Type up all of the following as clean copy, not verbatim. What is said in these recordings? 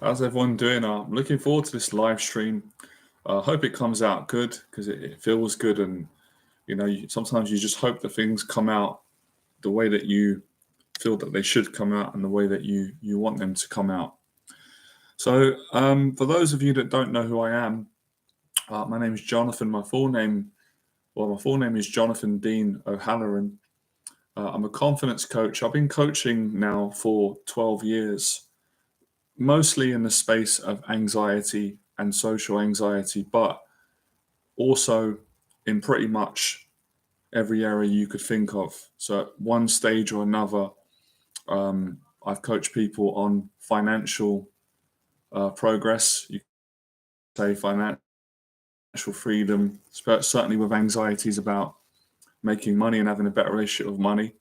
How's everyone doing? I'm looking forward to this live stream. I hope it comes out good because it feels good, and sometimes you just hope that things come out the way that you feel that they should come out and the way that you want them to come out. So, for those of you that don't know who I am, my name is Jonathan. My full name is Jonathan Dean O'Halloran. I'm a confidence coach. I've been coaching now for 12 years, mostly in the space of anxiety and social anxiety, but also in pretty much every area you could think of. So at one stage or another, I've coached people on financial progress, you could say financial freedom, certainly with anxieties about making money and having a better relationship with money.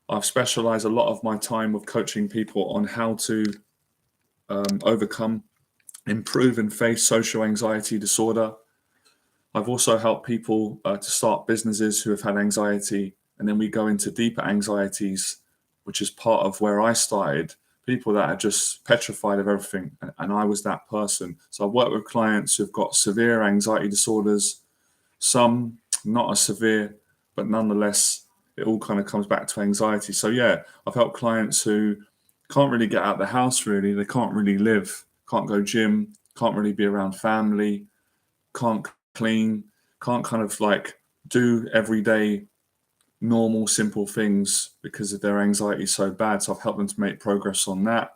I've specialized a lot of my time with coaching people on how to overcome, improve, and face social anxiety disorder. I've also helped people to start businesses who have had anxiety, and then we go into deeper anxieties, which is part of where I started. People that are just petrified of everything, and I was that person. So I've worked with clients who've got severe anxiety disorders, some not as severe, but nonetheless, it all kind of comes back to anxiety. So yeah, I've helped clients who can't really get out of the house, really. They can't really live, can't go gym, can't really be around family, can't clean, can't kind of like do everyday normal simple things because of their anxiety so bad. So I've helped them to make progress on that.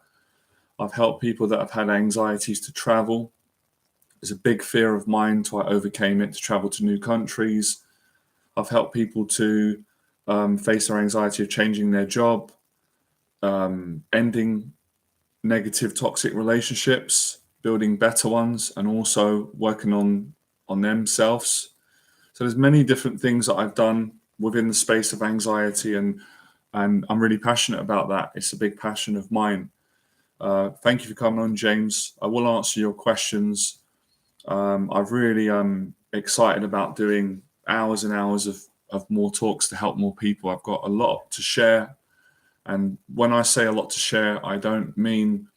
I've helped people that have had anxieties to travel. It's a big fear of mine, so I overcame it to travel to new countries. I've helped people to face their anxiety of changing their job, ending negative toxic relationships, building better ones, and also working on themselves. So there's many different things that I've done within the space of anxiety, and I'm really passionate about that. It's a big passion of mine. Thank you for coming on, James. I will answer your questions. I've really excited about doing hours and hours of more talks to help more people. I've got a lot to share. And when I say a lot to share, I don't mean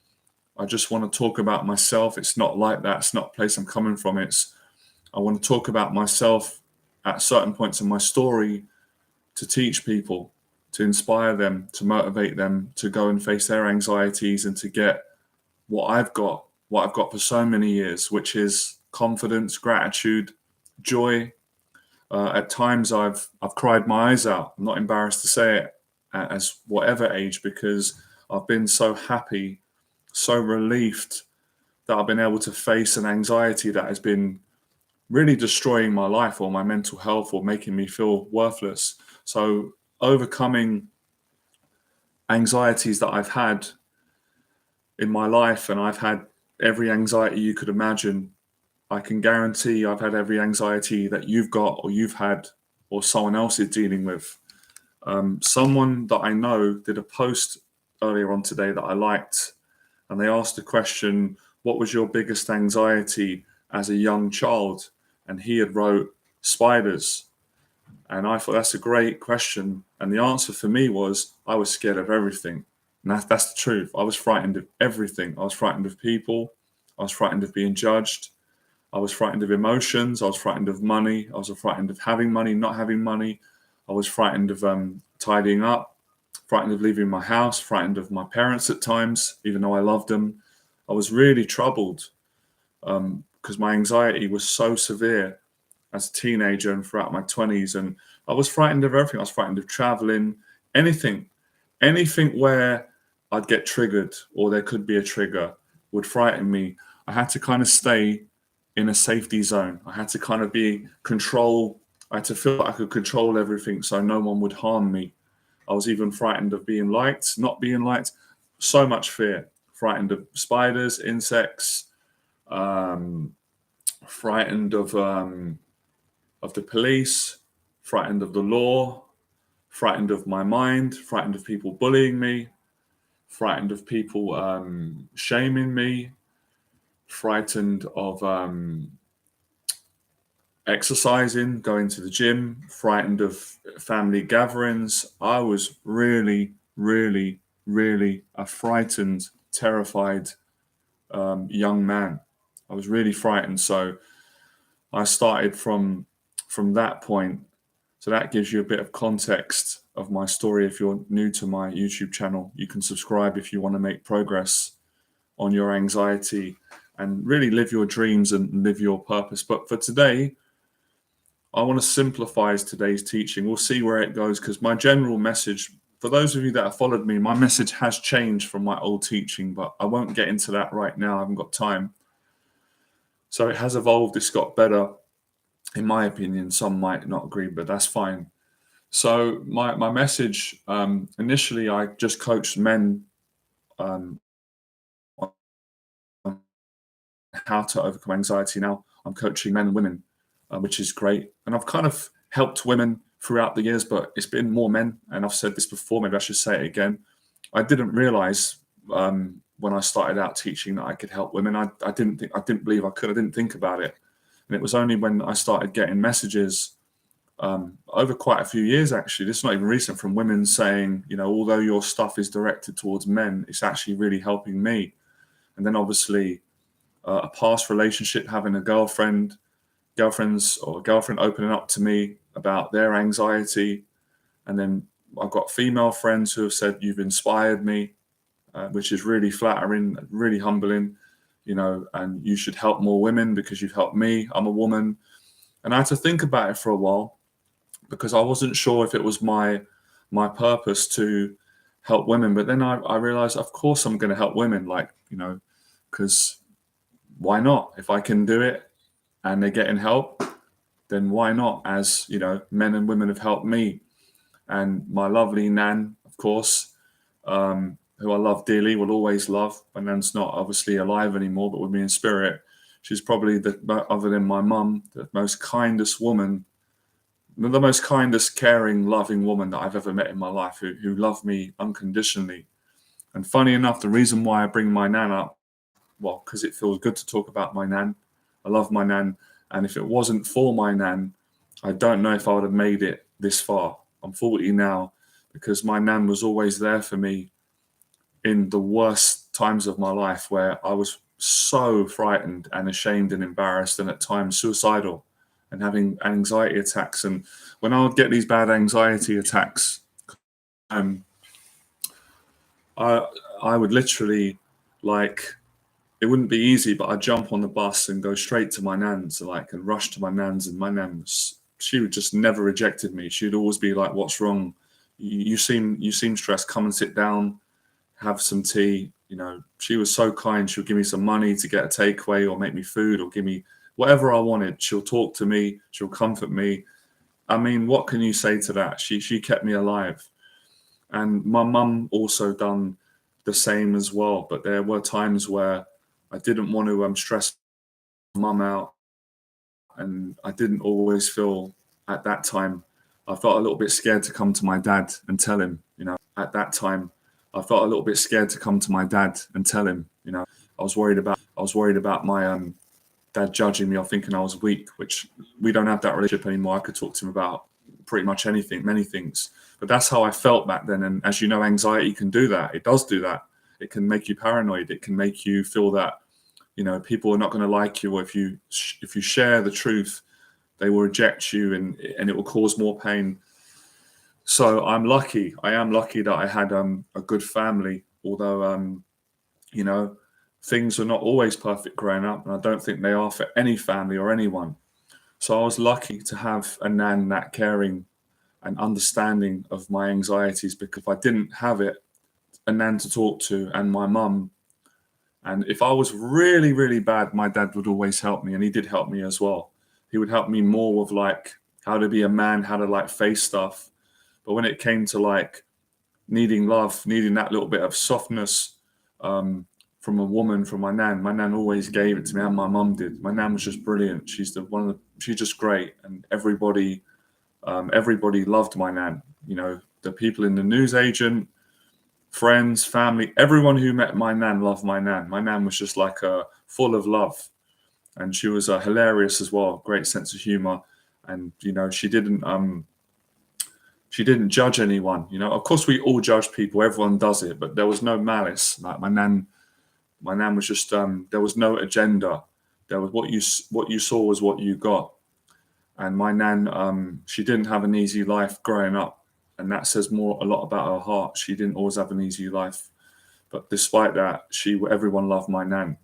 I just want to talk about myself. It's not like that. It's not a place I'm coming from. I want to talk about myself at certain points in my story to teach people, to inspire them, to motivate them to go and face their anxieties and to get what I've got for so many years, which is confidence, gratitude, joy. At times I've cried my eyes out. I'm not embarrassed to say it as whatever age, because I've been so happy, so relieved that I've been able to face an anxiety that has been really destroying my life or my mental health or making me feel worthless. So overcoming anxieties that I've had in my life, and I've had every anxiety you could imagine. I can guarantee I've had every anxiety that you've got or you've had or someone else is dealing with. Someone that I know did a post earlier on today that I liked, and they asked the question, what was your biggest anxiety as a young child? And he had wrote spiders. And I thought that's a great question. And the answer for me was I was scared of everything. And that's the truth. I was frightened of everything. I was frightened of people. I was frightened of being judged. I was frightened of emotions. I was frightened of money. I was frightened of having money, not having money. I was frightened of tidying up, frightened of leaving my house, frightened of my parents at times, even though I loved them. I was really troubled because my anxiety was so severe as a teenager and throughout my 20s. And I was frightened of everything. I was frightened of traveling, anything where I'd get triggered or there could be a trigger would frighten me. I had to kind of stay in a safety zone. I had to kind of I had to feel like I could control everything so no one would harm me. I was even frightened of being liked, not being liked. So much fear. Frightened of spiders, insects, frightened of the police, frightened of the law, frightened of my mind, frightened of people bullying me, frightened of people shaming me, frightened of exercising, going to the gym, frightened of family gatherings. I was really, really, really a frightened, terrified young man. I was really frightened. So I started from that point. So that gives you a bit of context of my story. If you're new to my YouTube channel, you can subscribe if you want to make progress on your anxiety and really live your dreams and live your purpose. But for today, I want to simplify today's teaching. We'll see where it goes, because my general message, for those of you that have followed me, my message has changed from my old teaching, but I won't get into that right now. I haven't got time. So it has evolved. It's got better, in my opinion. Some might not agree, but that's fine. So my message, initially, I just coached men on how to overcome anxiety. Now I'm coaching men and women, which is great. And I've kind of helped women throughout the years, but it's been more men. And I've said this before, maybe I should say it again. I didn't realize when I started out teaching that I could help women. I didn't believe I could. I didn't think about it. And it was only when I started getting messages over quite a few years, actually, this is not even recent, from women saying, although your stuff is directed towards men, it's actually really helping me. And then obviously a past relationship, having a girlfriend opening up to me about their anxiety. And then I've got female friends who have said, you've inspired me, which is really flattering, really humbling, and you should help more women because you've helped me. I'm a woman. And I had to think about it for a while, because I wasn't sure if it was my purpose to help women. But then I realized, of course, I'm going to help women, because why not? If I can do it and they're getting help, then why not? As men and women have helped me. And my lovely Nan, of course, who I love dearly, will always love. My Nan's not obviously alive anymore, but with me in spirit. She's probably, other than my mum, the most kindest woman, the most kindest, caring, loving woman that I've ever met in my life, who loved me unconditionally. And funny enough, the reason why I bring my Nan up, well, because it feels good to talk about my Nan. I love my Nan. And if it wasn't for my Nan, I don't know if I would have made it this far. I'm 40 now, because my Nan was always there for me in the worst times of my life, where I was so frightened and ashamed and embarrassed, and at times suicidal, and having anxiety attacks. And when I would get these bad anxiety attacks, I would literally, it wouldn't be easy, but I'd jump on the bus and go straight to my Nan's, and rush to my Nan's. And my Nan, she would just never rejected me. She'd always be like, "What's wrong? You seem stressed. Come and sit down, have some tea." She was so kind. She'll give me some money to get a takeaway, or make me food, or give me whatever I wanted. She'll talk to me. She'll comfort me. I mean, what can you say to that? She kept me alive. And my mum also done the same as well. But there were times where I didn't want to stress mum out. And I didn't always feel, at that time, I felt a little bit scared to come to my dad and tell him, at that time, I felt a little bit scared to come to my dad and tell him, I was worried about my dad judging me or thinking I was weak, which we don't have that relationship anymore. I could talk to him about pretty much anything, many things. But that's how I felt back then. And as you know, anxiety can do that. It does do that. It can make you paranoid. It can make you feel that, people are not going to like you, or if you share the truth, they will reject you, and it will cause more pain. So I am lucky that I had a good family, although, things are not always perfect growing up, and I don't think they are for any family or anyone. So I was lucky to have a Nan that caring and understanding of my anxieties, because if I didn't have it, a Nan to talk to, and my mum, and if I was really, really bad, my dad would always help me, and he did help me as well. He would help me more with how to be a man, how to face stuff. But when it came to needing love, needing that little bit of softness from a woman, from my Nan always gave it to me, and my mum did. My Nan was just brilliant. She's just great, and everybody loved my Nan. The people in the newsagent, friends, family, everyone who met my Nan loved my Nan. My Nan was just full of love, and she was hilarious as well. Great sense of humor, and she didn't judge anyone. Of course we all judge people. Everyone does it, but there was no malice. My Nan My nan was just there was no agenda. There was what you saw was what you got. And my nan, she didn't have an easy life growing up, and that says a lot about her heart. She didn't always have an easy life, but despite that, everyone loved my nan.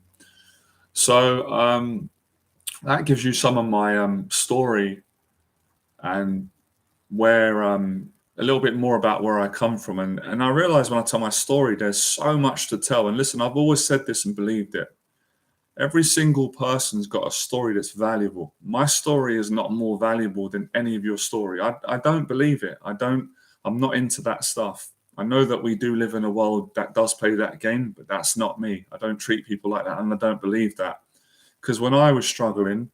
So that gives you some of my story and where a little bit more about where I come from. And I realize when I tell my story, there's so much to tell. And listen, I've always said this and believed it. Every single person's got a story that's valuable. My story is not more valuable than any of your story. I don't believe it. I'm not into that stuff. I know that we do live in a world that does play that game, but that's not me. I don't treat people like that, and I don't believe that. Because when I was struggling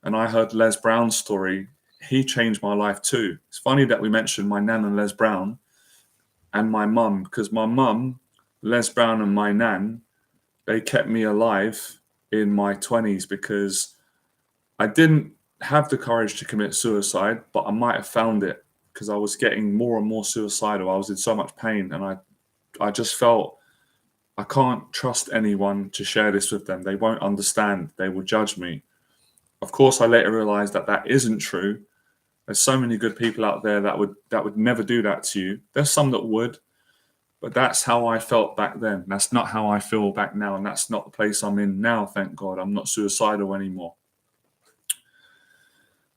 and I heard Les Brown's story, he changed my life too. It's funny that we mentioned my nan and Les Brown and my mum, because my mum, Les Brown, and my nan, they kept me alive in my 20s, because I didn't have the courage to commit suicide, but I might have found it because I was getting more and more suicidal. I was in so much pain, and I just felt I can't trust anyone to share this with them. They won't understand. They will judge me. Of course, I later realized that that isn't true. There's so many good people out there that would never do that to you. There's some that would, but that's how I felt back then. That's not how I feel back now, and that's not the place I'm in now, thank God. I'm not suicidal anymore.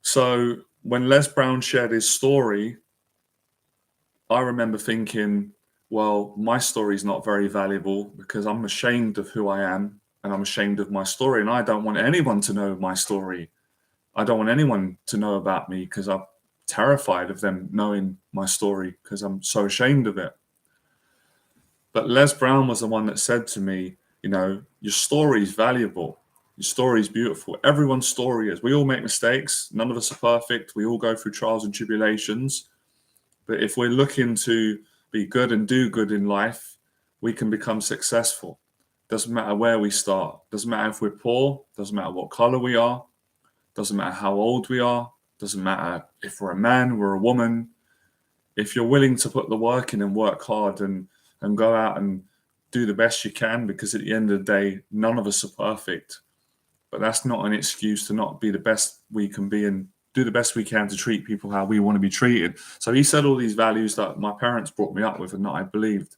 So when Les Brown shared his story, I remember thinking, well, my story is not very valuable because I'm ashamed of who I am and I'm ashamed of my story, and I don't want anyone to know my story. I don't want anyone to know about me because I'm terrified of them knowing my story because I'm so ashamed of it. But Les Brown was the one that said to me, your story is valuable. Your story is beautiful. Everyone's story is. We all make mistakes. None of us are perfect. We all go through trials and tribulations. But if we're looking to be good and do good in life, we can become successful. Doesn't matter where we start. Doesn't matter if we're poor. Doesn't matter what color we are. Doesn't matter how old we are. Doesn't matter if we're a man, we're a woman. If you're willing to put the work in and work hard and go out and do the best you can, because at the end of the day, none of us are perfect. But that's not an excuse to not be the best we can be and do the best we can to treat people how we want to be treated. So he said all these values that my parents brought me up with and that I believed.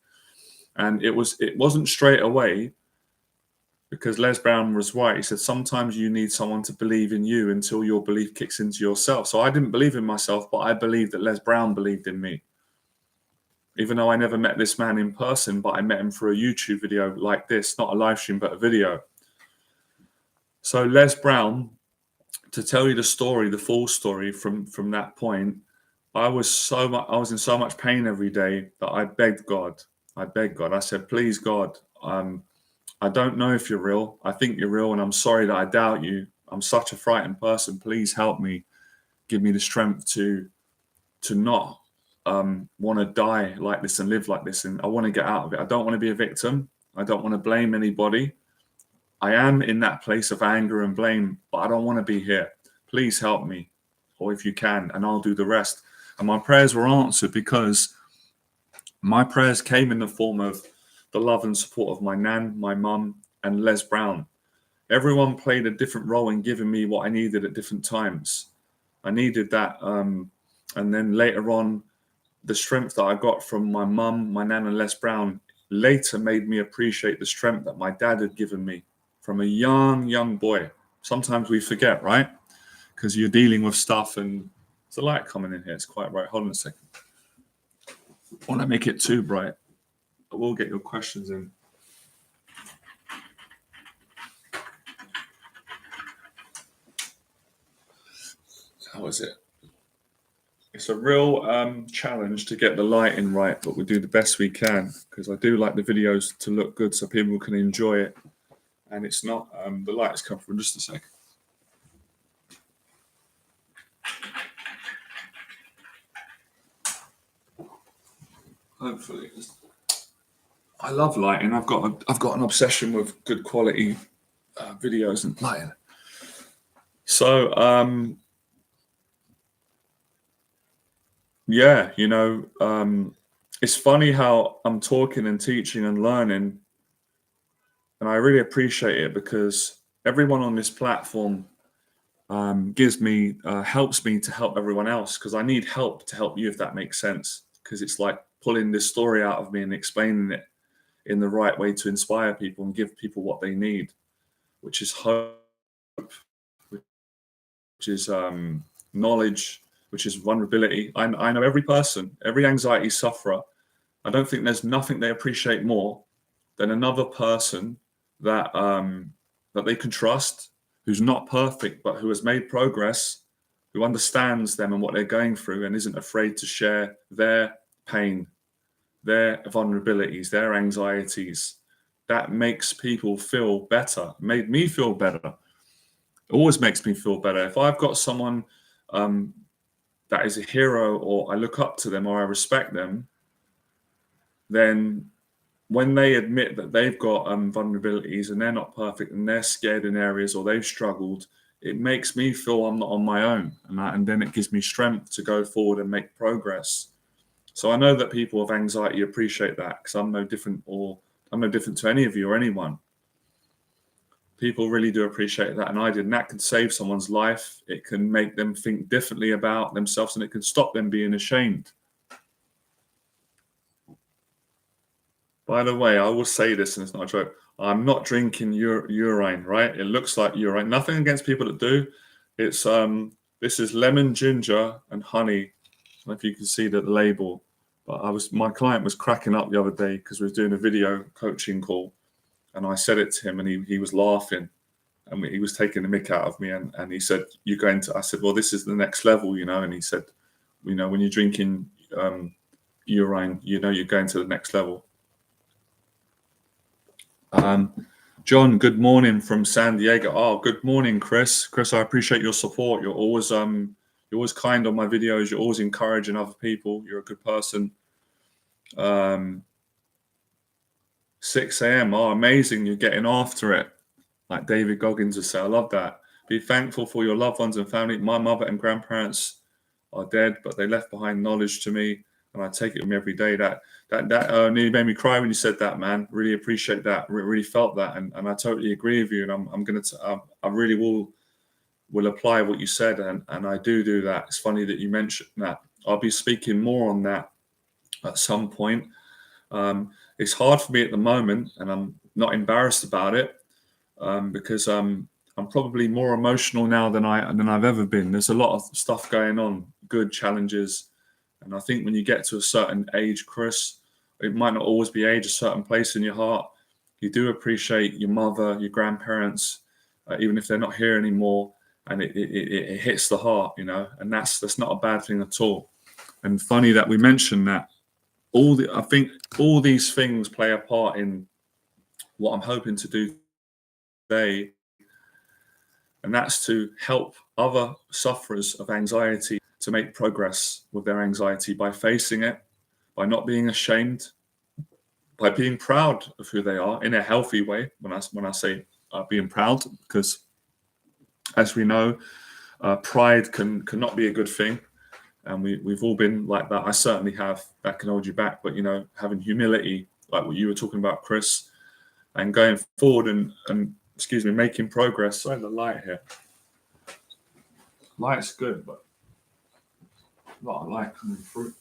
And it wasn't straight away, because Les Brown was right. He said, sometimes you need someone to believe in you until your belief kicks into yourself. So I didn't believe in myself, but I believed that Les Brown believed in me. Even though I never met this man in person, but I met him through a YouTube video like this, not a live stream, but a video. So Les Brown, to tell you the story, the full story from that point, I was in so much pain every day that I begged God. I said, please, God, I don't know if you're real. I think you're real, and I'm sorry that I doubt you. I'm such a frightened person. Please help me. Give me the strength to not want to die like this and live like this. And I want to get out of it. I don't want to be a victim. I don't want to blame anybody. I am in that place of anger and blame, but I don't want to be here. Please help me, or if you can, and I'll do the rest. And my prayers were answered, because my prayers came in the form of the love and support of my nan, my mum, and Les Brown. Everyone played a different role in giving me what I needed at different times. I needed that. And then later on, the strength that I got from my mum, my nan, and Les Brown later made me appreciate the strength that my dad had given me from a young boy. Sometimes we forget, right? Because you're dealing with stuff, and there's a light coming in here. It's quite bright. Hold on a second. I want to make it too bright. I will get your questions in. How is it? It's a real challenge to get the lighting right, but we do the best we can, because I do like the videos to look good so people can enjoy it. And it's not, the light's come from just a second. Hopefully. I love lighting. I've got an obsession with good quality videos and lighting. So, yeah, it's funny how I'm talking and teaching and learning, And I really appreciate it because everyone on this platform helps me to help everyone else, because I need help to help you, if that makes sense. Because it's like pulling this story out of me and explaining it in the right way to inspire people and give people what they need, which is hope, which is knowledge, which is vulnerability. I know every person, every anxiety sufferer. I don't think there's nothing they appreciate more than another person that that they can trust, who's not perfect but who has made progress, who understands them and what they're going through, and isn't afraid to share their pain, their vulnerabilities, their anxieties. That makes people feel better. Made me feel better. It always makes me feel better. If I've got someone that is a hero, or I look up to them, or I respect them, then when they admit that they've got vulnerabilities and they're not perfect and they're scared in areas or they've struggled, it makes me feel I'm not on my own. And then it gives me strength to go forward and make progress. So I know that people with anxiety appreciate that, because I'm no different to any of you or anyone. People really do appreciate that, and I did. And that can save someone's life. It can make them think differently about themselves, and it can stop them being ashamed. By the way, I will say this, and it's not a joke. I'm not drinking urine, right? It looks like urine. Nothing against people that do. It's this is lemon, ginger, and honey. I don't know if you can see the label, but my client was cracking up the other day because we were doing a video coaching call, and I said it to him, and he was laughing, and he was taking the mick out of me, and he said, "You're going to?" I said, "Well, this is the next level, you know." And he said, "You know, when you're drinking urine, you know, you're going to the next level." John, good morning from San Diego. Oh, good morning, Chris. Chris, I appreciate your support. You're always kind on my videos. You're always encouraging other people. You're a good person. 6 a.m. Oh, amazing. You're getting after it. Like David Goggins would say. I love that. Be thankful for your loved ones and family. My mother and grandparents are dead, but they left behind knowledge to me, and I take it with me every day. That nearly made me cry when you said that, man. Really appreciate that. Really felt that, and I totally agree with you. And I really will apply what you said, and I do that. It's funny that you mentioned that. I'll be speaking more on that at some point. It's hard for me at the moment, and I'm not embarrassed about it, because I'm probably more emotional now than I've ever been. There's a lot of stuff going on, good challenges. And I think when you get to a certain age, Chris, it might not always be age, a certain place in your heart. You do appreciate your mother, your grandparents, even if they're not here anymore. And it hits the heart, you know, and that's not a bad thing at all. And funny that we mentioned that. I think all these things play a part in what I'm hoping to do today, and that's to help other sufferers of anxiety to make progress with their anxiety by facing it, by not being ashamed, by being proud of who they are in a healthy way. When I say being proud, because as we know, pride cannot be a good thing, and we've all been like that. I certainly have. That can hold you back. But you know, having humility, like what you were talking about, Chris, and going forward and making progress. Sorry, the light here. Light's good, but a lot of light coming through.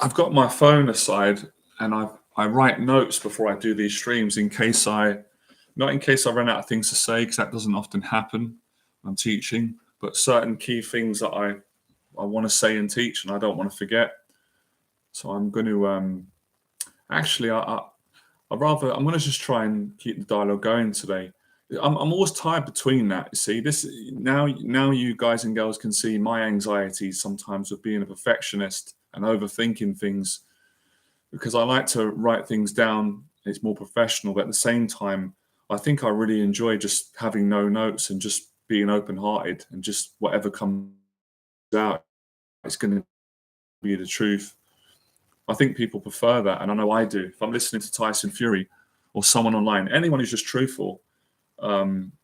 I've got my phone aside, and I write notes before I do these streams not in case I run out of things to say, because that doesn't often happen when I'm teaching, but certain key things that I want to say and teach, and I don't want to forget. So I'm going to actually I'm going to just try and keep the dialogue going today. I'm always tied between that. You see, this now you guys and girls can see my anxieties sometimes with being a perfectionist and overthinking things, because I like to write things down. It's more professional, but at the same time, I think I really enjoy just having no notes and just being open-hearted, and just whatever comes out, it's going to be the truth. I think people prefer that, and I know I do. If I'm listening to Tyson Fury or someone online, anyone who's just truthful,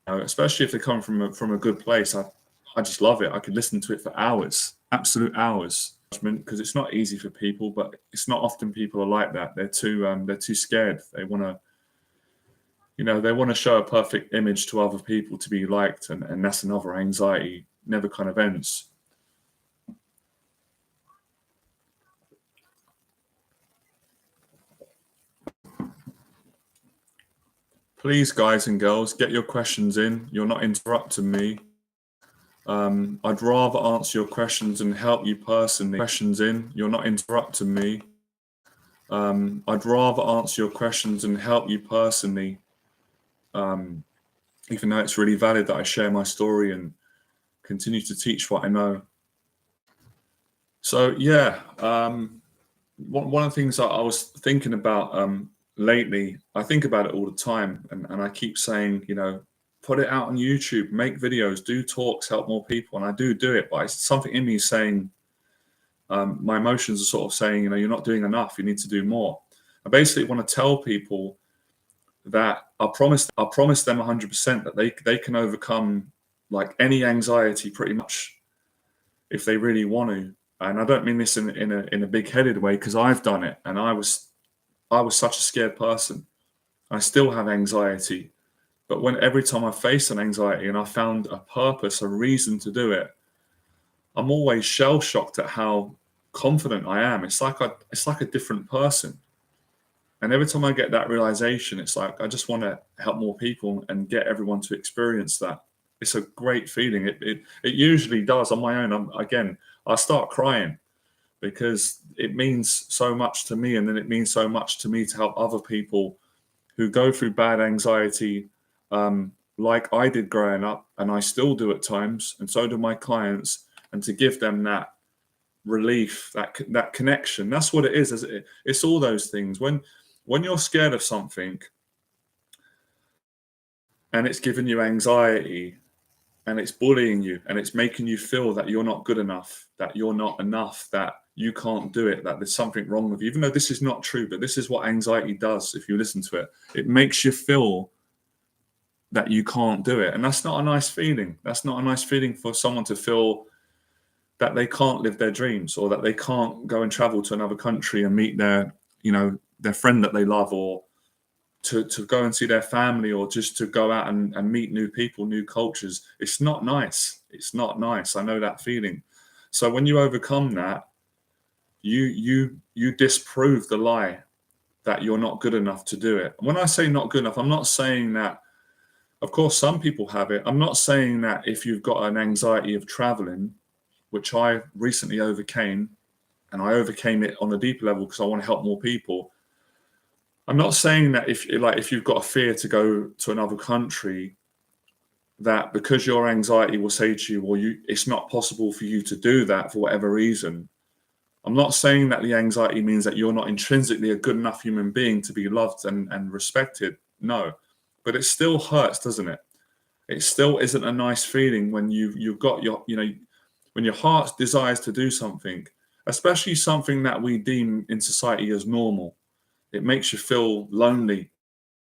especially if they come from a good place, I just love it. I could listen to it for hours. absolute hours, because it's not easy for people, but it's not often people are like that. They're too scared. They want to, they want to show a perfect image to other people to be liked, and that's another anxiety, never kind of ends. Please, guys and girls, get your questions in. You're not interrupting me. I'd rather answer your questions and help you personally. Questions in. You're not interrupting me. I'd rather answer your questions and help you personally, even though it's really valid that I share my story and continue to teach what I know. So yeah, one of the things that I was thinking about lately, I think about it all the time, and I keep saying, put it out on YouTube, make videos, do talks, help more people, and I do it, but it's something in me saying, my emotions are sort of saying, you're not doing enough, you need to do more. I basically want to tell people that I promise them 100% that they can overcome like any anxiety pretty much if they really want to. And I don't mean this in a big-headed way, because I've done it, and I was such a scared person. I still have anxiety, but every time I face an anxiety and I found a purpose, a reason to do it, I'm always shell-shocked at how confident I am. It's like a different person. And every time I get that realization, it's like I just want to help more people and get everyone to experience that. It's a great feeling. It usually does on my own. I start crying because it means so much to me, and then it means so much to me to help other people who go through bad anxiety, like I did growing up, and I still do at times, and so do my clients, and to give them that relief, that connection. That's what it is. It's all those things. When you're scared of something and it's giving you anxiety and it's bullying you and it's making you feel that you're not good enough, that you're not enough, that you can't do it, that there's something wrong with you, even though this is not true, but this is what anxiety does. If you listen to it, it makes you feel that you can't do it. And that's not a nice feeling. That's not a nice feeling for someone to feel that they can't live their dreams, or that they can't go and travel to another country and meet their friend that they love, or to go and see their family, or just to go out and meet new people, new cultures. It's not nice. It's not nice. I know that feeling. So when you overcome that, you disprove the lie that you're not good enough to do it. When I say not good enough, I'm not saying that, of course, some people have it. I'm not saying that if you've got an anxiety of traveling, which I recently overcame, and I overcame it on a deeper level because I want to help more people. I'm not saying that if you've got a fear to go to another country, that because your anxiety will say to you, well, it's not possible for you to do that for whatever reason. I'm not saying that the anxiety means that you're not intrinsically a good enough human being to be loved and respected. No, but it still hurts, doesn't it? It still isn't a nice feeling when you've got when your heart desires to do something, especially something that we deem in society as normal. It makes you feel lonely.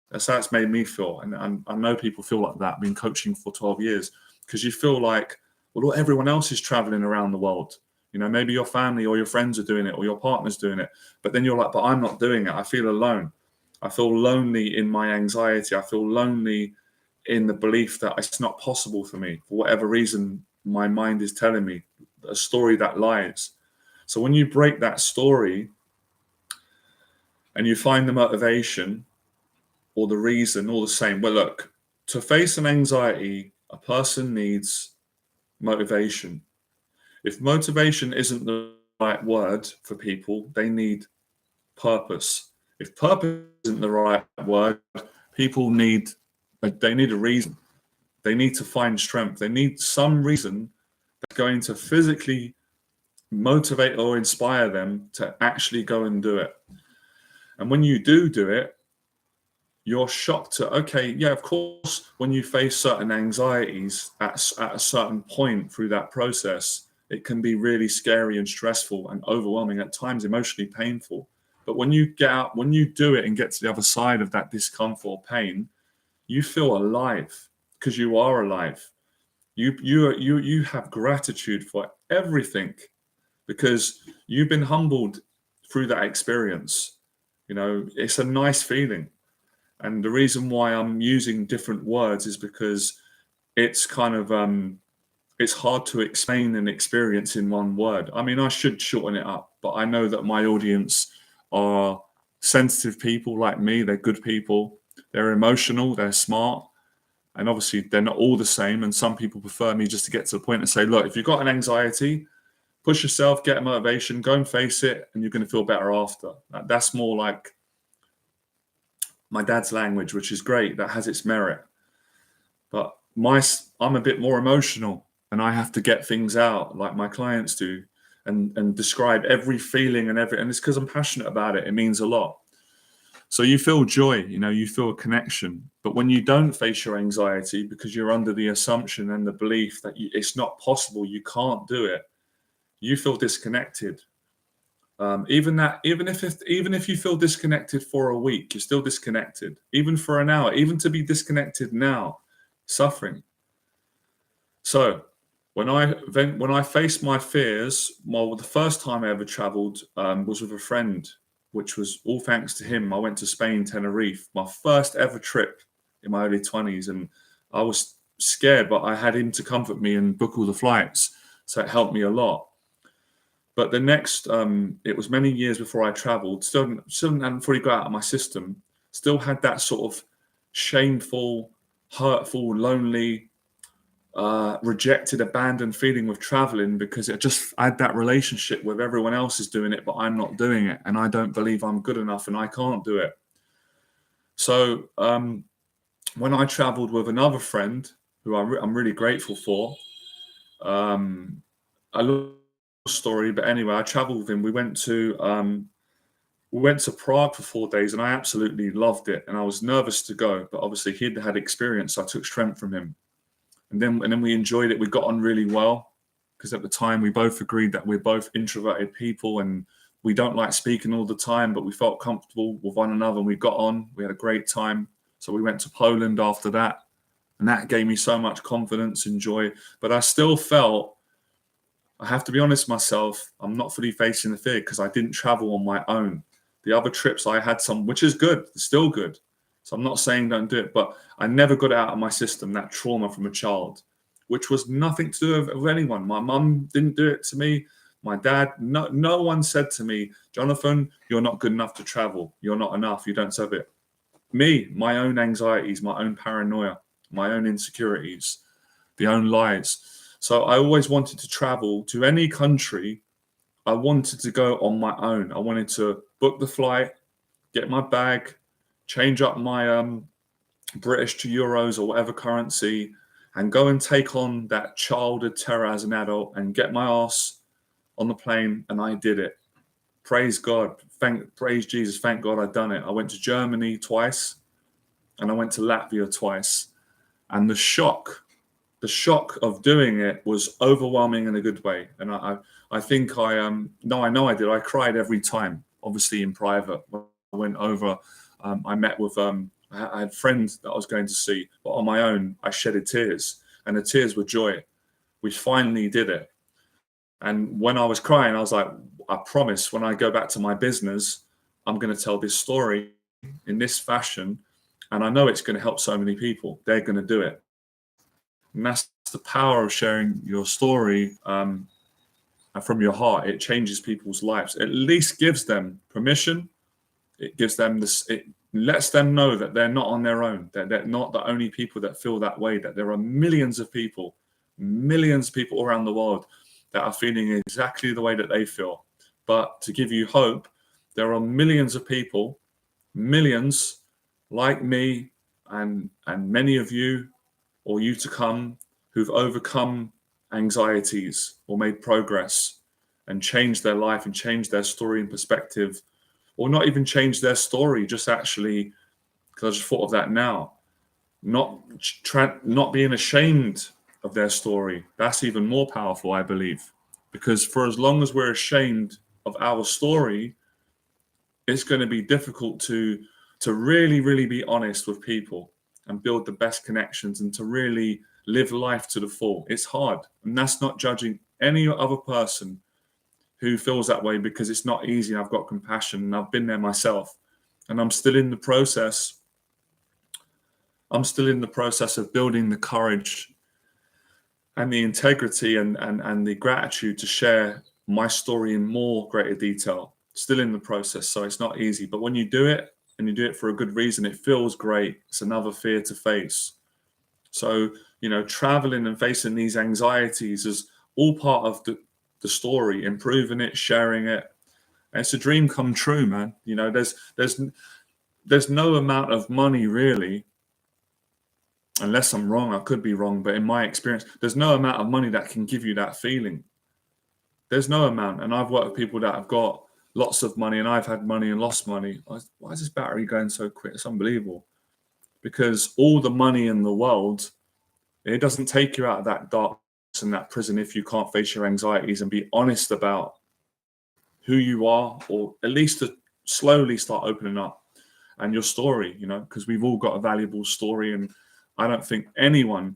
That's how it's made me feel. And I know people feel like that. I've been coaching for 12 years, because you feel like, well, everyone else is traveling around the world. Maybe your family or your friends are doing it, or your partner's doing it. But then you're like, but I'm not doing it. I feel alone. I feel lonely in my anxiety. I feel lonely in the belief that it's not possible for me, for whatever reason my mind is telling me, a story that lies. So when you break that story and you find the motivation or the reason, all the same. Well, look, to face an anxiety, a person needs motivation. If motivation isn't the right word for people, they need purpose. If purpose isn't the right word, people need a reason. They need to find strength. They need some reason that's going to physically motivate or inspire them to actually go and do it. And when you do it, you're shocked to, okay, yeah, of course, when you face certain anxieties at a certain point through that process, it can be really scary and stressful and overwhelming, at times emotionally painful. But when you get out, when you do it and get to the other side of that discomfort or pain, you feel alive, because you are alive. You have gratitude for everything because you've been humbled through that experience. It's a nice feeling. And the reason why I'm using different words is because it's kind of it's hard to explain an experience in one word. I mean, I should shorten it up, but I know that my audience are sensitive people like me. They're good people. They're emotional. They're smart. And obviously, they're not all the same. And some people prefer me just to get to the point and say, look, if you've got an anxiety, push yourself, get a motivation, go and face it, and you're going to feel better after. That's more like my dad's language, which is great. That has its merit. But I'm a bit more emotional, and I have to get things out like my clients do, and describe every feeling and it's because I'm passionate about it. It means a lot. So you feel joy, you feel a connection. But when you don't face your anxiety because you're under the assumption and the belief that it's not possible, you can't do it, you feel disconnected. Even if you feel disconnected for a week, you're still disconnected. Even for an hour, even to be disconnected now, suffering. So when I faced my fears, well, the first time I ever traveled was with a friend, which was all thanks to him. I went to Spain, Tenerife, my first ever trip in my early 20s, and I was scared, but I had him to comfort me and book all the flights, so it helped me a lot. But the next, it was many years before I traveled, still hadn't fully got out of my system, still had that sort of shameful, hurtful, lonely, rejected, abandoned feeling with traveling because I had that relationship with everyone else is doing it, but I'm not doing it. And I don't believe I'm good enough and I can't do it. So when I traveled with another friend who I'm really grateful for, I love the story, but anyway, I traveled with him. We went to Prague for 4 days and I absolutely loved it. And I was nervous to go, but obviously he'd had experience. So I took strength from him. And then we enjoyed it. We got on really well because at the time we both agreed that we're both introverted people and we don't like speaking all the time, but we felt comfortable with one another and we got on. We had a great time. So we went to Poland after that, and that gave me so much confidence and joy. But I still felt, I have to be honest myself, I'm not fully facing the fear because I didn't travel on my own. The other trips I had some, which is good, still good. So I'm not saying don't do it, but I never got it out of my system, that trauma from a child, which was nothing to do with anyone. My mum didn't do it to me. My dad, no one said to me, Jonathan, you're not good enough to travel. You're not enough. You don't deserve it. Me, my own anxieties, my own paranoia, my own insecurities, the own lies. So I always wanted to travel to any country. I wanted to go on my own. I wanted to book the flight, get my bag, change up my British to euros or whatever currency, and go and take on that childhood terror as an adult and get my ass on the plane. And I did it. Praise God. Praise Jesus. Thank God I'd done it. I went to Germany twice and I went to Latvia twice. And the shock of doing it was overwhelming in a good way. And I think I know I did. I cried every time, obviously in private. When I went over, I met with, I had friends that I was going to see, but on my own, I shedded tears, and the tears were joy. We finally did it. And when I was crying, I was like, I promise when I go back to my business, I'm going to tell this story in this fashion. And I know it's going to help so many people. They're going to do it. And that's the power of sharing your story from your heart. It changes people's lives. It at least gives them permission. It gives them this, it lets them know that they're not on their own, that they're not the only people that feel that way, that there are millions of people around the world that are feeling exactly the way that they feel. But to give you hope, there are millions of people, millions like me and many of you or you to come who've overcome anxieties or made progress and changed their life and changed their story and perspective, or not even changed their story, just actually, because I just thought of that now, not being ashamed of their story. That's even more powerful, I believe, because for as long as we're ashamed of our story, it's going to be difficult to really, really be honest with people and build the best connections and to really live life to the full. It's hard. And that's not judging any other person who feels that way, because it's not easy. I've got compassion and I've been there myself. And I'm still in the process. I'm still in the process of building the courage and the integrity and the gratitude to share my story in more greater detail. Still in the process, so it's not easy. But when you do it, and you do it for a good reason, it feels great. It's another fear to face. So, traveling and facing these anxieties is all part of the story, improving it, sharing it. And it's a dream come true, man. There's no amount of money really, unless I'm wrong, I could be wrong, but in my experience, there's no amount of money that can give you that feeling. There's no amount. And I've worked with people that have got lots of money, and I've had money and lost money. Why is this battery going so quick? It's unbelievable. Because all the money in the world, it doesn't take you out of that darkness and that prison if you can't face your anxieties and be honest about who you are, or at least to slowly start opening up and your story, because we've all got a valuable story. And I don't think anyone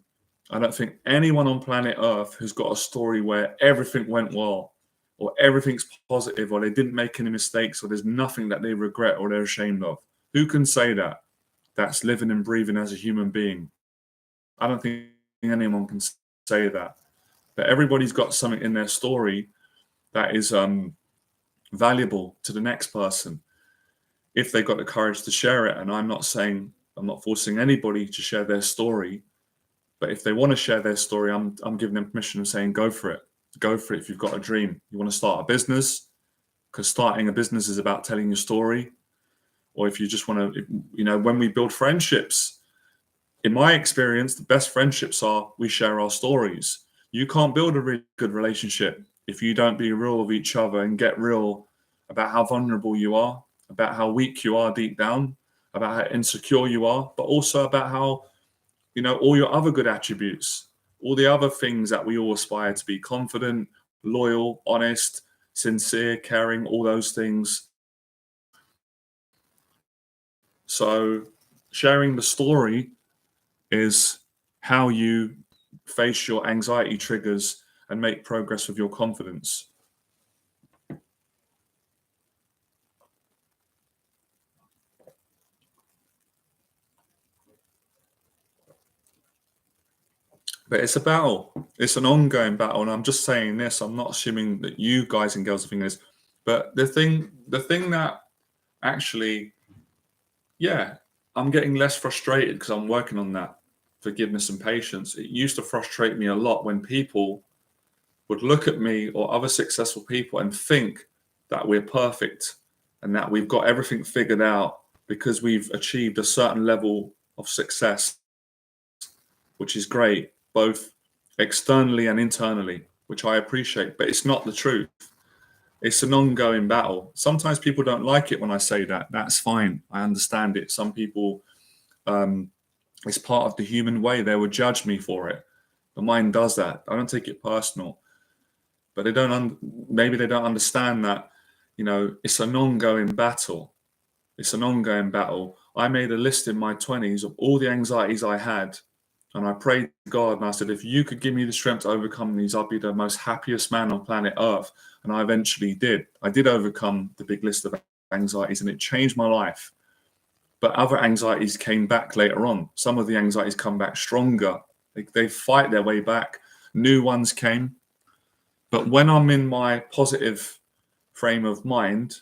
on planet Earth has got a story where everything went well, or everything's positive, or they didn't make any mistakes, or there's nothing that they regret or they're ashamed of. Who can say that? That's living and breathing as a human being. I don't think anyone can say that. But everybody's got something in their story that is valuable to the next person, if they got the courage to share it. And I'm not forcing anybody to share their story, but if they want to share their story, I'm giving them permission and saying, go for it. Go for it. If you've got a dream, you want to start a business, because starting a business is about telling your story. Or if you just want to, when we build friendships, in my experience, the best friendships are we share our stories. You can't build a really good relationship if you don't be real with each other and get real about how vulnerable you are, about how weak you are deep down, about how insecure you are, but also about how, all your other good attributes, all the other things that we all aspire to be: confident, loyal, honest, sincere, caring, all those things. So sharing the story is how you face your anxiety triggers and make progress with your confidence. But it's a battle. It's an ongoing battle. And I'm just saying this, I'm not assuming that you guys and girls are thinking this, but the thing that actually, I'm getting less frustrated because I'm working on that forgiveness and patience. It used to frustrate me a lot when people would look at me or other successful people and think that we're perfect and that we've got everything figured out because we've achieved a certain level of success, which is great, both externally and internally, which I appreciate, but it's not the truth. It's an ongoing battle. Sometimes people don't like it when I say that. That's fine. I understand it. Some people, it's part of the human way. They would judge me for it. The mind does that. I don't take it personal. But maybe they don't understand that, it's an ongoing battle. It's an ongoing battle. I made a list in my 20s of all the anxieties I had. And I prayed to God and I said, if you could give me the strength to overcome these, I'd be the most happiest man on planet Earth. And I eventually did. I did overcome the big list of anxieties, and it changed my life. But other anxieties came back later on. Some of the anxieties come back stronger. They fight their way back. New ones came. But when I'm in my positive frame of mind,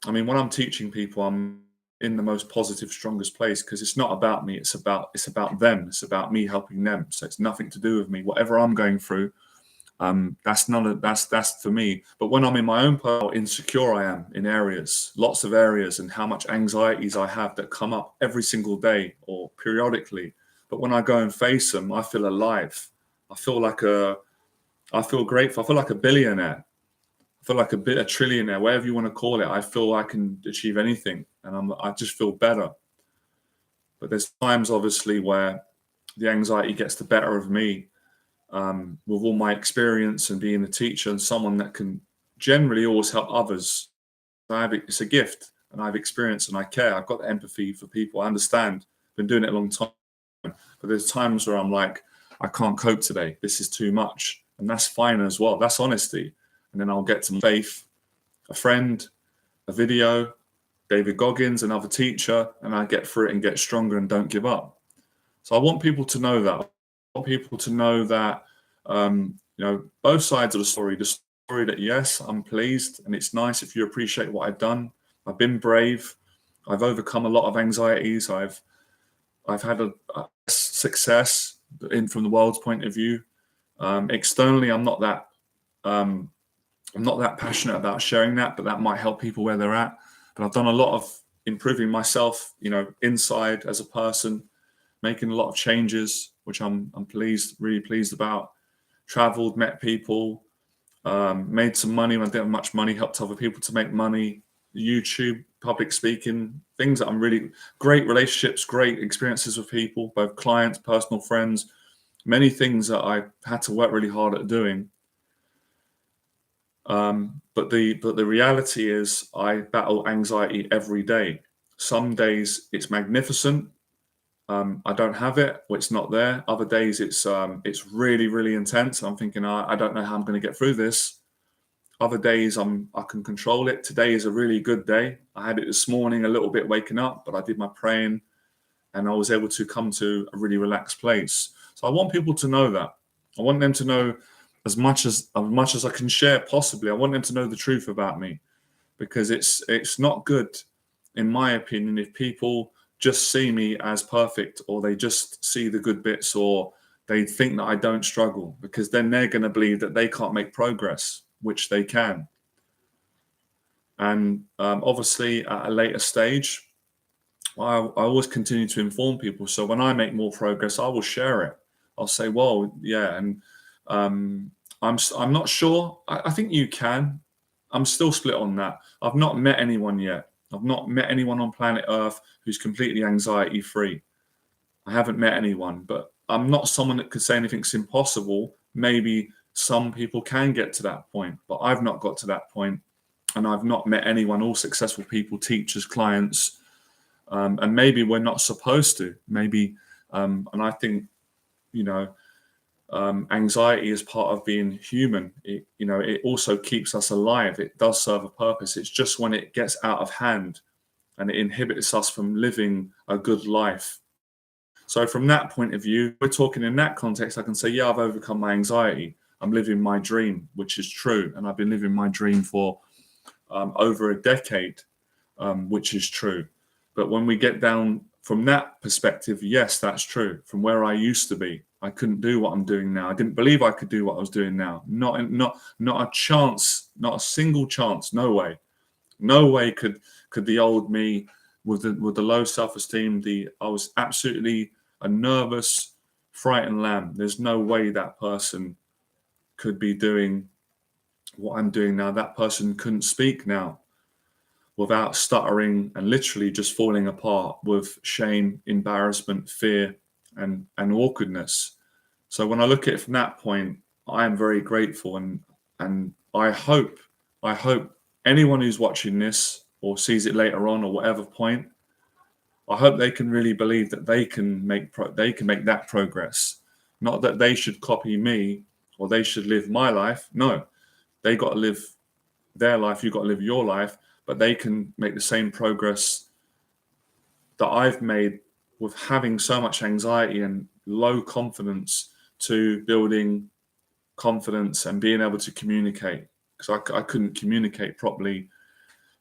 when I'm teaching people, I'm in the most positive, strongest place, because it's not about me. It's about them. It's about me helping them. So it's nothing to do with me. Whatever I'm going through, that's for me. But when I'm in my own how insecure I am in lots of areas, and how much anxieties I have that come up every single day or periodically. But when I go and face them, I feel alive. I feel grateful. I feel like a billionaire. I feel like a trillionaire, whatever you want to call it. I feel I can achieve anything, and I just feel better. But there's times, obviously, where the anxiety gets the better of me, with all my experience and being a teacher and someone that can generally always help others. It's a gift, and I have experience, and I care. I've got empathy for people. I understand. Been doing it a long time. But there's times where I'm like, I can't cope today. This is too much. And that's fine as well. That's honesty. And then I'll get to faith, a friend, a video, David Goggins, another teacher, and I get through it and get stronger and don't give up. So I want people to know that. I want people to know that, both sides of the story. The story that, yes, I'm pleased, and it's nice if you appreciate what I've done. I've been brave. I've overcome a lot of anxieties. I've had a success from the world's point of view. Externally, I'm not that passionate about sharing that, but that might help people where they're at. But I've done a lot of improving myself, inside as a person, making a lot of changes, which I'm really pleased about. Traveled, met people, made some money when I didn't have much money, helped other people to make money. YouTube, public speaking, things that I'm really great relationships, great experiences with people, both clients, personal friends, many things that I had to work really hard at doing. But the reality is I battle anxiety every day. Some days it's magnificent. I don't have it, or it's not there. Other days it's really, really intense. I'm thinking, I don't know how I'm going to get through this. Other days I can control it. Today is a really good day. I had it this morning a little bit waking up, but I did my praying and I was able to come to a really relaxed place. So I want people to know that. I want them to know as much as I can share possibly. I want them to know the truth about me, because it's not good, in my opinion, if people just see me as perfect, or they just see the good bits, or they think that I don't struggle, because then they're going to believe that they can't make progress, which they can. And obviously at a later stage, I always continue to inform people. So when I make more progress, I will share it. I'll say, well, yeah, and I'm not sure. I think you can. I'm still split on that. I've not met anyone yet. I've not met anyone on planet Earth who's completely anxiety free. I haven't met anyone, but I'm not someone that could say anything's impossible. Maybe some people can get to that point, but I've not got to that point, and I've not met anyone. All successful people, teachers, clients, and maybe we're not supposed to. Maybe, and I think, anxiety is part of being human. It also keeps us alive. It does serve a purpose. It's just when it gets out of hand and it inhibits us from living a good life. So from that point of view, we're talking in that context, I can say, yeah, I've overcome my anxiety. I'm living my dream, which is true. And I've been living my dream for over a decade, which is true. But when we get down from that perspective, yes, that's true. From where I used to be, I couldn't do what I'm doing now. I didn't believe I could do what I was doing now. Not a chance, not a single chance. No way. No way could the old me with the low self-esteem, I was absolutely a nervous, frightened lamb. There's no way that person could be doing what I'm doing now. That person couldn't speak now without stuttering and literally just falling apart with shame, embarrassment, fear, and awkwardness. So when I look at it from that point, I am very grateful, and I hope anyone who's watching this or sees it later on or whatever point, I hope they can really believe that they can make that progress. Not that they should copy me or they should live my life. No, they got to live their life. You've got to live your life, but they can make the same progress that I've made with having so much anxiety and low confidence to building confidence and being able to communicate. Because I couldn't communicate properly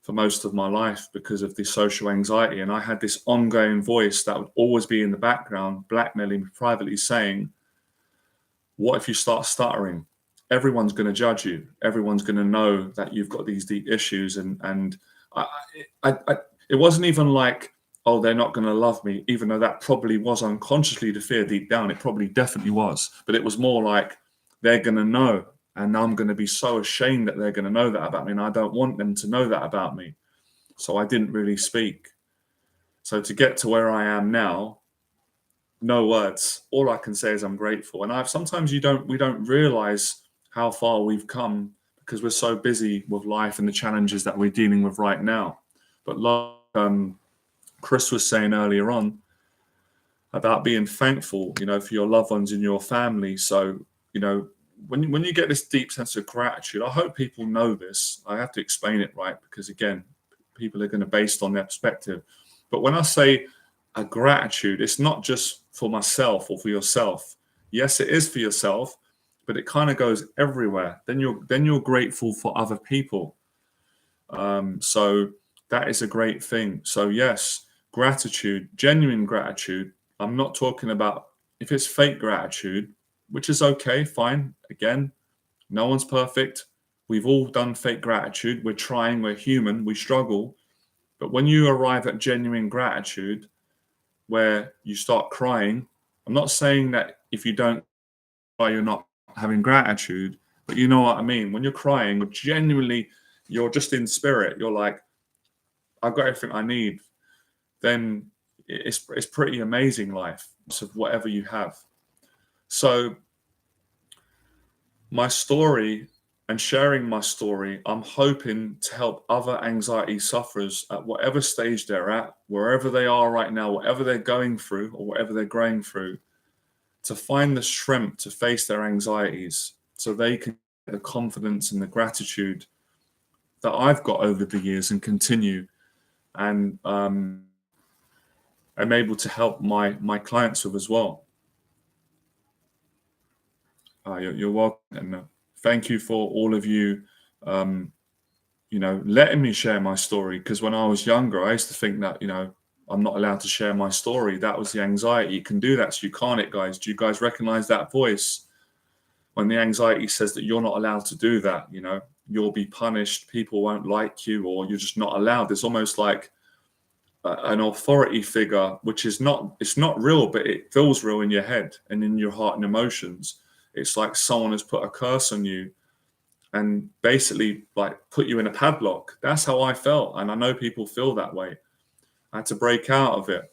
for most of my life because of the social anxiety. And I had this ongoing voice that would always be in the background, blackmailing me privately, saying, what if you start stuttering? Everyone's going to judge you. Everyone's going to know that you've got these deep issues. And it wasn't even like, oh, they're not going to love me, even though that probably was unconsciously the fear deep down. It probably definitely was. But it was more like, they're going to know. And I'm going to be so ashamed that they're going to know that about me. And I don't want them to know that about me. So I didn't really speak. So to get to where I am now, no words. All I can say is I'm grateful. And sometimes we don't realize how far we've come because we're so busy with life and the challenges that we're dealing with right now. But like Chris was saying earlier on, about being thankful, for your loved ones in your family. So, when you get this deep sense of gratitude, I hope people know this. I have to explain it right because, again, people are going to base it on their perspective. But when I say a gratitude, it's not just for myself or for yourself. Yes, it is for yourself, but it kind of goes everywhere. Then you're grateful for other people. So that is a great thing. So yes, gratitude, genuine gratitude. I'm not talking about if it's fake gratitude, which is okay, fine. Again, no one's perfect. We've all done fake gratitude. We're trying, we're human, we struggle. But when you arrive at genuine gratitude, where you start crying, I'm not saying that if you don't cry, you're not having gratitude, but you know what I mean. When you're crying, you're just in spirit. You're like, I've got everything I need. Then it's pretty amazing life of whatever you have. So my story and sharing my story, I'm hoping to help other anxiety sufferers at whatever stage they're at, wherever they are right now, whatever they're going through or whatever they're going through, to find the strength to face their anxieties so they can get the confidence and the gratitude that I've got over the years and continue. And I'm able to help my clients with as well. You're welcome. And thank you for all of you, letting me share my story. Because when I was younger, I used to think that, I'm not allowed to share my story. That was the anxiety. You can do that, so you can't it, guys. Do you guys recognize that voice? When the anxiety says that you're not allowed to do that, you'll be punished, people won't like you, or you're just not allowed. It's almost like an authority figure, which it's not real, but it feels real in your head and in your heart and emotions. It's like someone has put a curse on you and basically like put you in a padlock. That's how I felt. And I know people feel that way. I had to break out of it.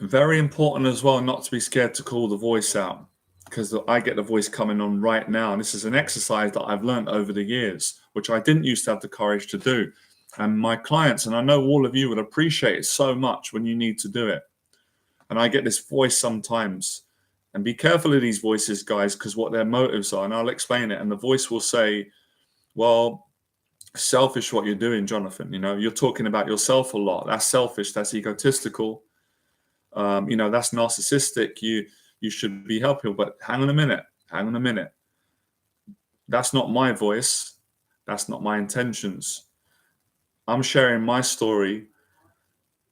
Very important as well not to be scared to call the voice out, because I get the voice coming on right now. And this is an exercise that I've learned over the years, which I didn't used to have the courage to do. And my clients, and I know all of you would appreciate it so much when you need to do it. And I get this voice sometimes. And be careful of these voices, guys, because what their motives are. And I'll explain it. And the voice will say, well, selfish what you're doing, Jonathan. You're talking about yourself a lot. That's selfish. That's egotistical. That's narcissistic. You should be helpful. But hang on a minute. That's not my voice. That's not my intentions. I'm sharing my story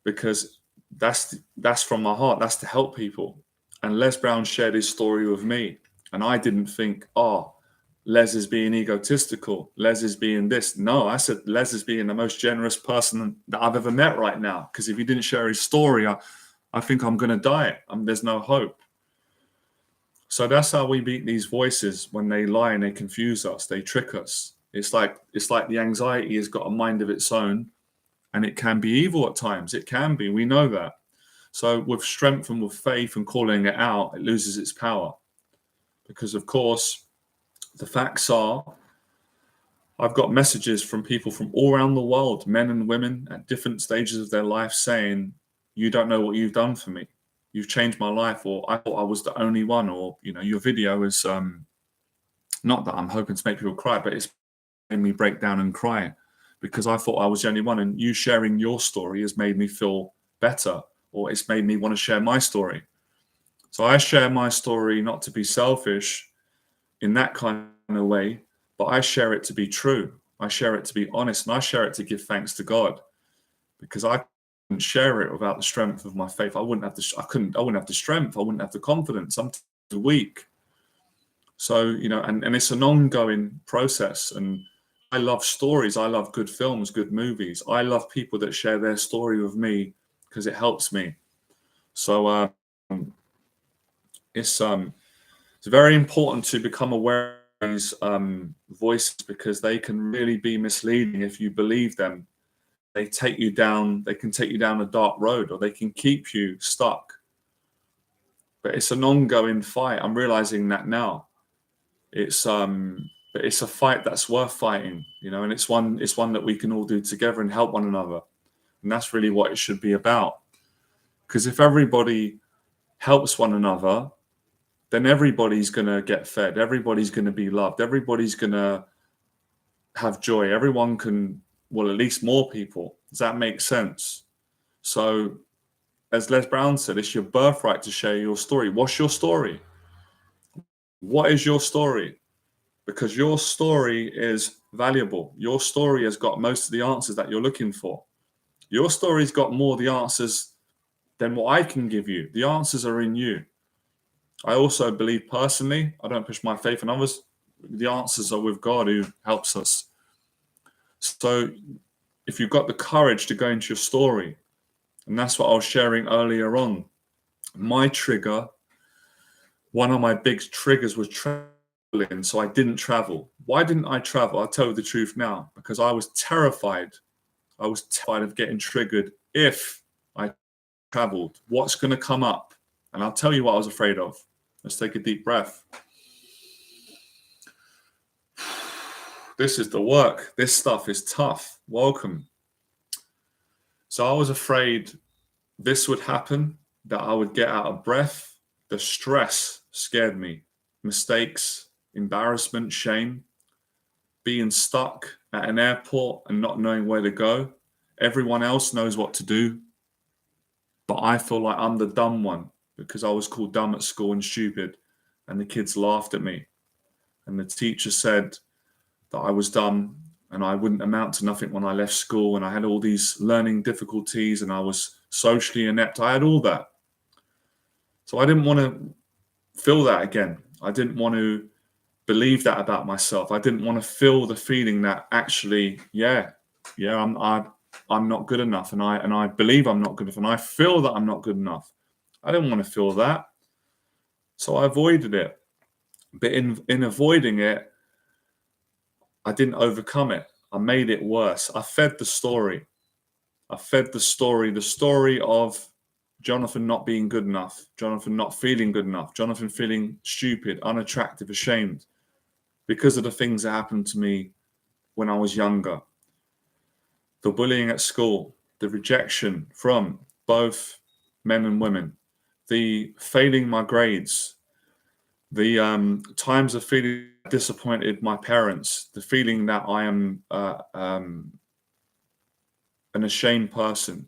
because that's from my heart. That's to help people. And Les Brown shared his story with me. And I didn't think, Les is being egotistical. Les is being this. No, I said Les is being the most generous person that I've ever met right now. Because if he didn't share his story, I think I'm going to die. There's no hope. So that's how we beat these voices when they lie and they confuse us. They trick us. It's like the anxiety has got a mind of its own, and it can be evil at times. It can be. We know that. So with strength and with faith and calling it out, it loses its power. Because, of course, the facts are, I've got messages from people from all around the world, men and women at different stages of their life saying, you don't know what you've done for me. You've changed my life, or I thought I was the only one, or, your video is, not that I'm hoping to make people cry, but it's made me break down and cry because I thought I was the only one. And you sharing your story has made me feel better, or it's made me want to share my story. So I share my story not to be selfish in that kind of way, but I share it to be true. I share it to be honest, and I share it to give thanks to God, because I couldn't share it without the strength of my faith. I wouldn't have the strength. I wouldn't have the confidence. I'm too weak. So, and it's an ongoing process. And I love stories. I love good films, good movies. I love people that share their story with me because it helps me. So it's very important to become aware of these voices, because they can really be misleading if you believe them. They can take you down a dark road, or they can keep you stuck. But it's an ongoing fight. I'm realizing that now. It's but it's a fight that's worth fighting, and it's one that we can all do together and help one another. And that's really what it should be about. Because if everybody helps one another, then everybody's going to get fed. Everybody's going to be loved. Everybody's going to have joy. Everyone can, well, at least more people. Does that make sense? So, as Les Brown said, it's your birthright to share your story. What's your story? What is your story? Because your story is valuable. Your story has got most of the answers that you're looking for. Your story's got more of the answers than what I can give you. The answers are in you. I also believe personally, I don't push my faith in others. The answers are with God who helps us. So if you've got the courage to go into your story, and that's what I was sharing earlier on, my trigger, one of my big triggers was traveling. So I didn't travel. Why didn't I travel? I'll tell you the truth now, because I was terrified. I was terrified of getting triggered if I traveled. What's going to come up? And I'll tell you what I was afraid of. Let's take a deep breath. This is the work. This stuff is tough. Welcome. So I was afraid this would happen, that I would get out of breath. The stress scared me. Mistakes, embarrassment, shame, being stuck at an airport and not knowing where to go. Everyone else knows what to do, but I feel like I'm the dumb one because I was called dumb at school and stupid, and the kids laughed at me. And the teacher said that I was dumb and I wouldn't amount to nothing when I left school, and I had all these learning difficulties and I was socially inept. I had all that. So I didn't want to feel that again. I didn't want to believe that about myself. I didn't want to feel the feeling that actually, I'm not good enough, and I believe I'm not good enough, and I feel that I'm not good enough. I didn't want to feel that. So I avoided it. But in avoiding it, I didn't overcome it. I made it worse. I fed the story. The story of Jonathan not being good enough, Jonathan not feeling good enough, Jonathan feeling stupid, unattractive, ashamed because of the things that happened to me when I was younger. The bullying at school, the rejection from both men and women, the failing my grades, the times of feeling disappointed my parents, the feeling that I am an ashamed person,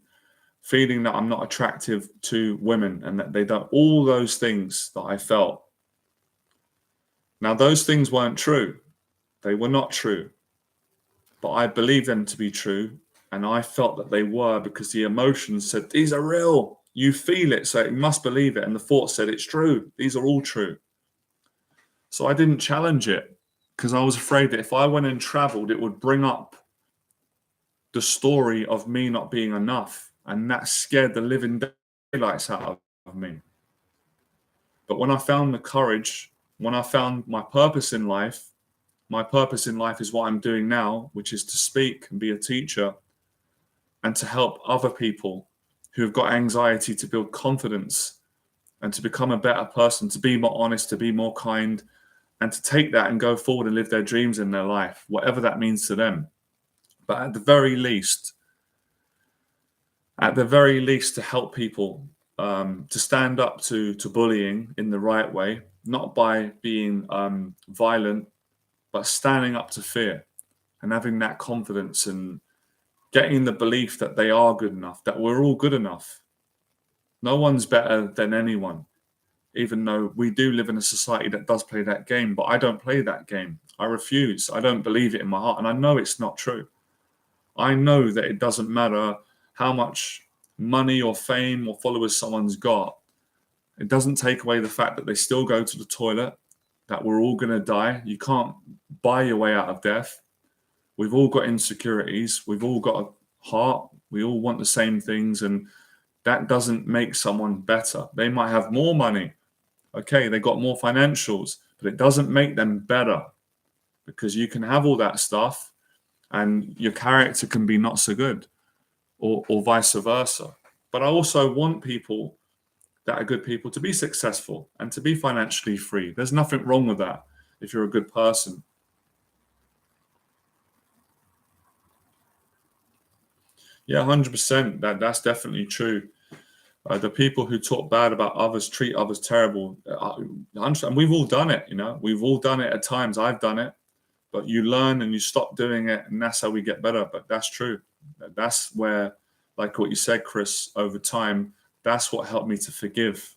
feeling that I'm not attractive to women and that they don't, all those things that I felt. Now, those things weren't true. They were not true. But I believed them to be true. And I felt that they were because the emotions said, these are real. You feel it, so you must believe it. And the thought said, it's true. These are all true. So I didn't challenge it because I was afraid that if I went and traveled, it would bring up the story of me not being enough. And that scared the living daylights out of me. But when I found the courage, when I found my purpose in life is what I'm doing now, which is to speak and be a teacher and to help other people who have got anxiety to build confidence and to become a better person, to be more honest, to be more kind, and to take that and go forward and live their dreams in their life, whatever that means to them. But at the very least, to help people to stand up to bullying in the right way, not by being violent, but standing up to fear and having that confidence and getting the belief that they are good enough, that we're all good enough. No one's better than anyone, even though we do live in a society that does play that game, but I don't play that game. I refuse. I don't believe it in my heart, and I know it's not true. I know that it doesn't matter how much money or fame or followers someone's got. It doesn't take away the fact that they still go to the toilet, that we're all going to die. You can't buy your way out of death. We've all got insecurities. We've all got a heart. We all want the same things. And that doesn't make someone better. They might have more money. Okay, they got more financials, but it doesn't make them better because you can have all that stuff and your character can be not so good or vice versa. But I also want people that are good people to be successful and to be financially free. There's nothing wrong with that if you're a good person. Yeah, 100%. That's definitely true. The people who talk bad about others, treat others terrible. And we've all done it, we've all done it at times. I've done it, but you learn and you stop doing it, and that's how we get better. But that's true. That's where, like what you said, Chris, over time, that's what helped me to forgive.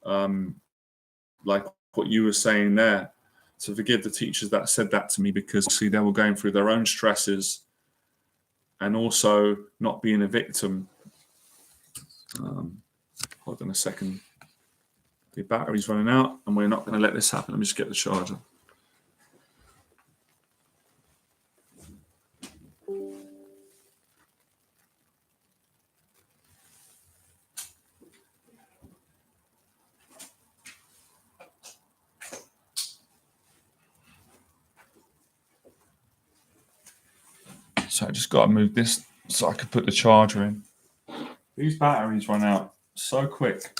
Um, like what you were saying there, to forgive the teachers that said that to me, because see, they were going through their own stresses and also not being a victim. Hold on a second. The battery's running out, and we're not going to let this happen. Let me just get the charger. So I just got to move this so I could put the charger in. These batteries run out so quick.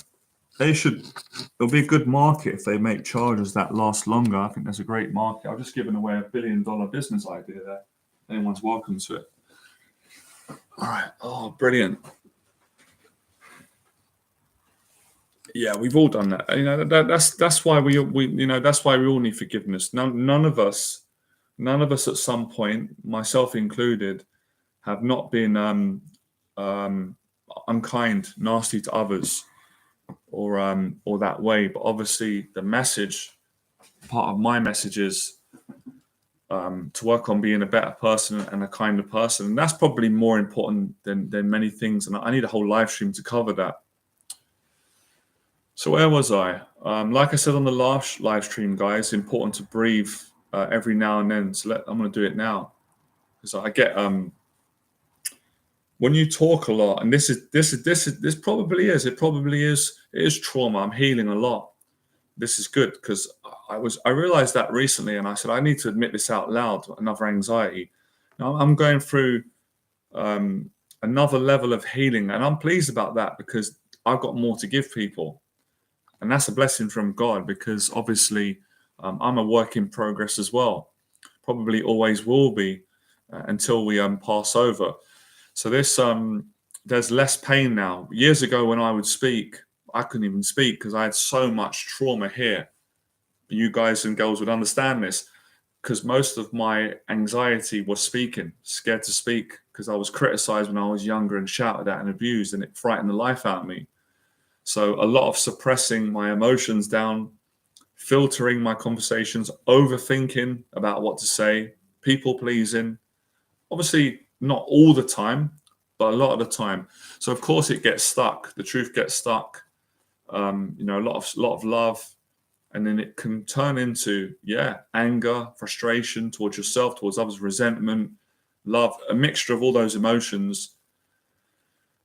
It'll be a good market if they make chargers that last longer. I think there's a great market. I've just given away $1 billion business idea there. Anyone's welcome to it. All right. Oh, brilliant. Yeah, we've all done that. That's why we that's why we all need forgiveness. None of us at some point, myself included, have not been unkind, nasty to others, or that way. But obviously, part of my message is to work on being a better person and a kinder person, and that's probably more important than many things. And I need a whole live stream to cover that. So where was I? Like I said on the last live stream, guys, important to breathe every now and then. So I'm going to do it now, because I get when you talk a lot, and this probably is. It is trauma. I'm healing a lot. This is good, because I realized that recently, and I said I need to admit this out loud. Another anxiety. Now, I'm going through another level of healing, and I'm pleased about that, because I've got more to give people. And that's a blessing from God, because obviously I'm a work in progress as well. Probably always will be until we pass over. So there's less pain now. Years ago, when I would speak, I couldn't even speak because I had so much trauma here. You guys and girls would understand this, because most of my anxiety was speaking, scared to speak, because I was criticized when I was younger and shouted at and abused, and it frightened the life out of me. So a lot of suppressing my emotions down, filtering my conversations, overthinking about what to say, people pleasing. Obviously, not all the time, but a lot of the time. So of course it gets stuck. The truth gets stuck. A lot of love, and then it can turn into anger, frustration towards yourself, towards others, resentment, love, a mixture of all those emotions.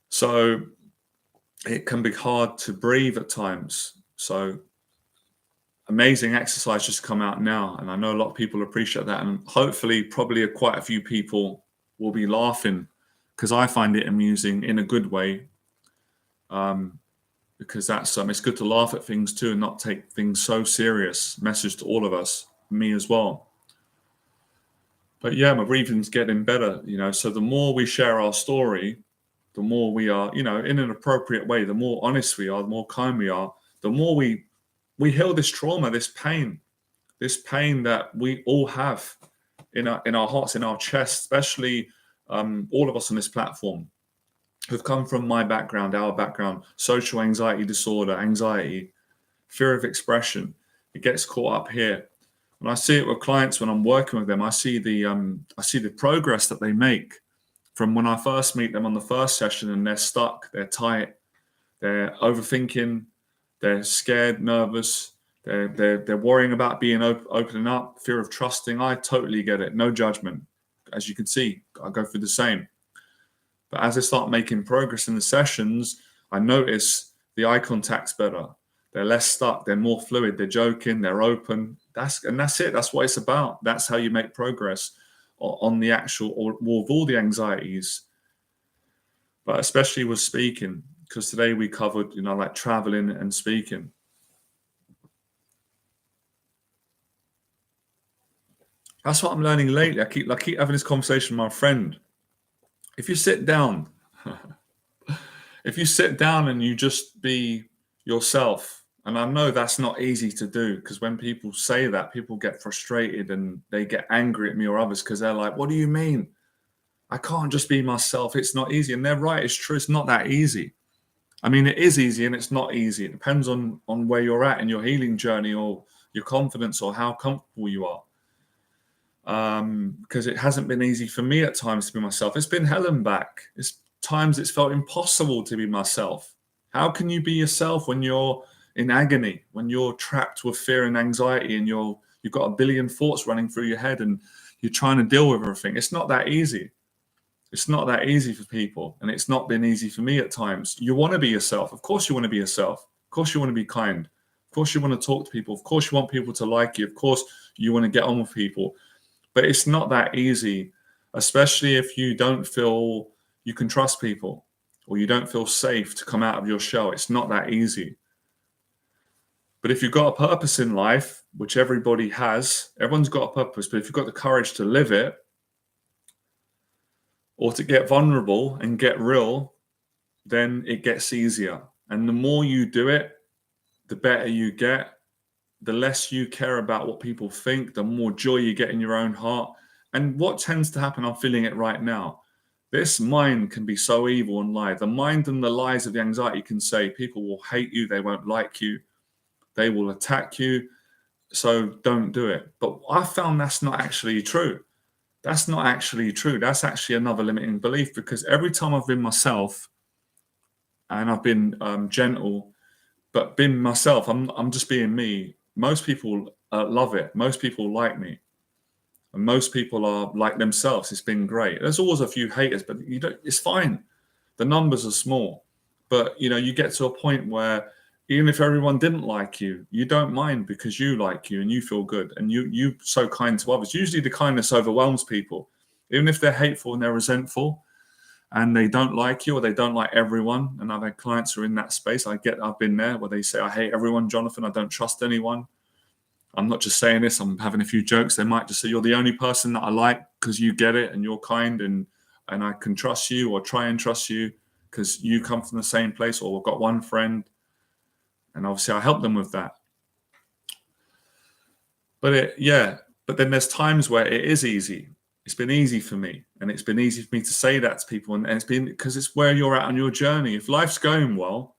So it can be hard to breathe at times. So amazing exercise just come out now, and I know a lot of people appreciate that, and hopefully probably quite a few people will be laughing, because I find it amusing in a good way, because that's it's good to laugh at things too and not take things so serious. Message to all of us, me as well. But yeah, my breathing's getting better, so the more we share our story, the more we are, in an appropriate way, the more honest we are, the more kind we are, the more we heal this trauma, this pain that we all have in our hearts, in our chest, especially all of us on this platform who've come from my background, our background, social anxiety disorder, anxiety, fear of expression. It gets caught up here. And I see it with clients when I'm working with them. I see the progress that they make from when I first meet them on the first session, and they're stuck, they're tight, they're overthinking, they're scared, nervous, they're worrying about being opening up, fear of trusting. I totally get it. No judgment. As you can see, I go through the same. But as I start making progress in the sessions, I notice the eye contact's better. They're less stuck. They're more fluid. They're joking. They're open. That's it. That's what it's about. That's how you make progress on the actual, or with all the anxieties, but especially with speaking, because today we covered, like traveling and speaking. That's what I'm learning lately. I keep having this conversation with my friend. If you sit down, if you sit down and you just be yourself, and I know that's not easy to do, because when people say that, people get frustrated and they get angry at me or others because they're like, what do you mean? I can't just be myself. It's not easy. And they're right. It's true. It's not that easy. I mean, it is easy and it's not easy. It depends on where you're at in your healing journey or your confidence or how comfortable you are. Because it hasn't been easy for me at times to be myself. It's been hell and back. It's times it's felt impossible to be myself. How can you be yourself when you're in agony, when you're trapped with fear and anxiety and you've got a billion thoughts running through your head and you're trying to deal with everything? It's not that easy. It's not that easy for people, and it's not been easy for me at times. You want to be yourself. Of course you want to be yourself. Of course you want to be kind. Of course you want to talk to people. Of course you want people to like you. Of course you want to get on with people. But it's not that easy, especially if you don't feel you can trust people or you don't feel safe to come out of your shell. It's not that easy. But if you've got a purpose in life, which everybody has, everyone's got a purpose, but if you've got the courage to live it, or to get vulnerable and get real, then it gets easier. And the more you do it, the better you get, the less you care about what people think, the more joy you get in your own heart. And what tends to happen, I'm feeling it right now, this mind can be so evil and lie. The mind and the lies of the anxiety can say people will hate you, they won't like you, they will attack you, so don't do it. But I found that's not actually true. That's not actually true. That's actually another limiting belief, because every time I've been myself and I've been gentle, but been myself, I'm just being me. Most people love it. Most people like me, and most people are like themselves. It's been great. There's always a few haters, but you don't. It's fine. The numbers are small, but you get to a point where even if everyone didn't like you, you don't mind because you like you and you feel good and you're so kind to others. Usually the kindness overwhelms people, even if they're hateful and they're resentful and they don't like you or they don't like everyone. And I've had clients who are in that space. I've been there where they say, I hate everyone, Jonathan. I don't trust anyone. I'm not just saying this. I'm having a few jokes. They might just say, you're the only person that I like because you get it and you're kind and I can trust you or try and trust you because you come from the same place, or we've got one friend. And obviously I help them with that. But then there's times where it is easy. It's been easy for me. And it's been easy for me to say that to people. And it's been because it's where you're at on your journey. If life's going well,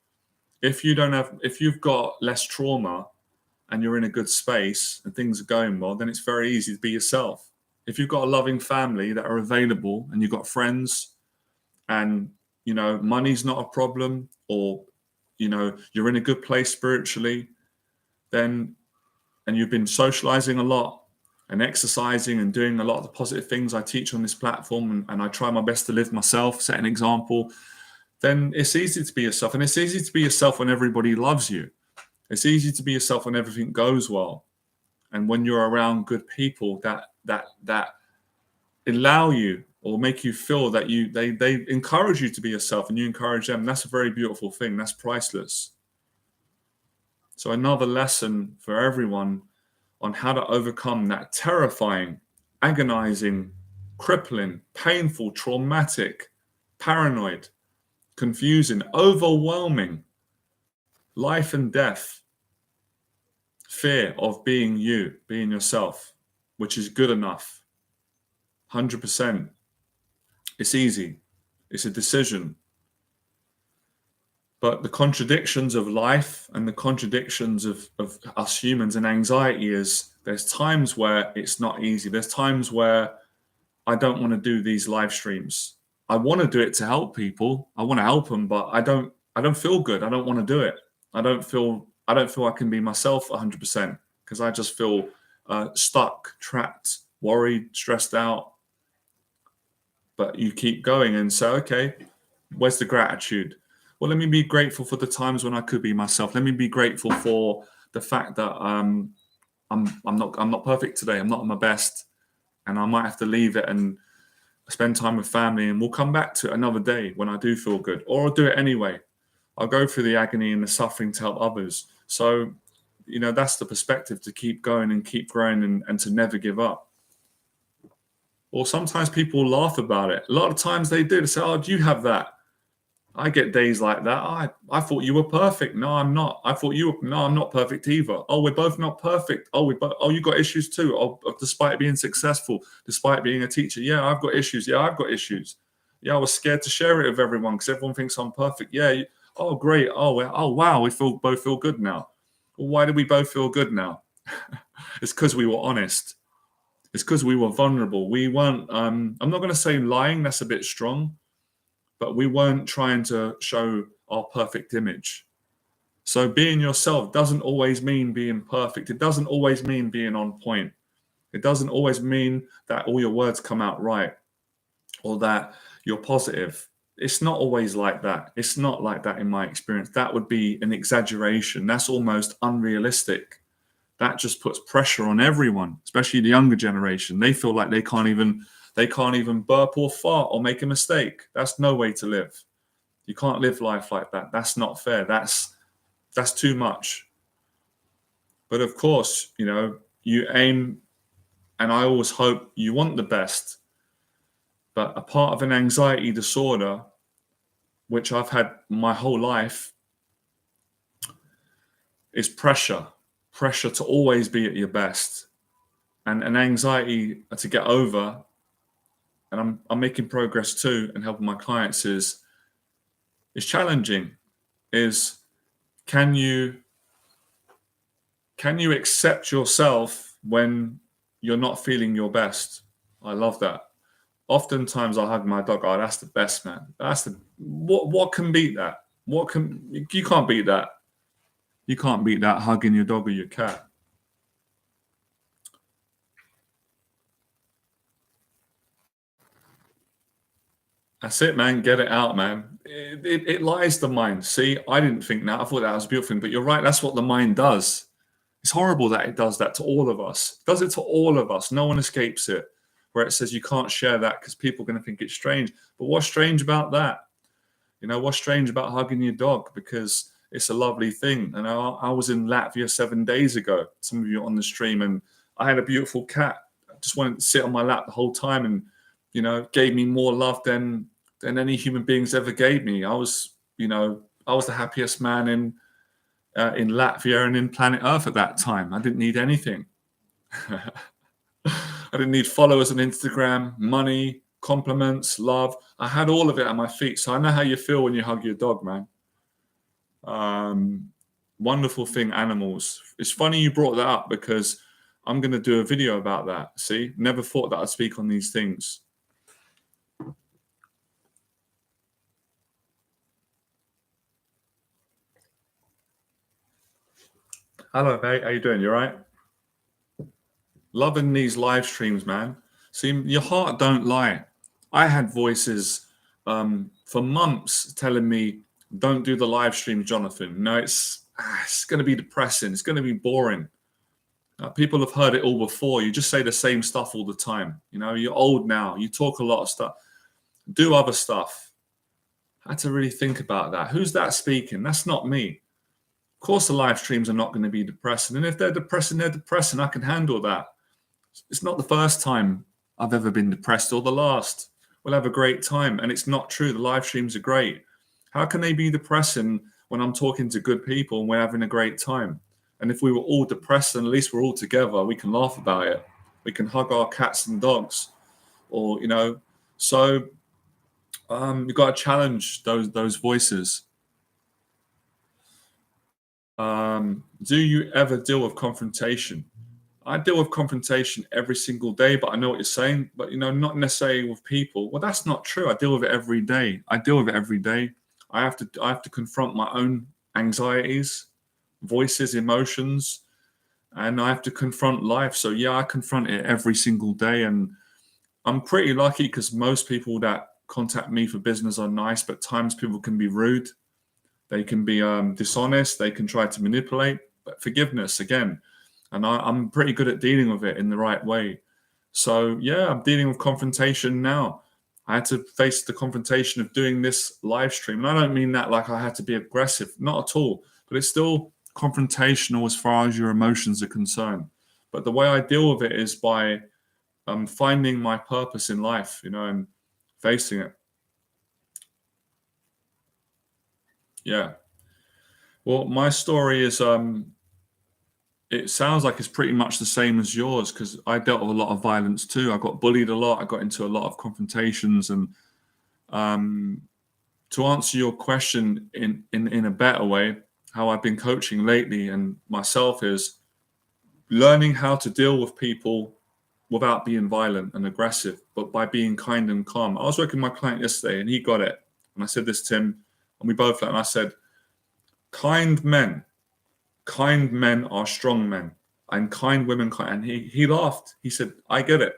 if you've got less trauma and you're in a good space and things are going well, then it's very easy to be yourself. If you've got a loving family that are available and you've got friends and, money's not a problem, or you're in a good place spiritually, and you've been socializing a lot and exercising and doing a lot of the positive things I teach on this platform, and I try my best to live myself, set an example, then it's easy to be yourself. And it's easy to be yourself when everybody loves you. It's easy to be yourself when everything goes well. And when you're around good people that allow you or make you feel that they encourage you to be yourself and you encourage them. That's a very beautiful thing. That's priceless. So another lesson for everyone on how to overcome that terrifying, agonizing, crippling, painful, traumatic, paranoid, confusing, overwhelming life and death fear of being you, being yourself, which is good enough. 100%. It's easy. It's a decision. But the contradictions of life and the contradictions of us humans and anxiety is there's times where it's not easy. There's times where I don't want to do these live streams. I want to do it to help people. I want to help them, but I don't feel good. I don't want to do it. I don't feel I can be myself 100% because I just feel stuck, trapped, worried, stressed out. But you keep going and say, okay, where's the gratitude? Well, let me be grateful for the times when I could be myself. Let me be grateful for the fact that I'm not perfect today. I'm not at my best, and I might have to leave it and spend time with family, and we'll come back to it another day when I do feel good, or I'll do it anyway. I'll go through the agony and the suffering to help others. So, that's the perspective, to keep going and keep growing and to never give up. Or sometimes people laugh about it. A lot of times they do. They say, "Oh, do you have that?" I get days like that. I thought you were perfect. No, I'm not. I thought you were. No, I'm not perfect either. Oh, we're both not perfect. Oh, you got issues too. Oh, despite being successful, despite being a teacher. Yeah, I've got issues. Yeah, I've got issues. Yeah, I was scared to share it with everyone because everyone thinks I'm perfect. Yeah. Oh, great. Oh, wow. We both feel good now. Well, why do we both feel good now? It's because we were honest. It's because we were vulnerable. We weren't. I'm not going to say lying. That's a bit strong, but we weren't trying to show our perfect image. So being yourself doesn't always mean being perfect. It doesn't always mean being on point. It doesn't always mean that all your words come out right or that you're positive. It's not always like that. It's not like that in my experience. That would be an exaggeration. That's almost unrealistic. That just puts pressure on everyone, especially the younger generation. They feel like they can't even burp or fart or make a mistake. That's no way to live. You can't live life like that. That's not fair. That's too much. But of course, you aim, and I always hope you want the best. But a part of an anxiety disorder, which I've had my whole life, is pressure to always be at your best, and an anxiety to get over. And I'm making progress too, and helping my clients is challenging. Is can you accept yourself when you're not feeling your best? I love that. Oftentimes I hug my dog. Oh, that's the best, man. What can beat that? You can't beat that. You can't beat that, hugging your dog or your cat. That's it, man. Get it out, man. It lies the mind. See, I didn't think that. I thought that was a beautiful thing, but you're right. That's what the mind does. It's horrible that it does that to all of us. It does it to all of us. No one escapes it. Where it says you can't share that because people are going to think it's strange. But what's strange about that? What's strange about hugging your dog? Because it's a lovely thing. And I was in Latvia 7 days ago. Some of you on the stream, and I had a beautiful cat. I just wanted to sit on my lap the whole time, and gave me more love than any human beings ever gave me. I was the happiest man in Latvia and in planet Earth at that time. I didn't need anything. I didn't need followers on Instagram, money, compliments, love. I had all of it at my feet. So I know how you feel when you hug your dog, man. Wonderful thing, animals. It's funny you brought that up because I'm going to do a video about that. See, never thought that I'd speak on these things. Hello, mate. How you doing? You all right? Loving these live streams, man. See, your heart don't lie. I had voices for months telling me, don't do the live stream, Jonathan. No, it's going to be depressing. It's going to be boring. People have heard it all before. You just say the same stuff all the time. You're old now. You talk a lot of stuff. Do other stuff. I had to really think about that. Who's that speaking? That's not me. Of course, the live streams are not going to be depressing. And if they're depressing, they're depressing. I can handle that. It's not the first time I've ever been depressed or the last. We'll have a great time. And it's not true. The live streams are great. How can they be depressing when I'm talking to good people and we're having a great time? And if we were all depressed, then at least we're all together. We can laugh about it. We can hug our cats and dogs. Or, so you've got to challenge those voices. Do you ever deal with confrontation? I deal with confrontation every single day, but I know what you're saying, but not necessarily with people. Well, that's not true. I deal with it every day. I have to confront my own anxieties, voices, emotions, and I have to confront life. So yeah, I confront it every single day, and I'm pretty lucky because most people that contact me for business are nice, but times people can be rude. They can be dishonest. They can try to manipulate. But forgiveness again. And I'm pretty good at dealing with it in the right way. So yeah, I'm dealing with confrontation now. I had to face the confrontation of doing this live stream. And I don't mean that like I had to be aggressive, not at all. But it's still confrontational as far as your emotions are concerned. But the way I deal with it is by finding my purpose in life, and facing it. Yeah. Well, my story is, it sounds like it's pretty much the same as yours, because I dealt with a lot of violence too. I got bullied a lot. I got into a lot of confrontations, and to answer your question in a better way, how I've been coaching lately and myself is learning how to deal with people without being violent and aggressive, but by being kind and calm. I was working with my client yesterday and he got it. And I said this to him, and we both laughed, and I said, kind men are strong men, and kind women, and he laughed. He said, I get it.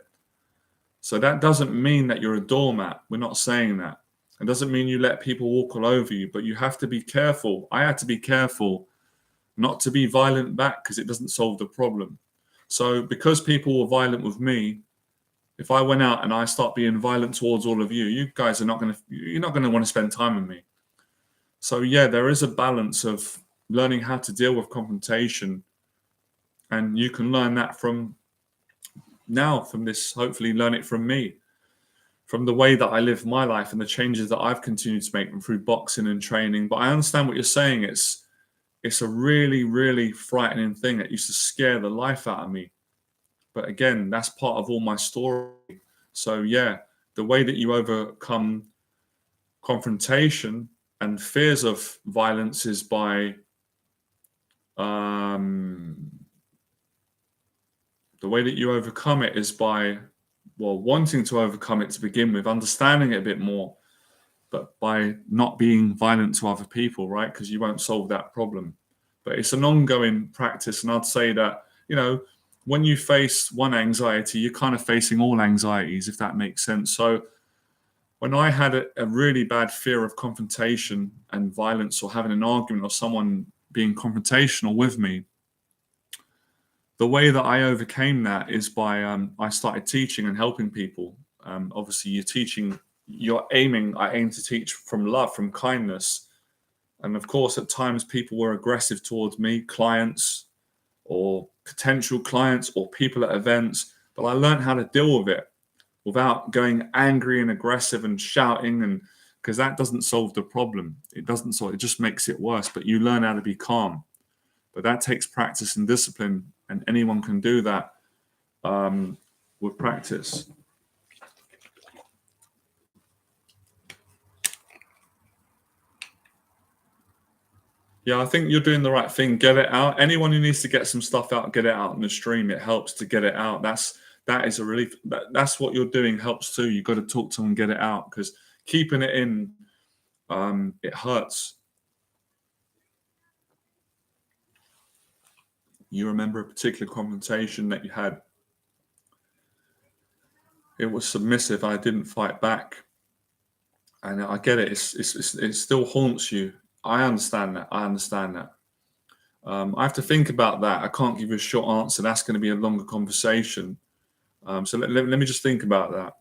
So that doesn't mean that you're a doormat. We're not saying that. It doesn't mean you let people walk all over you, but you have to be careful. I had to be careful not to be violent back, because it doesn't solve the problem. So because people were violent with me, if I went out and I start being violent towards all of you, you guys you're not going to want to spend time with me. So yeah, there is a balance of learning how to deal with confrontation, and you can learn that from this, hopefully learn it from me, from the way that I live my life and the changes that I've continued to make through boxing and training. But I understand what you're saying. It's a really, really frightening thing that used to scare the life out of me. But again, that's part of all my story. So yeah, the way that you overcome confrontation and fears of violence is by the way that you overcome it is by, wanting to overcome it to begin with, understanding it a bit more, but by not being violent to other people, right? Because you won't solve that problem. But it's an ongoing practice. And I'd say that, when you face one anxiety, you're kind of facing all anxieties, if that makes sense. So when I had a really bad fear of confrontation and violence, or having an argument, or someone being confrontational with me, the way that I overcame that is by I started teaching and helping people. Obviously, I aim to teach from love, from kindness. And of course, at times people were aggressive towards me, clients or potential clients or people at events. But I learned how to deal with it without going angry and aggressive and shouting, and because that doesn't solve the problem. It just makes it worse. But you learn how to be calm. But that takes practice and discipline, and anyone can do that with practice. Yeah, I think you're doing the right thing. Get it out. Anyone who needs to get some stuff out, get it out in the stream. It helps to get it out. That is a relief. That's what you're doing helps too. You've got to talk to them and get it out, because keeping it in, it hurts. You remember a particular confrontation that you had. It was submissive. I didn't fight back, and I get it. It still haunts you. I understand that. I have to think about that. I can't give you a short answer. That's going to be a longer conversation. So let me just think about that.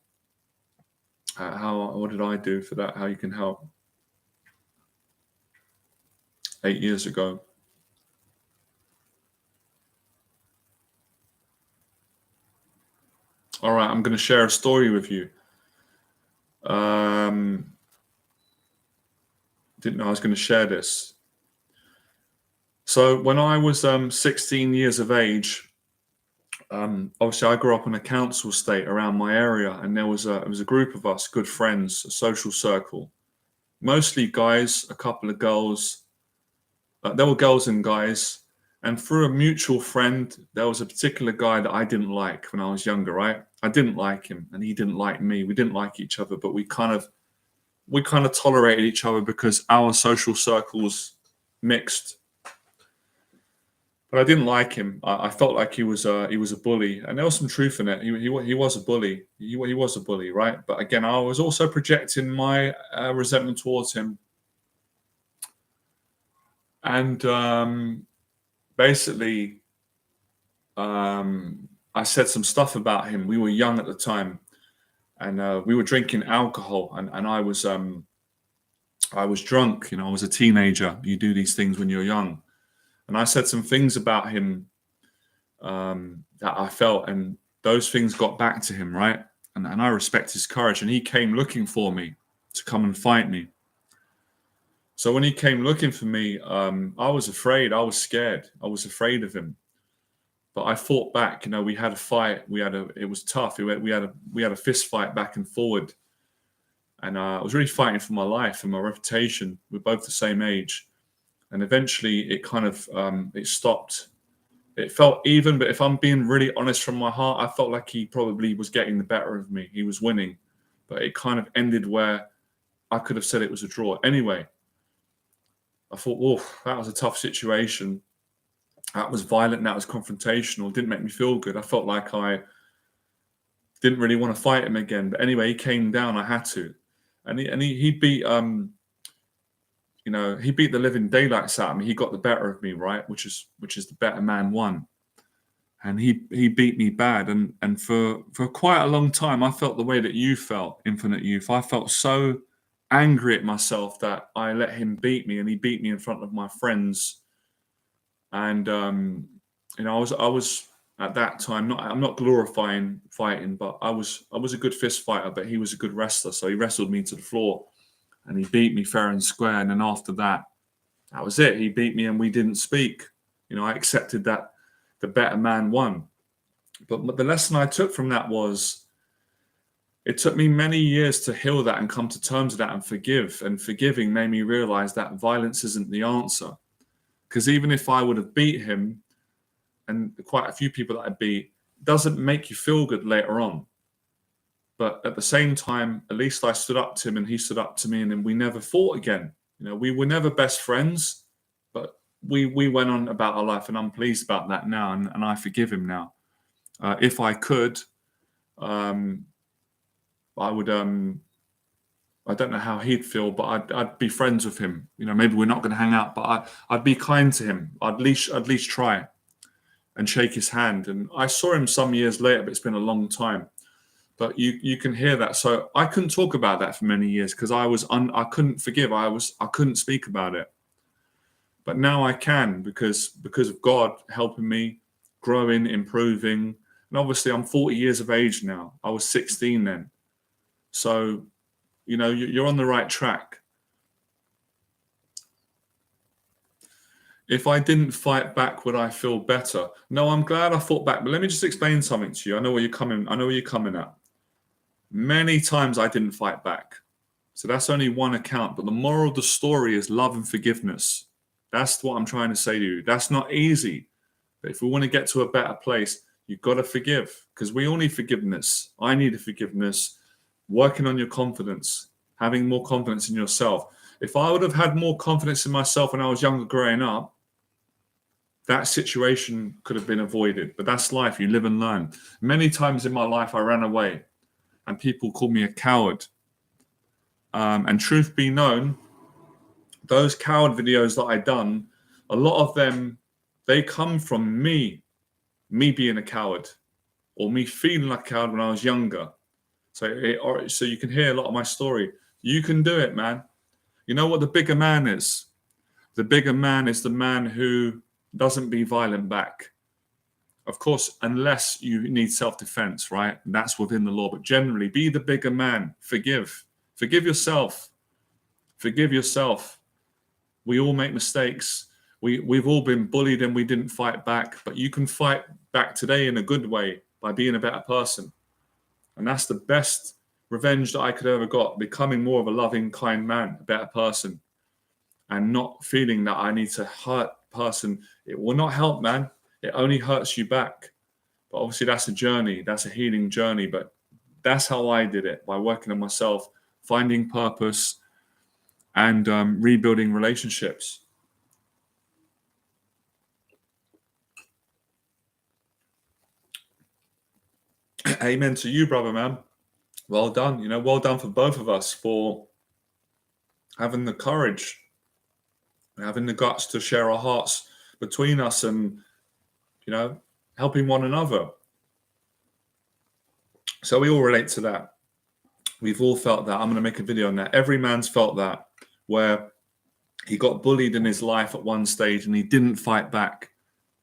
What did I do for that? How you can help? 8 years ago. All right, I'm going to share a story with you. Didn't know I was going to share this. So when I was 16 years of age, obviously I grew up in a council estate around my area, and there was a group of us, good friends, a social circle, mostly guys, a couple of girls. There were girls and guys, and through a mutual friend, there was a particular guy that I didn't like when I was younger, right? I didn't like him, and he didn't like me. We didn't like each other, but we kind of tolerated each other because our social circles mixed. But I didn't like him. I felt like he was a bully, and there was some truth in it. He was a bully. He was a bully, right? But again, I was also projecting my resentment towards him, and basically, I said some stuff about him. We were young at the time, and we were drinking alcohol, and I was drunk. I was a teenager. You do these things when you're young. And I said some things about him that I felt, and those things got back to him, right? And I respect his courage. And he came looking for me to come and fight me. So when he came looking for me, I was afraid. I was scared. I was afraid of him. But I fought back. You know, we had a fight. It was tough. We had a fist fight back and forward. And I was really fighting for my life and my reputation. We're both the same age. And eventually it kind of, it stopped. It felt even, but if I'm being really honest from my heart, I felt like he probably was getting the better of me. He was winning. But it kind of ended where I could have said it was a draw. Anyway, I thought, whoa, that was a tough situation. That was violent. That was confrontational. Didn't make me feel good. I felt like I didn't really want to fight him again. But anyway, he came down. I had to, and he beat he beat the living daylights out of me. He got the better of me, right? Which is the better man won, and he beat me bad. And for quite a long time, I felt the way that you felt, Infinite Youth. I felt so angry at myself that I let him beat me, and he beat me in front of my friends. And I was at that time I'm not glorifying fighting, but I was a good fist fighter, but he was a good wrestler, so he wrestled me to the floor, and he beat me fair and square. And then after that was it. He beat me, and we didn't speak. I accepted that the better man won. But the lesson I took from that was, it took me many years to heal that and come to terms with that and forgive. And forgiving made me realize that violence isn't the answer. Because even if I would have beat him, and quite a few people that I beat, doesn't make you feel good later on. But at the same time, at least I stood up to him and he stood up to me, and then we never fought again. We were never best friends, but we went on about our life, and I'm pleased about that now, and I forgive him now. If I could, I would. I don't know how he'd feel, but I'd be friends with him. Maybe we're not going to hang out, but I'd be kind to him. I'd at least try and shake his hand. And I saw him some years later, but it's been a long time. But you can hear that. So I couldn't talk about that for many years because I couldn't forgive. I couldn't speak about it. But now I can because of God helping me, growing, improving. And obviously I'm 40 years of age now. I was 16 then. So, you're on the right track. If I didn't fight back, would I feel better? No, I'm glad I fought back. But let me just explain something to you. I know where you're coming at. Many times I didn't fight back. So that's only one account. But the moral of the story is love and forgiveness. That's what I'm trying to say to you. That's not easy. But if we want to get to a better place, you've got to forgive. Because we all need forgiveness. I need forgiveness. Working on your confidence. Having more confidence in yourself. If I would have had more confidence in myself when I was younger growing up, that situation could have been avoided. But that's life. You live and learn. Many times in my life, I ran away. And people called me a coward. And truth be known, those coward videos that I done, a lot of them, they come from me being a coward, or me feeling like a coward when I was younger. So you can hear a lot of my story. You can do it, man. You know what the bigger man is? The bigger man is the man who doesn't be violent back. Of course, unless you need self-defense, right? That's within the law. But generally, be the bigger man. Forgive. Forgive yourself. Forgive yourself. We all make mistakes. We've all been bullied and we didn't fight back. But you can fight back today in a good way by being a better person. And that's the best revenge that I could ever got. Becoming more of a loving, kind man, a better person. And not feeling that I need to hurt a person. It will not help, man. It only hurts you back. But obviously that's a journey. That's a healing journey. But that's how I did it, by working on myself, finding purpose, and rebuilding relationships. Amen to you, brother, man. Well done. Well done for both of us for having the courage, having the guts to share our hearts between us and helping one another. So we all relate to that. We've all felt that. I'm going to make a video on that. Every man's felt that, where he got bullied in his life at one stage and he didn't fight back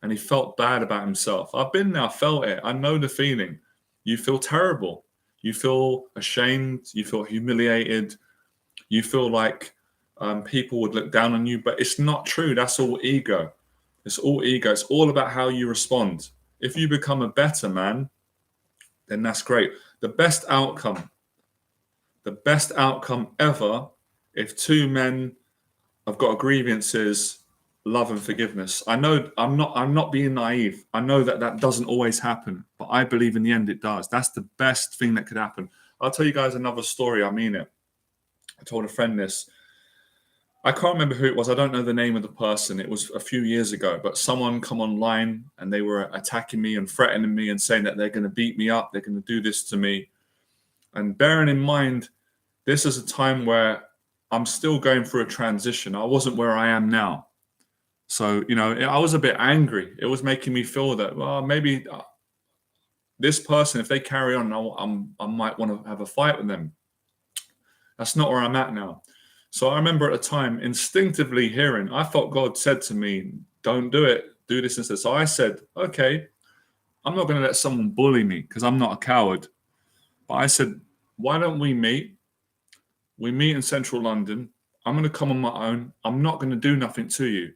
and he felt bad about himself. I've been there, I felt it. I know the feeling. you feel terrible. You feel ashamed. You feel humiliated. You feel like people would look down on you, but it's not true. That's all ego. It's all ego. It's all about how you respond. If you become a better man, then that's great. The best outcome ever, if two men have got grievances, love and forgiveness. I know I'm not being naive. I know that that doesn't always happen, but I believe in the end it does. That's the best thing that could happen. I'll tell you guys another story. I mean it. I told a friend this. I can't remember who it was. I don't know the name of the person. It was a few years ago, but someone come online and they were attacking me and threatening me and saying that they're going to beat me up. They're going to do this to me. And bearing in mind, this is a time where I'm still going through a transition. I wasn't where I am now. So, I was a bit angry. It was making me feel that, well, maybe this person, if they carry on, I might want to have a fight with them. That's not where I'm at now. So I remember at the time instinctively hearing, I thought God said to me, don't do it, do this instead. So I said, okay, I'm not going to let someone bully me because I'm not a coward. But I said, why don't we meet? We meet in central London. I'm going to come on my own. I'm not going to do nothing to you.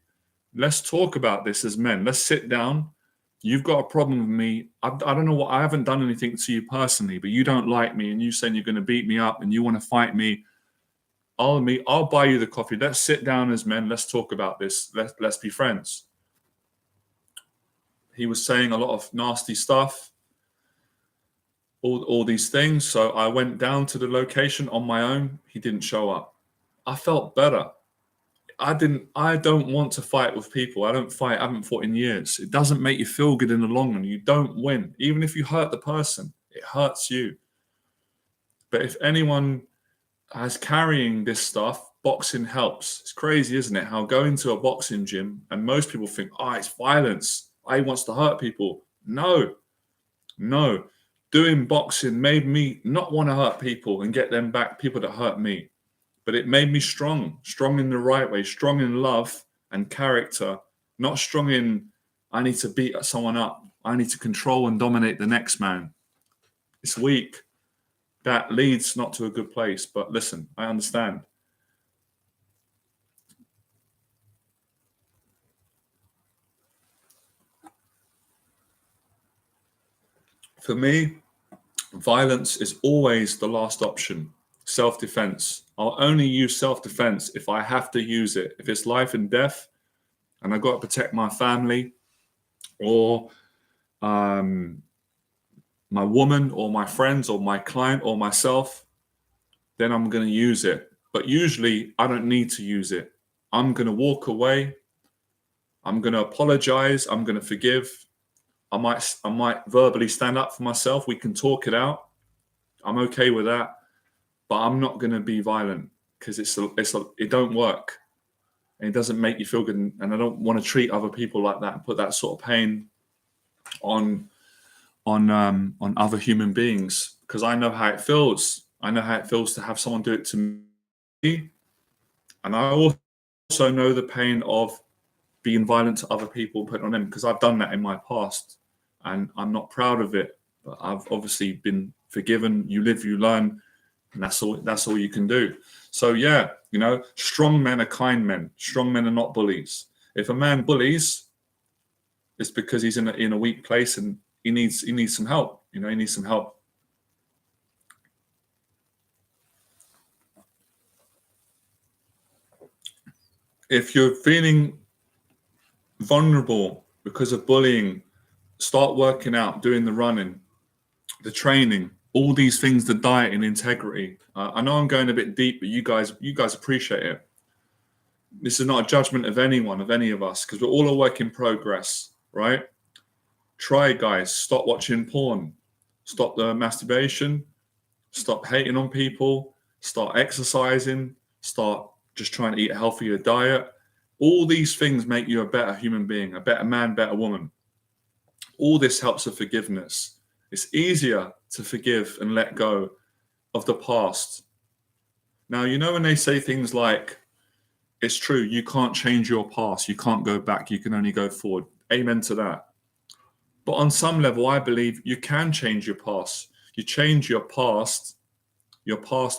Let's talk about this as men. Let's sit down. You've got a problem with me. I don't know I haven't done anything to you personally, but you don't like me and you saying you're going to beat me up and you want to fight me. I'll buy you the coffee. Let's sit down as men. Let's talk about this. Let's be friends. He was saying a lot of nasty stuff, all these things. So I went down to the location on my own. He didn't show up. I felt better. I don't want to fight with people. I haven't fought in years. It doesn't make you feel good in the long run. You don't win. Even if you hurt the person, it hurts you. But if anyone is carrying this stuff, boxing helps. It's crazy, isn't it? How going to a boxing gym and most people think, it's violence. He wants to hurt people. No. Doing boxing made me not want to hurt people and get them back, people that hurt me. But it made me strong in the right way, strong in love and character, not strong in, I need to beat someone up. I need to control and dominate the next man. It's weak. That leads not to a good place. But listen, I understand. For me, violence is always the last option. Self-defense. I'll only use self-defense if I have to use it. If it's life and death and I've got to protect my family or my woman or my friends or my client or myself, then I'm going to use it. But usually I don't need to use it. I'm going to walk away. I'm going to apologize. I'm going to forgive. I might verbally stand up for myself. We can talk it out. I'm okay with that. But I'm not going to be violent because it don't work. And it doesn't make you feel good. And I don't want to treat other people like that and put that sort of pain on other human beings, because I know how it feels. I know how it feels to have someone do it to me. And I also know the pain of being violent to other people, putting on them, because I've done that in my past and I'm not proud of it. But I've obviously been forgiven. You live, you learn. And that's all you can do. So yeah, strong men are kind men. Strong men are not bullies. If a man bullies, it's because he's in a weak place and he needs some help. He needs some help. If you're feeling vulnerable because of bullying, start working out, doing the running, the training, all these things, the diet and integrity. I know I'm going a bit deep, but you guys appreciate it. This is not a judgment of anyone, of any of us, because we're all a work in progress, right? Try, guys. Stop watching porn. Stop the masturbation. Stop hating on people. Start exercising. Start just trying to eat a healthier diet. All these things make you a better human being, a better man, better woman. All this helps with forgiveness. It's easier to forgive and let go of the past. Now, when they say things like, it's true, you can't change your past, you can't go back, you can only go forward. Amen to that. But on some level, I believe you can change your past. You change your past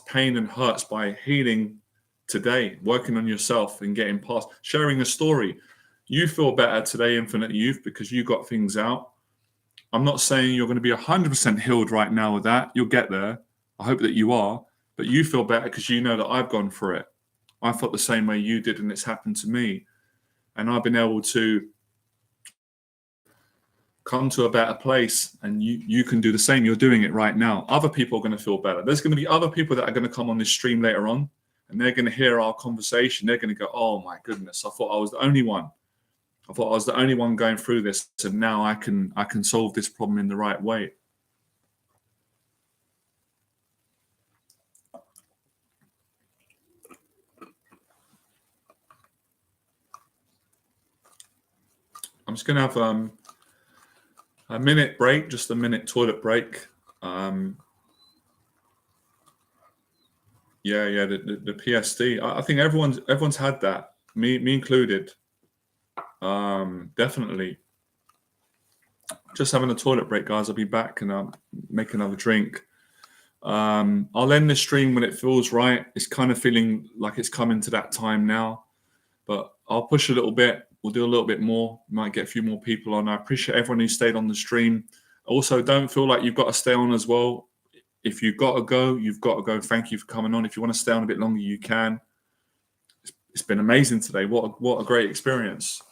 pain and hurts by healing today, working on yourself and getting past, sharing a story. You feel better today, Infinite Youth, because you got things out. I'm not saying you're going to be 100% healed right now with that. You'll get there. I hope that you are. But you feel better because you know that I've gone through it. I felt the same way you did, and it's happened to me. And I've been able to come to a better place, and you can do the same. You're doing it right now. Other people are going to feel better. There's going to be other people that are going to come on this stream later on, and they're going to hear our conversation. They're going to go, oh my goodness, I thought I was the only one. I thought I was the only one going through this, and now I can solve this problem in the right way. I'm just going to have a minute break, just a minute toilet break. Yeah, the PSD. I think everyone's had that, me included. Definitely. Just having a toilet break, guys. I'll be back and I'll make another drink. I'll end the stream when it feels right. It's kind of feeling like it's coming to that time now, but I'll push a little bit. We'll do a little bit more. Might get a few more people on. I appreciate everyone who stayed on the stream. Also, don't feel like you've got to stay on as well. If you've got to go, you've got to go. Thank you for coming on. If you want to stay on a bit longer, you can. It's been amazing today. What a great experience.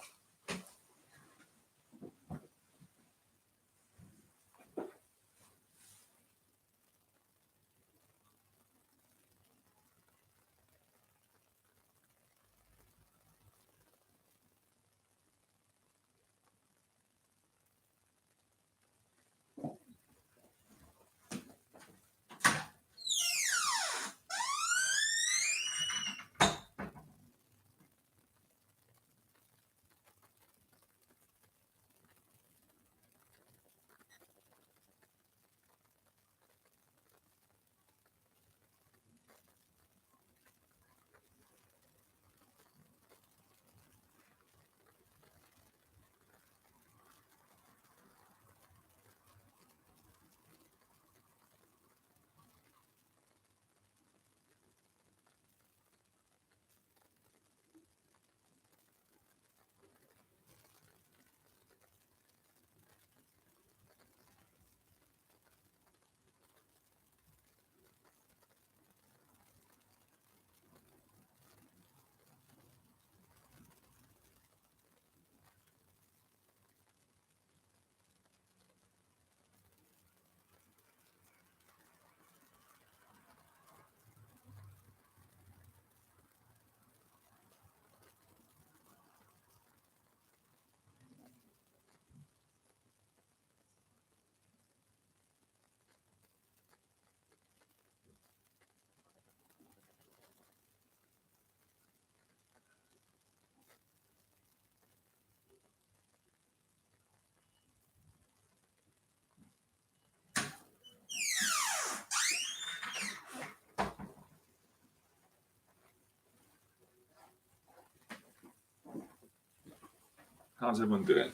How's everyone doing?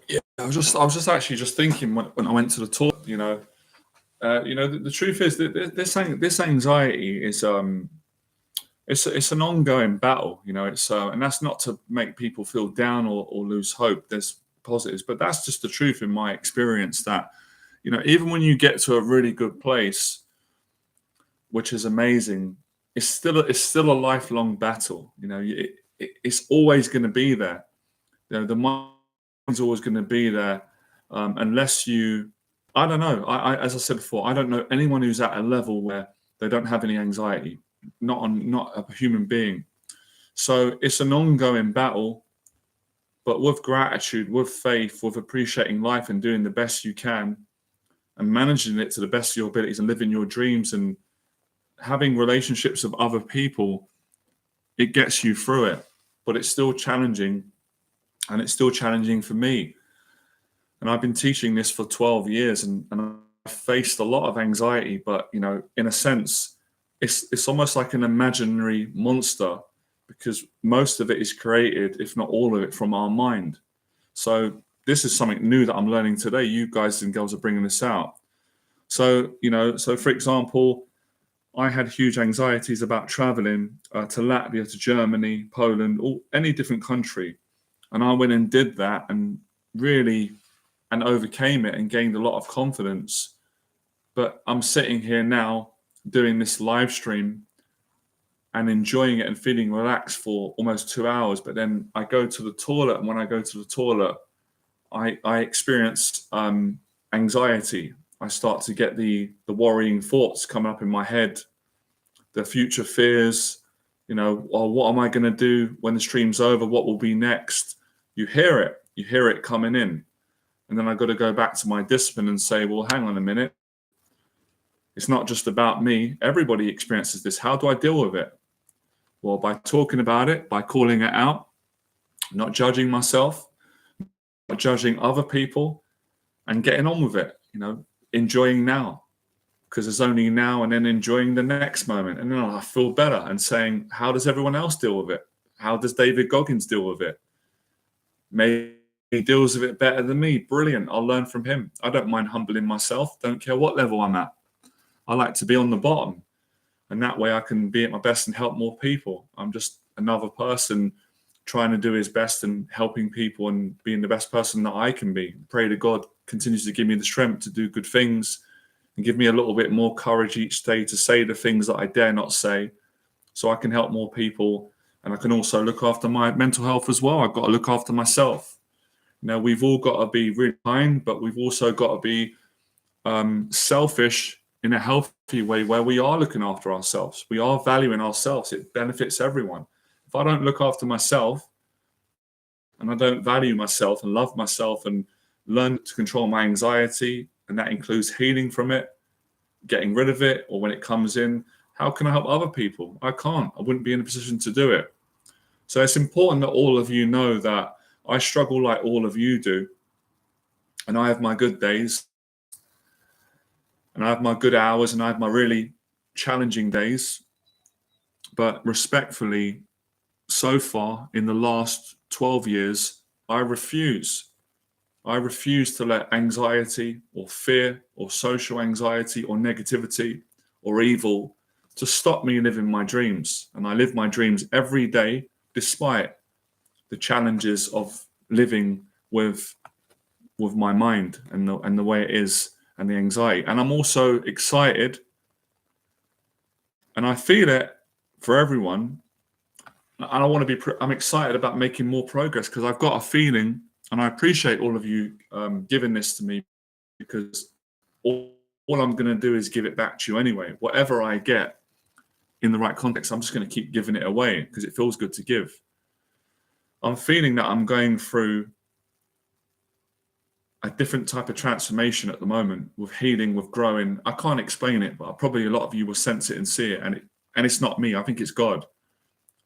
Yeah, I was just actually just thinking when I went to the talk. The truth is that this anxiety is it's an ongoing battle. It's and that's not to make people feel down or lose hope. There's positives, but that's just the truth in my experience. That even when you get to a really good place, which is amazing, it's still a lifelong battle. It's always going to be there. The mind's always going to be there, unless you. I don't know. As I said before, I don't know anyone who's at a level where they don't have any anxiety. Not a human being. So it's an ongoing battle, but with gratitude, with faith, with appreciating life and doing the best you can, and managing it to the best of your abilities and living your dreams and having relationships with other people, it gets you through it. But it's still challenging, and it's still challenging for me. And I've been teaching this for 12 years, and I've faced a lot of anxiety. But in a sense, it's almost like an imaginary monster because most of it is created, if not all of it, from our mind. So this is something new that I'm learning today. You guys and girls are bringing this out. So, so for example, I had huge anxieties about traveling to Latvia, to Germany, Poland, or any different country. And I went and did that and really overcame it and gained a lot of confidence. But I'm sitting here now doing this live stream and enjoying it and feeling relaxed for almost 2 hours. But then I go to the toilet, and when I go to the toilet, I experience anxiety. I start to get the worrying thoughts coming up in my head, the future fears, what am I going to do when the stream's over? What will be next? You hear it coming in. And then I've got to go back to my discipline and say, well, hang on a minute. It's not just about me. Everybody experiences this. How do I deal with it? Well, by talking about it, by calling it out, not judging myself, not judging other people, and getting on with it, enjoying now, because there's only now, and then enjoying the next moment. And then I feel better and saying, how does everyone else deal with it? How does David Goggins deal with it? Maybe he deals with it better than me. Brilliant. I'll learn from him. I don't mind humbling myself. Don't care what level I'm at. I like to be on the bottom. And that way I can be at my best and help more people. I'm just another person trying to do his best and helping people and being the best person that I can be. Pray to God continues to give me the strength to do good things and give me a little bit more courage each day to say the things that I dare not say, so I can help more people. And I can also look after my mental health as well. I've got to look after myself. We've all got to be really kind, but we've also got to be selfish in a healthy way, where we are looking after ourselves. We are valuing ourselves. It benefits everyone. If I don't look after myself and I don't value myself and love myself and learn to control my anxiety, and that includes healing from it, getting rid of it, or when it comes in, how can I help other people? I can't. I wouldn't be in a position to do it. So it's important that all of you know that I struggle like all of you do. And I have my good days, and I have my good hours, and I have my really challenging days. But respectfully, so far in the last 12 years, I refuse to let anxiety or fear or social anxiety or negativity or evil to stop me living my dreams. And I live my dreams every day, despite the challenges of living with my mind and the way it is, and the anxiety. And I'm also excited, and I feel it for everyone. And I'm excited about making more progress, because I've got a feeling, and I appreciate all of you giving this to me, because all I'm going to do is give it back to you anyway. Whatever I get in the right context, I'm just going to keep giving it away because it feels good to give. I'm feeling that I'm going through a different type of transformation at the moment, with healing, with growing. I can't explain it, but probably a lot of you will sense it and see it. And it's not me. I think it's God.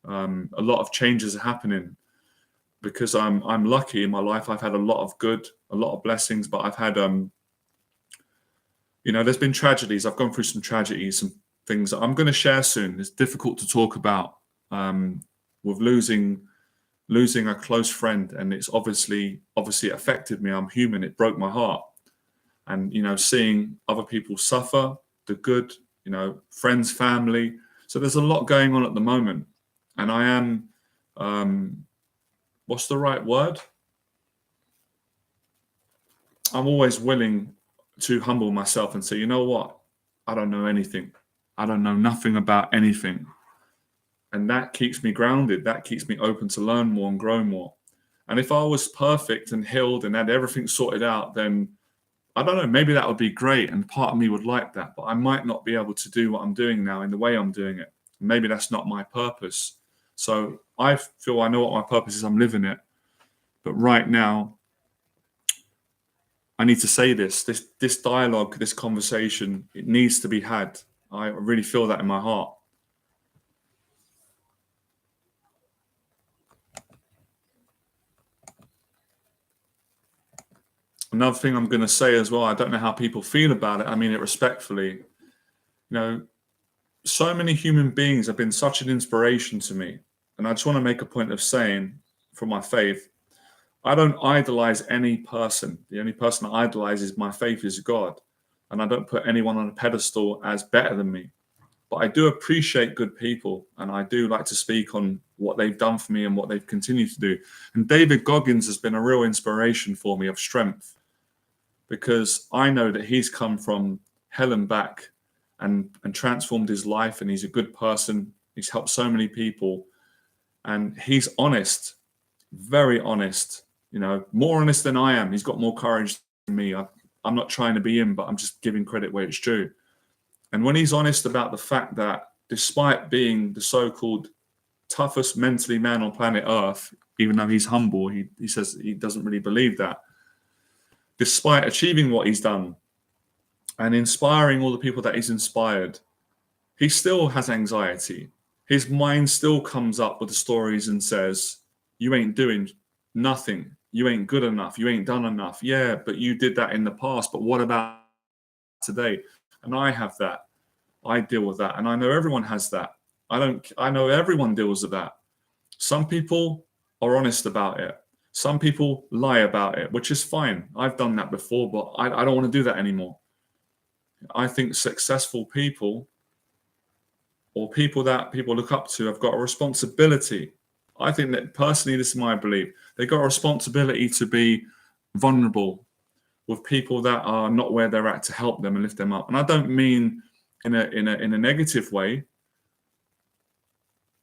A lot of changes are happening because I'm lucky in my life. I've had a lot of good, a lot of blessings, but I've had there's been tragedies. I've gone through some tragedies, some things that I'm going to share soon. It's difficult to talk about, with losing a close friend, and it's obviously it affected me. I'm human. It broke my heart. And seeing other people suffer, the good, friends, family. So there's a lot going on at the moment, and I am what's the right word? I'm always willing to humble myself and say, you know what? I don't know anything. I don't know nothing about anything. And that keeps me grounded. That keeps me open to learn more and grow more. And if I was perfect and healed and had everything sorted out, then I don't know, maybe that would be great. And part of me would like that, but I might not be able to do what I'm doing now in the way I'm doing it. Maybe that's not my purpose. So I feel I know what my purpose is. I'm living it. But right now, I need to say this dialogue, this conversation, it needs to be had. I really feel that in my heart. Another thing I'm going to say as well, I don't know how people feel about it. I mean it respectfully. So many human beings have been such an inspiration to me. and I just want to make a point of saying, for my faith, I don't idolize any person. The only person I idolize is my faith is God. And I don't put anyone on a pedestal as better than me. But I do appreciate good people. And I do like to speak on what they've done for me and what they've continued to do. And David Goggins has been a real inspiration for me of strength, because I know that he's come from hell and back and transformed his life. And he's a good person. He's helped so many people. And he's honest, very honest. More honest than I am. He's got more courage than me. I'm not trying to be him, but I'm just giving credit where it's due. And when he's honest about the fact that despite being the so-called toughest mentally man on planet Earth, even though he's humble, he says he doesn't really believe that, despite achieving what he's done and inspiring all the people that he's inspired, he still has anxiety. His mind still comes up with the stories and says, you ain't doing nothing. You ain't good enough. You ain't done enough. Yeah, but you did that in the past. But what about today? And I have that. I deal with that. And I know everyone has that. I know everyone deals with that. Some people are honest about it. Some people lie about it, which is fine. I've done that before, but I don't want to do that anymore. I think successful people, or people that people look up to, have got a responsibility. I think that personally, this is my belief, they've got a responsibility to be vulnerable with people that are not where they're at, to help them and lift them up. And I don't mean in a negative way,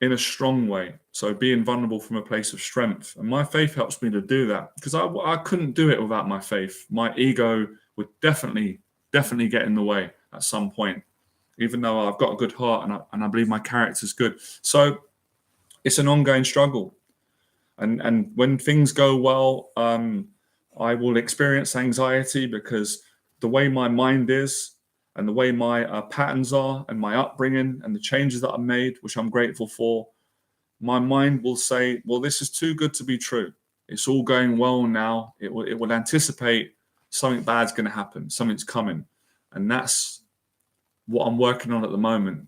in a strong way. So being vulnerable from a place of strength. And my faith helps me to do that, because I couldn't do it without my faith. My ego would definitely get in the way at some point, even though I've got a good heart and I believe my character's good. So it's an ongoing struggle. And when things go well, I will experience anxiety, because the way my mind is and the way my patterns are and my upbringing and the changes that I've made, which I'm grateful for, my mind will say, well, this is too good to be true. It's all going well now. It will anticipate something bad's going to happen. Something's coming. And that's what I'm working on at the moment.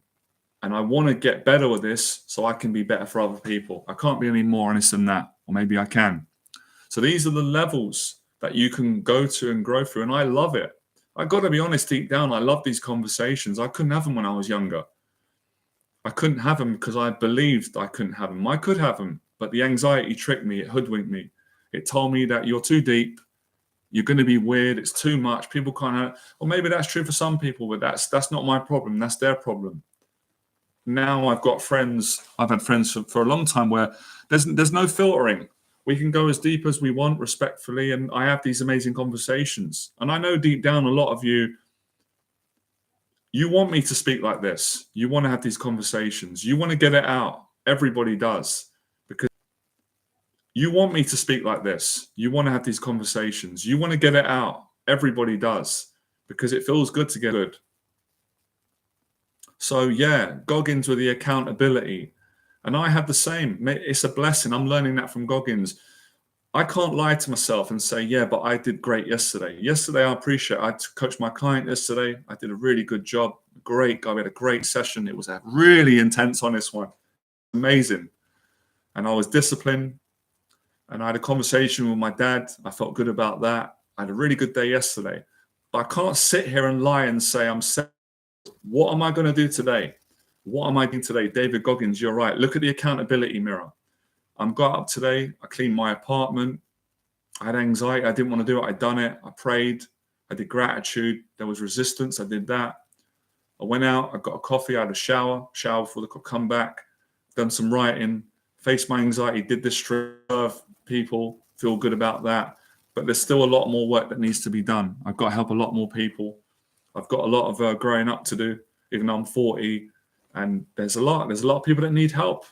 And I want to get better with this so I can be better for other people. I can't be any more honest than that, or maybe I can. So these are the levels that you can go to and grow through. And I love it. I got to be honest, deep down, I love these conversations. I couldn't have them when I was younger. I couldn't have them because I believed I couldn't have them. I could have them, but the anxiety tricked me. It hoodwinked me. It told me that you're too deep. You're going to be weird. It's too much. People can't have, or maybe that's true for some people, but that's not my problem. That's their problem. Now I've got friends. I've had friends for a long time where there's no filtering. We can go as deep as we want, respectfully, and I have these amazing conversations. And I know deep down, a lot of you want me to speak like this. You want to have these conversations. You want to get it out. Everybody does, because you want me to speak like this. You want to have these conversations. You want to get it out. Everybody does, because it feels good to get good. So yeah, Goggins with the accountability. And I have the same. It's a blessing. I'm learning that from Goggins. I can't lie to myself and say, yeah, but I did great yesterday. Yesterday, I appreciate it. I coached my client yesterday. I did a really good job. Great guy. We had a great session. It was a really intense, honest one. Amazing. And I was disciplined. And I had a conversation with my dad. I felt good about that. I had a really good day yesterday. But I can't sit here and lie and say I'm set. What am I going to do today? What am I doing today? David Goggins, you're right. Look at the accountability mirror. I got up today. I cleaned my apartment. I had anxiety. I didn't want to do it. I done it. I prayed. I did gratitude. There was resistance. I did that. I went out. I got a coffee. I had a shower before the come back. Done some writing. Faced my anxiety. Did this serve people. Feel good about that. But there's still a lot more work that needs to be done. I've got to help a lot more people. I've got a lot of growing up to do, even though I'm 40. And there's a lot of people that need help.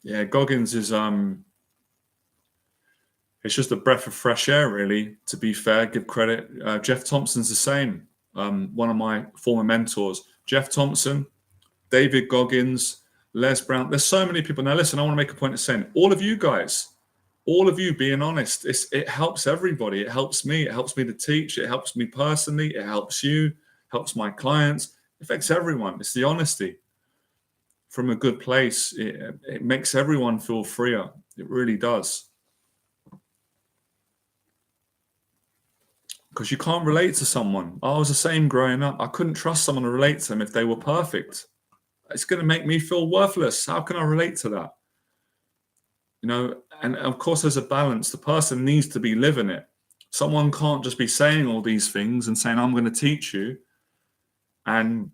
Yeah, Goggins is it's just a breath of fresh air, really, to be fair, give credit. Jeff Thompson's the same. One of my former mentors. Jeff Thompson, David Goggins, Les Brown. There's so many people. Now listen, I want to make a point of saying, all of you guys, all of you being honest, it helps everybody. It helps me. It helps me to teach. It helps me personally. It helps you, helps my clients. It affects everyone. It's the honesty from a good place. It makes everyone feel freer. It really does. Because you can't relate to someone. I was the same growing up. I couldn't trust someone to relate to them if they were perfect. It's going to make me feel worthless. How can I relate to that? You know, and of course there's a balance. The person needs to be living it. Someone can't just be saying all these things and saying, I'm going to teach you, and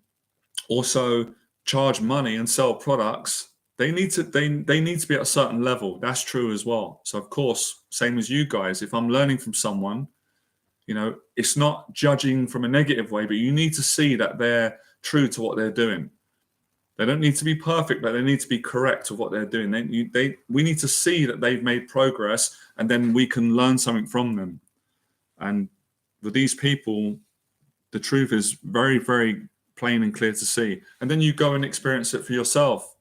also charge money and sell products. They need to be at a certain level. That's true as well. So of course, same as you guys, if I'm learning from someone, you know, it's not judging from a negative way, but you need to see that they're true to what they're doing. They don't need to be perfect, but they need to be correct with what they're doing. We need to see that they've made progress, and then we can learn something from them. And with these people, the truth is very, very plain and clear to see. And then you go and experience it for yourself.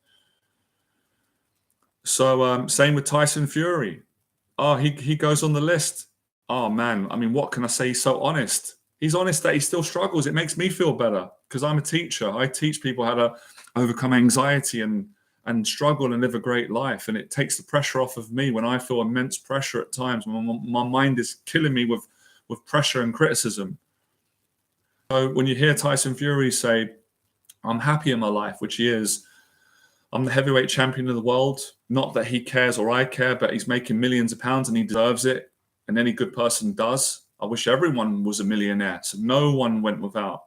So same with Tyson Fury. Oh, he goes on the list. Oh man, I mean, what can I say? He's so honest. He's honest that he still struggles. It makes me feel better because I'm a teacher. I teach people how to overcome anxiety and struggle and live a great life. And it takes the pressure off of me when I feel immense pressure at times. My mind is killing me with pressure and criticism. So when you hear Tyson Fury say, I'm happy in my life, which he is, I'm the heavyweight champion of the world. Not that he cares or I care, but he's making millions of pounds and he deserves it. And any good person does. I wish everyone was a millionaire, so no one went without.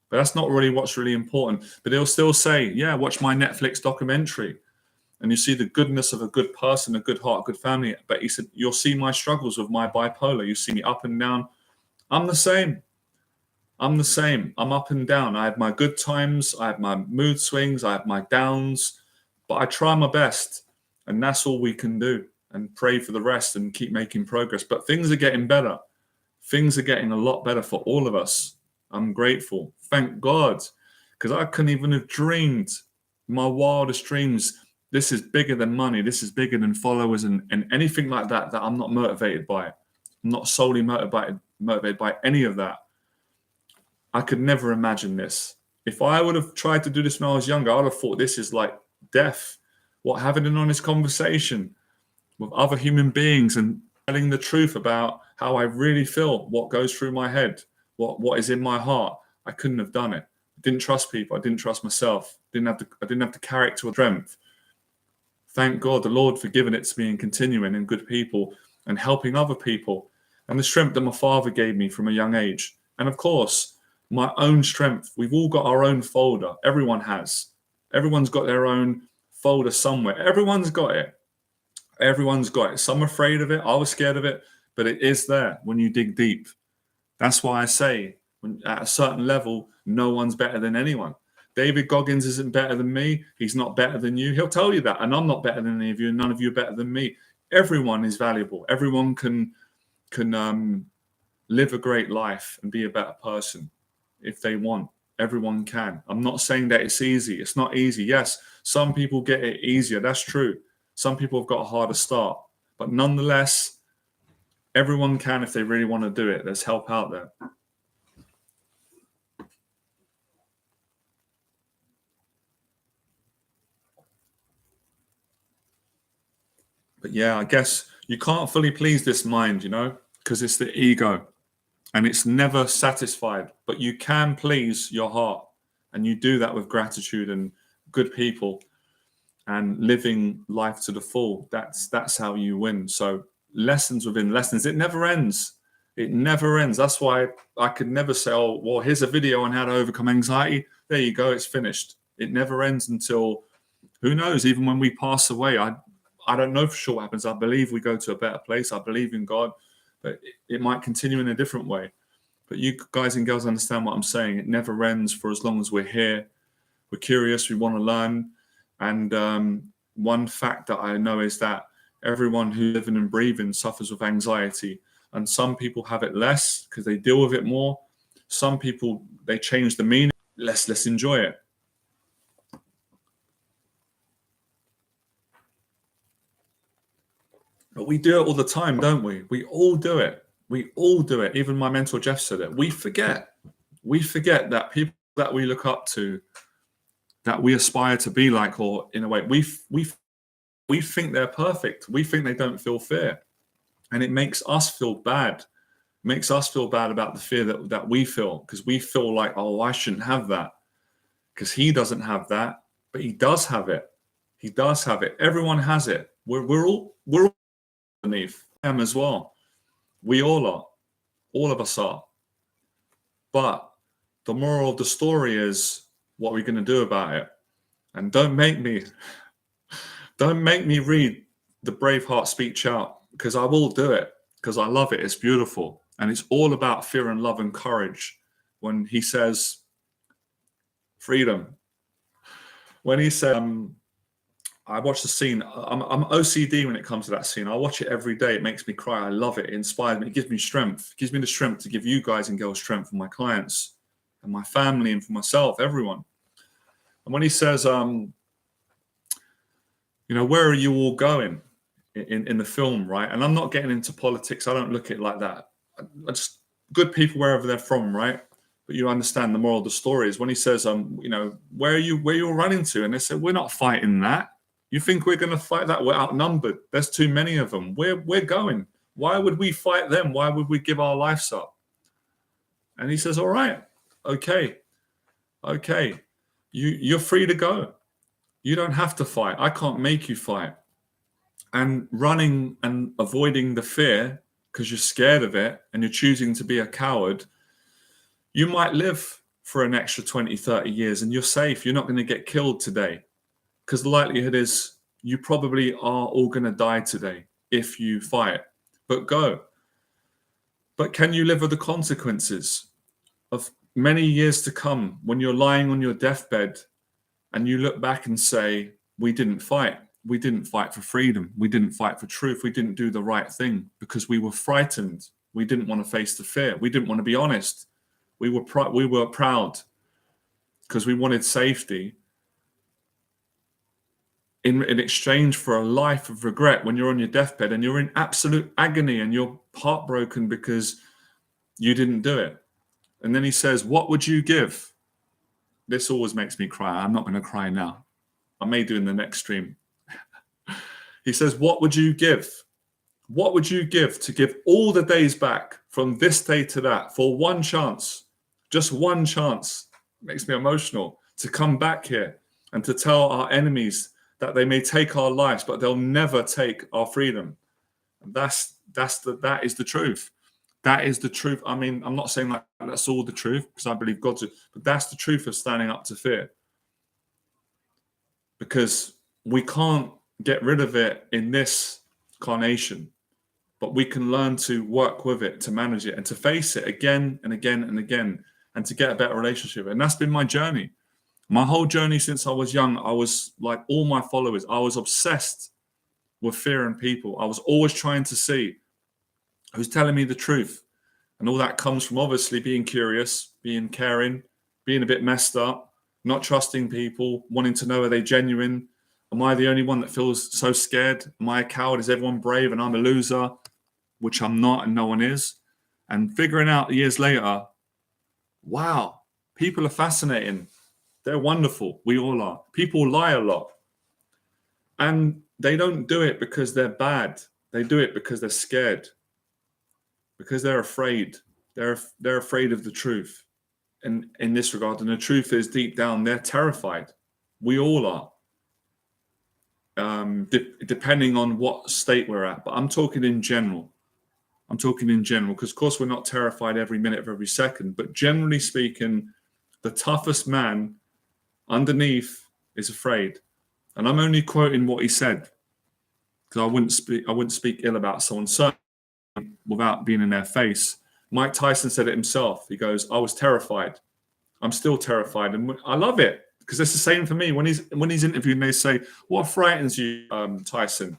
But that's not really what's really important. But he'll still say, yeah, watch my Netflix documentary. And you see the goodness of a good person, a good heart, a good family. But he said, you'll see my struggles with my bipolar. You see me up and down. I'm the same. I'm the same. I'm up and down. I have my good times. I have my mood swings. I have my downs. But I try my best. And that's all we can do. And pray for the rest and keep making progress. But things are getting better. Things are getting a lot better for all of us. I'm grateful. Thank God. Because I couldn't even have dreamed my wildest dreams. This is bigger than money. This is bigger than followers and anything like that I'm not motivated by. I'm not solely motivated by any of that. I could never imagine this. If I would have tried to do this when I was younger, I would have thought this is like death. What, having an honest conversation with other human beings and telling the truth about how I really feel, what goes through my head, what is in my heart. I couldn't have done it. I didn't trust people. I didn't trust myself. I didn't have the character or strength. Thank God, the Lord, for giving it to me and continuing in good people and helping other people, and the strength that my father gave me from a young age. And of course, my own strength. We've all got our own folder. Everyone has. Everyone's got their own folder somewhere. Everyone's got it. Everyone's got it. Some are afraid of it. I was scared of it, but it is there when you dig deep. That's why I say, at a certain level, no one's better than anyone. David Goggins isn't better than me. He's not better than you. He'll tell you that. And I'm not better than any of you, and none of you are better than me. Everyone is valuable. Everyone can live a great life and be a better person if they want. Everyone can. I'm not saying that it's easy. It's not easy. Yes, some people get it easier. That's true. Some people have got a harder start. But nonetheless, everyone can if they really want to do it. There's help out there. But yeah, I guess you can't fully please this mind, you know, because it's the ego and it's never satisfied. But you can please your heart, and you do that with gratitude and good people and living life to the full. That's how you win. So lessons within lessons. It never ends. It never ends. That's why I could never say, oh, well, here's a video on how to overcome anxiety. There you go. It's finished. It never ends until, who knows, even when we pass away. I don't know for sure what happens. I believe we go to a better place. I believe in God, but it might continue in a different way. But you guys and girls understand what I'm saying. It never ends for as long as we're here. We're curious. We want to learn. And one fact that I know is that everyone who's living and breathing suffers with anxiety. And some people have it less because they deal with it more. Some people, they change the meaning. Let's enjoy it. But we do it all the time, don't we? We all do it. We all do it. Even my mentor Jeff said it. We forget. We forget that people that we look up to, that we aspire to be like, or in a way, we think they're perfect. We think they don't feel fear, and it makes us feel bad. It makes us feel bad about the fear that we feel, because we feel like, oh, I shouldn't have that, because he doesn't have that, but he does have it. He does have it. Everyone has it. We're all underneath them as well. We all are. All of us are. But the moral of the story is, what are we going to do about it? And don't make me read the Braveheart speech out, because I will do it, because I love it. It's beautiful. And it's all about fear and love and courage. When he says freedom, when he said, I watch the scene. I'm OCD when it comes to that scene. I watch it every day. It makes me cry. I love it. It inspires me. It gives me strength. It gives me the strength to give you guys and girls strength, for my clients and my family and for myself, everyone. And when he says, where are you all going in the film, right? And I'm not getting into politics. I don't look at it like that. I just, good people wherever they're from, right? But you understand the moral of the story is when he says, where are you running to? And they said, we're not fighting that. You think we're going to fight that? We're outnumbered. There's too many of them. We're going. Why would we fight them? Why would we give our lives up? And he says, all right, okay. You're free to go. You don't have to fight. I can't make you fight. And running and avoiding the fear because you're scared of it and you're choosing to be a coward, you might live for an extra 20, 30 years and you're safe. You're not going to get killed today, because the likelihood is you probably are all going to die today if you fight. But go. But can you live with the consequences of many years to come, when you're lying on your deathbed and you look back and say, we didn't fight. We didn't fight for freedom. We didn't fight for truth. We didn't do the right thing because we were frightened. We didn't want to face the fear. We didn't want to be honest. We were proud because we wanted safety in exchange for a life of regret. When you're on your deathbed and you're in absolute agony and you're heartbroken because you didn't do it. And then he says, what would you give? This always makes me cry. I'm not going to cry now. I may do in the next stream. He says, what would you give? What would you give to give all the days back from this day to that for one chance? Just one chance. It makes me emotional to come back here and to tell our enemies that they may take our lives, but they'll never take our freedom. And that is the truth. That is the truth. I mean, I'm not saying that that's all the truth, because I believe God's, but that's the truth of standing up to fear. Because we can't get rid of it in this incarnation, but we can learn to work with it, to manage it, and to face it again and again and again, and to get a better relationship. And that's been my journey. My whole journey since I was young, I was like all my followers. I was obsessed with fear and people. I was always trying to see who's telling me the truth. And all that comes from obviously being curious, being caring, being a bit messed up, not trusting people, wanting to know, are they genuine? Am I the only one that feels so scared? Am I a coward? Is everyone brave and I'm a loser? Which I'm not and no one is. And figuring out years later, wow, people are fascinating. They're wonderful. We all are. People lie a lot. And they don't do it because they're bad. They do it because they're scared. Because they're afraid. They're afraid of the truth. And in this regard, and the truth is deep down, they're terrified. We all are. Depending on what state we're at. But I'm talking in general. Because of course we're not terrified every minute of every second. But generally speaking, the toughest man underneath is afraid. And I'm only quoting what he said, because I wouldn't speak ill about someone, certainly without being in their face. Mike Tyson said it himself. He goes, I was terrified. I'm still terrified. And I love it, because it's the same for me. When he's interviewed and they say, what frightens you, Tyson?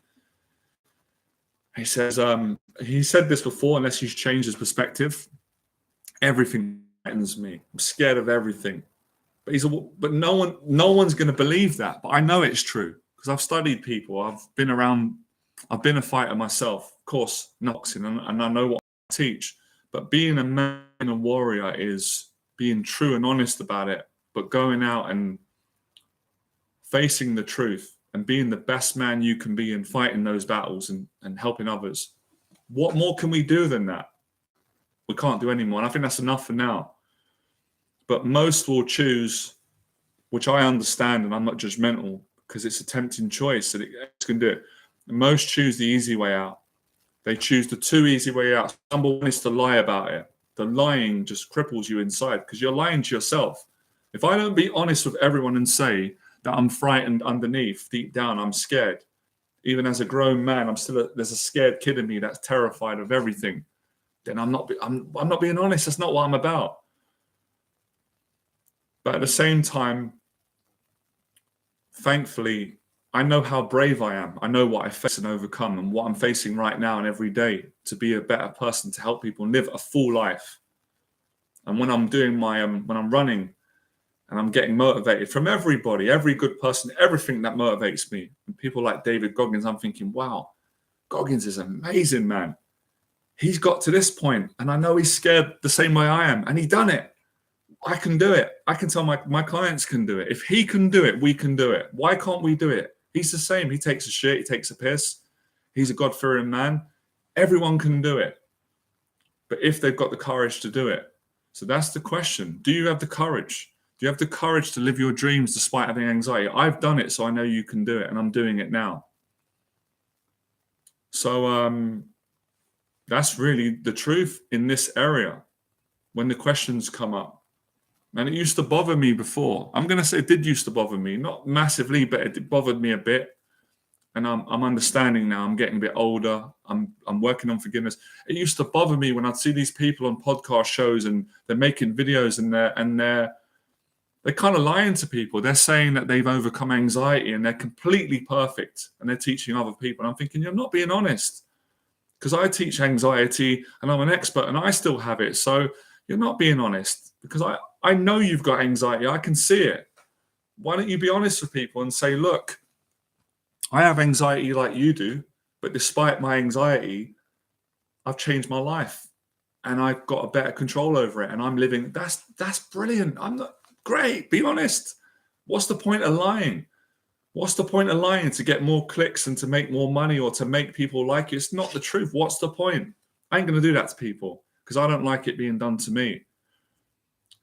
He says, he said this before, unless he's changed his perspective, everything frightens me. I'm scared of everything. But no one's going to believe that. But I know it's true, because I've studied people. I've been around I've been a fighter myself, of course, not boxing, and I know what I teach. But being a man and a warrior is being true and honest about it, but going out and facing the truth and being the best man you can be and fighting those battles and helping others. What more can we do than that? We can't do any more. And I think that's enough for now. But most will choose, which I understand, and I'm not judgmental, because it's a tempting choice that it can do it. Most choose the easy way out. They choose the too easy way out. Number one is to lie about it. The lying just cripples you inside because you're lying to yourself. If I don't be honest with everyone and say that I'm frightened underneath, deep down, I'm scared. Even as a grown man, there's a scared kid in me that's terrified of everything. Then I'm not being honest. That's not what I'm about. But at the same time, thankfully, I know how brave I am. I know what I face and overcome and what I'm facing right now and every day to be a better person, to help people live a full life. And when I'm doing when I'm running and I'm getting motivated from everybody, every good person, everything that motivates me. And people like David Goggins, I'm thinking, wow, Goggins is amazing, man. He's got to this point and I know he's scared the same way I am and he done it. I can do it. I can tell my clients can do it. If he can do it, we can do it. Why can't we do it? He's the same. He takes a shit. He takes a piss. He's a God-fearing man. Everyone can do it. But if they've got the courage to do it. So that's the question. Do you have the courage? Do you have the courage to live your dreams despite having anxiety? I've done it, so I know you can do it, and I'm doing it now. So that's really the truth in this area when the questions come up. And it used to bother me before. I'm going to say it did used to bother me. Not massively, but it bothered me a bit. And I'm understanding now. I'm getting a bit older. I'm working on forgiveness. It used to bother me when I'd see these people on podcast shows and they're making videos and they're kind of lying to people. They're saying that they've overcome anxiety and they're completely perfect and they're teaching other people. And I'm thinking, you're not being honest. Because I teach anxiety and I'm an expert and I still have it. So you're not being honest because I know you've got anxiety. I can see it. Why don't you be honest with people and say, look, I have anxiety like you do, but despite my anxiety, I've changed my life and I've got a better control over it and I'm living. That's brilliant. I'm not great. Be honest. What's the point of lying? What's the point of lying to get more clicks and to make more money or to make people like you? It's not the truth. What's the point? I ain't going to do that to people because I don't like it being done to me.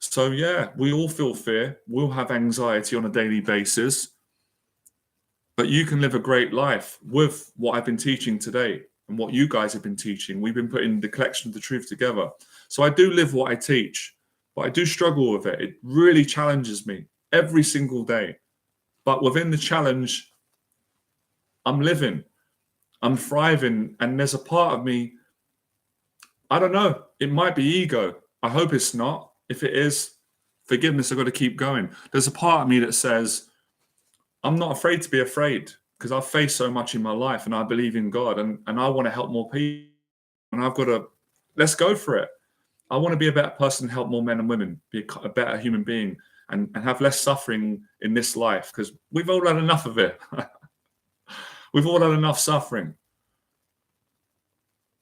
So yeah, we all feel fear. We'll have anxiety on a daily basis. But you can live a great life with what I've been teaching today and what you guys have been teaching. We've been putting the collection of the truth together. So I do live what I teach, but I do struggle with it. It really challenges me every single day. But within the challenge, I'm living, I'm thriving. And there's a part of me, I don't know, it might be ego. I hope it's not. If it is, forgiveness, I've got to keep going. There's a part of me that says, I'm not afraid to be afraid because I've faced so much in my life and I believe in God and I want to help more people. And I've got to, let's go for it. I want to be a better person, help more men and women, be a better human being and have less suffering in this life because we've all had enough of it. We've all had enough suffering.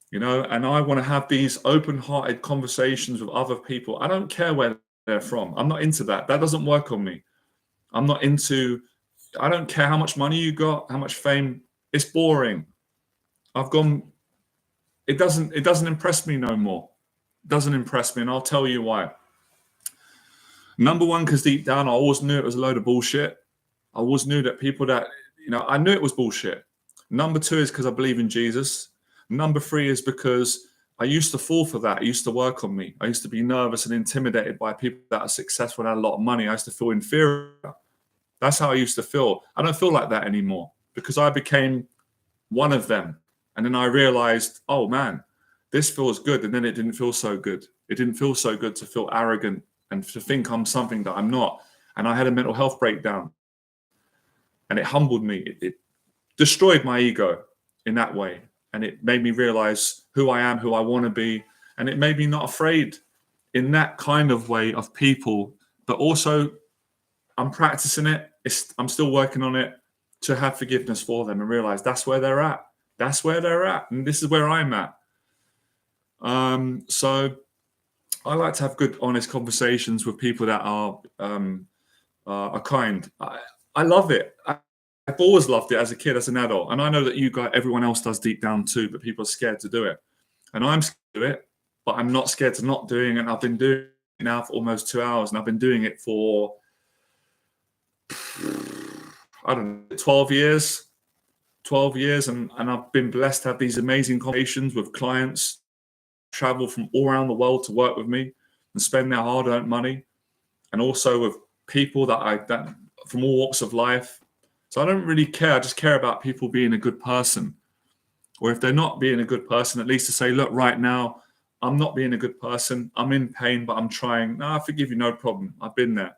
You know, and I want to have these open-hearted conversations with other people. I don't care where they're from. I'm not into that. That doesn't work on me. I don't care how much money you got, how much fame. It's boring. It doesn't impress me no more. It doesn't impress me, and I'll tell you why. Number one, because deep down, I always knew it was a load of bullshit. I always knew that people that, I knew it was bullshit. Number two is because I believe in Jesus. Number three is because I used to fall for that. It used to work on me. I used to be nervous and intimidated by people that are successful and had a lot of money. I used to feel inferior. That's how I used to feel. I don't feel like that anymore because I became one of them. And then I realized, oh man, this feels good. And then it didn't feel so good. It didn't feel so good to feel arrogant and to think I'm something that I'm not. And I had a mental health breakdown. And it humbled me. It destroyed my ego in that way. And it made me realize who I am, who I want to be. And it made me not afraid in that kind of way of people. But also, I'm practicing it. I'm still working on it to have forgiveness for them and realize that's where they're at. That's where they're at, and this is where I'm at. So I like to have good, honest conversations with people that are kind. I love it. I've always loved it as a kid, as an adult, and I know that you guys, everyone else does deep down too, but people are scared to do it, and I'm scared to do it, but I'm not scared to not doing it. And I've been doing it now for almost 2 hours, and I've been doing it for, I don't know, 12 years. 12 years, and I've been blessed to have these amazing conversations with clients, travel from all around the world to work with me and spend their hard-earned money, and also with people that from all walks of life. So I don't really care. I just care about people being a good person, or if they're not being a good person, at least to say, look, right now I'm not being a good person. I'm in pain, but I'm trying. No, I forgive you, no problem. I've been there.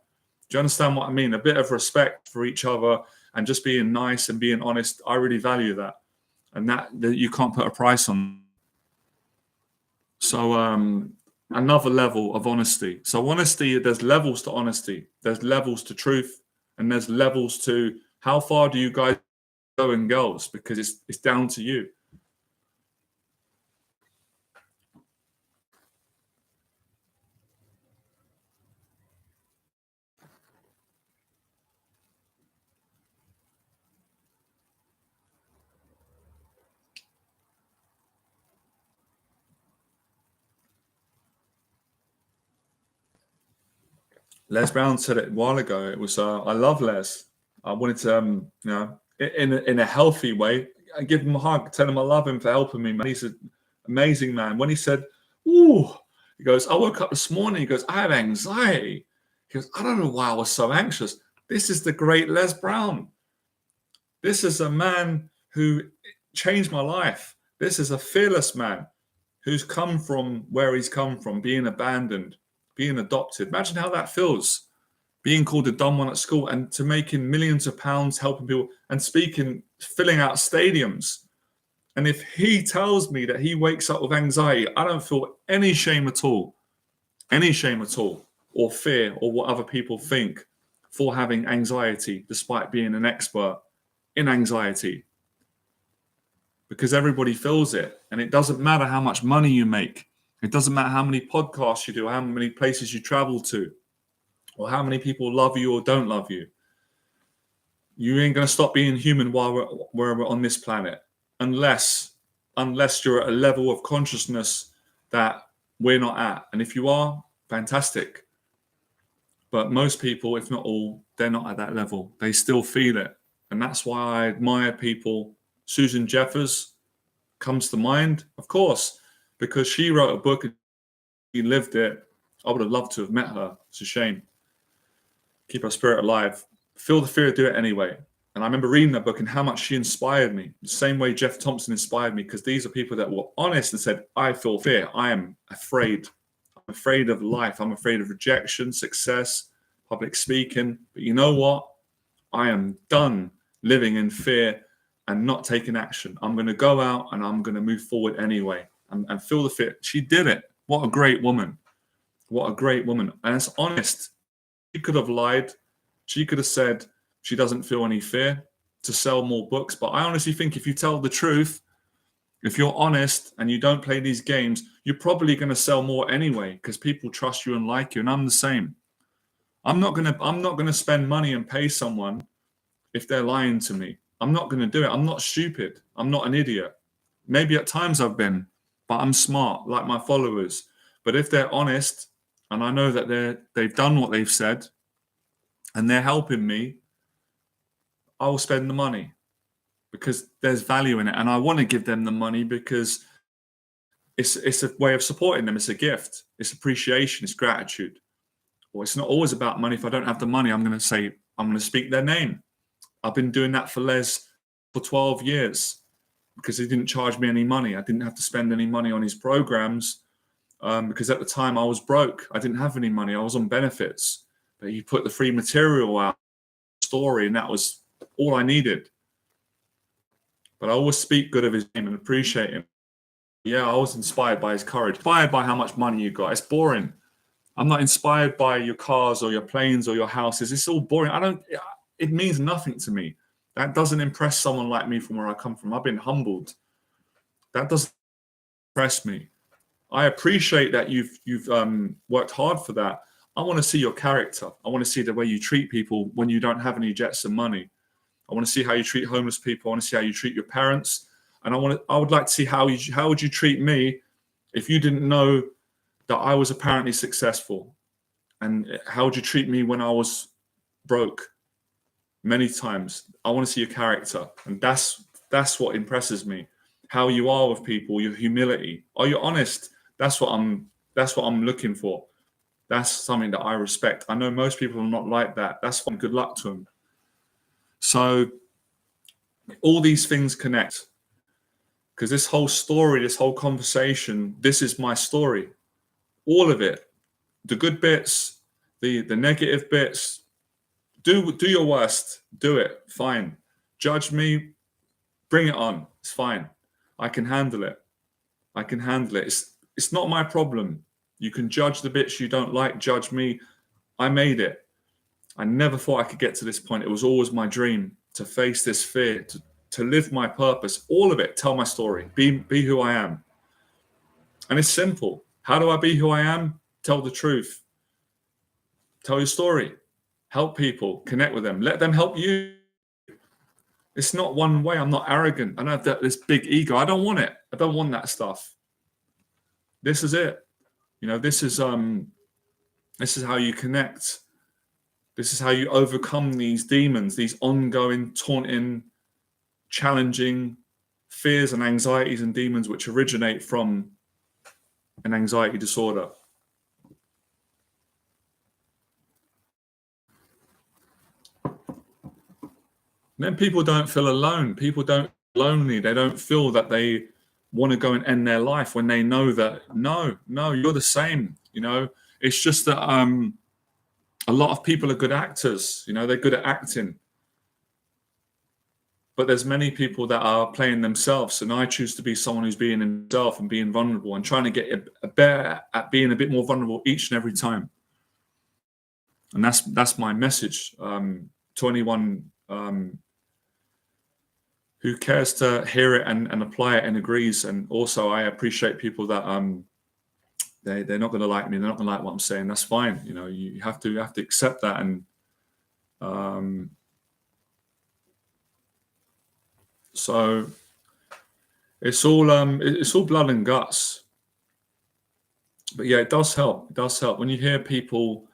Do you understand what I mean? A bit of respect for each other and just being nice and being honest. I really value that, and that you can't put a price on. So another level of honesty. So honesty, there's levels to honesty. There's levels to truth, and there's levels to how far do you guys go and girls, because it's down to you. Les Brown said it a while ago. It was I love Les. I wanted to in a healthy way, I give him a hug, tell him I love him for helping me, man. He's an amazing man. When he said, "Ooh," he goes, "I woke up this morning." He goes, "I have anxiety." He goes, "I don't know why I was so anxious." This is the great Les Brown. This is a man who changed my life. This is a fearless man who's come from where he's come from, being abandoned, being adopted. Imagine how that feels, being called a dumb one at school, and to making millions of pounds helping people and speaking, filling out stadiums. And if he tells me that he wakes up with anxiety, I don't feel any shame at all, or fear, or what other people think for having anxiety, despite being an expert in anxiety. Because everybody feels it, and it doesn't matter how much money you make. It doesn't matter how many podcasts you do, how many places you travel to, or how many people love you or don't love you. You ain't going to stop being human while we're on this planet, unless you're at a level of consciousness that we're not at. And if you are, fantastic. But most people, if not all, they're not at that level. They still feel it. And that's why I admire people. Susan Jeffers comes to mind, of course, because she wrote a book and she lived it. I would have loved to have met her. It's a shame. Keep her spirit alive. Feel the fear, do it anyway. And I remember reading that book and how much she inspired me. The same way Jeff Thompson inspired me, because these are people that were honest and said, I feel fear. I am afraid. I'm afraid of life. I'm afraid of rejection, success, public speaking. But you know what? I am done living in fear and not taking action. I'm going to go out and I'm going to move forward anyway and feel the fear. She did it. What a great woman. What a great woman. And it's honest. She could have lied. She could have said she doesn't feel any fear to sell more books. But I honestly think if you tell the truth, if you're honest and you don't play these games, you're probably going to sell more anyway, because people trust you and like you. And I'm the same. I'm not going to spend money and pay someone if they're lying to me. I'm not going to do it. I'm not stupid. I'm not an idiot. Maybe at times I've been, but I'm smart, like my followers. But if they're honest and I know that they've done what they've said and they're helping me, I will spend the money because there's value in it. And I want to give them the money because it's a way of supporting them. It's a gift. It's appreciation. It's gratitude. Well, it's not always about money. If I don't have the money, I'm going to speak their name. I've been doing that for Les for 12 years because he didn't charge me any money. I didn't have to spend any money on his programs because at the time I was broke. I didn't have any money. I was on benefits. But he put the free material out, story, and that was all I needed. But I always speak good of his name and appreciate him. Yeah, I was inspired by his courage, inspired by how much money you got. It's boring. I'm not inspired by your cars or your planes or your houses. It's all boring. It means nothing to me. That doesn't impress someone like me from where I come from. I've been humbled That doesn't impress me. I appreciate that you've worked hard for that. I want to see your character. I want to see the way you treat people when you don't have any jets and money. I want to see how you treat homeless people. I want to see how you treat your parents, and I would like to see how would you treat me if you didn't know that I was apparently successful, and how would you treat me when I was broke? Many times, I want to see your character, and that's what impresses me. How you are with people, your humility. Are you honest? That's what I'm looking for. That's something that I respect. I know most people are not like that. That's fine. Good luck to them. So all these things connect, because this whole story, this whole conversation, this is my story. All of it, the good bits, the negative bits. Do your worst. Do it. Fine. Judge me. Bring it on. It's fine. I can handle it. I can handle it. It's not my problem. You can judge the bits you don't like. Judge me. I made it. I never thought I could get to this point. It was always my dream to face this fear, to live my purpose. All of it. Tell my story. Be who I am. And it's simple. How do I be who I am? Tell the truth. Tell your story. Help people. Connect with them. Let them help you. It's not one way. I'm not arrogant. I don't have this big ego. I don't want it. I don't want that stuff. This is it. This is how you connect. This is how you overcome these demons, these ongoing, taunting, challenging fears and anxieties and demons which originate from an anxiety disorder. Then people don't feel alone. People don't feel lonely. They don't feel that they want to go and end their life when they know that, no, you're the same. It's just that a lot of people are good actors. They're good at acting. But there's many people that are playing themselves. And I choose to be someone who's being himself and being vulnerable and trying to get better at being a bit more vulnerable each and every time. And that's my message to anyone who cares to hear it and apply it and agrees. And also, I appreciate people that they're not going to like me. They're not going to like what I'm saying. That's fine. You have to accept that. And so it's all blood and guts. But yeah, it does help. It does help when you hear people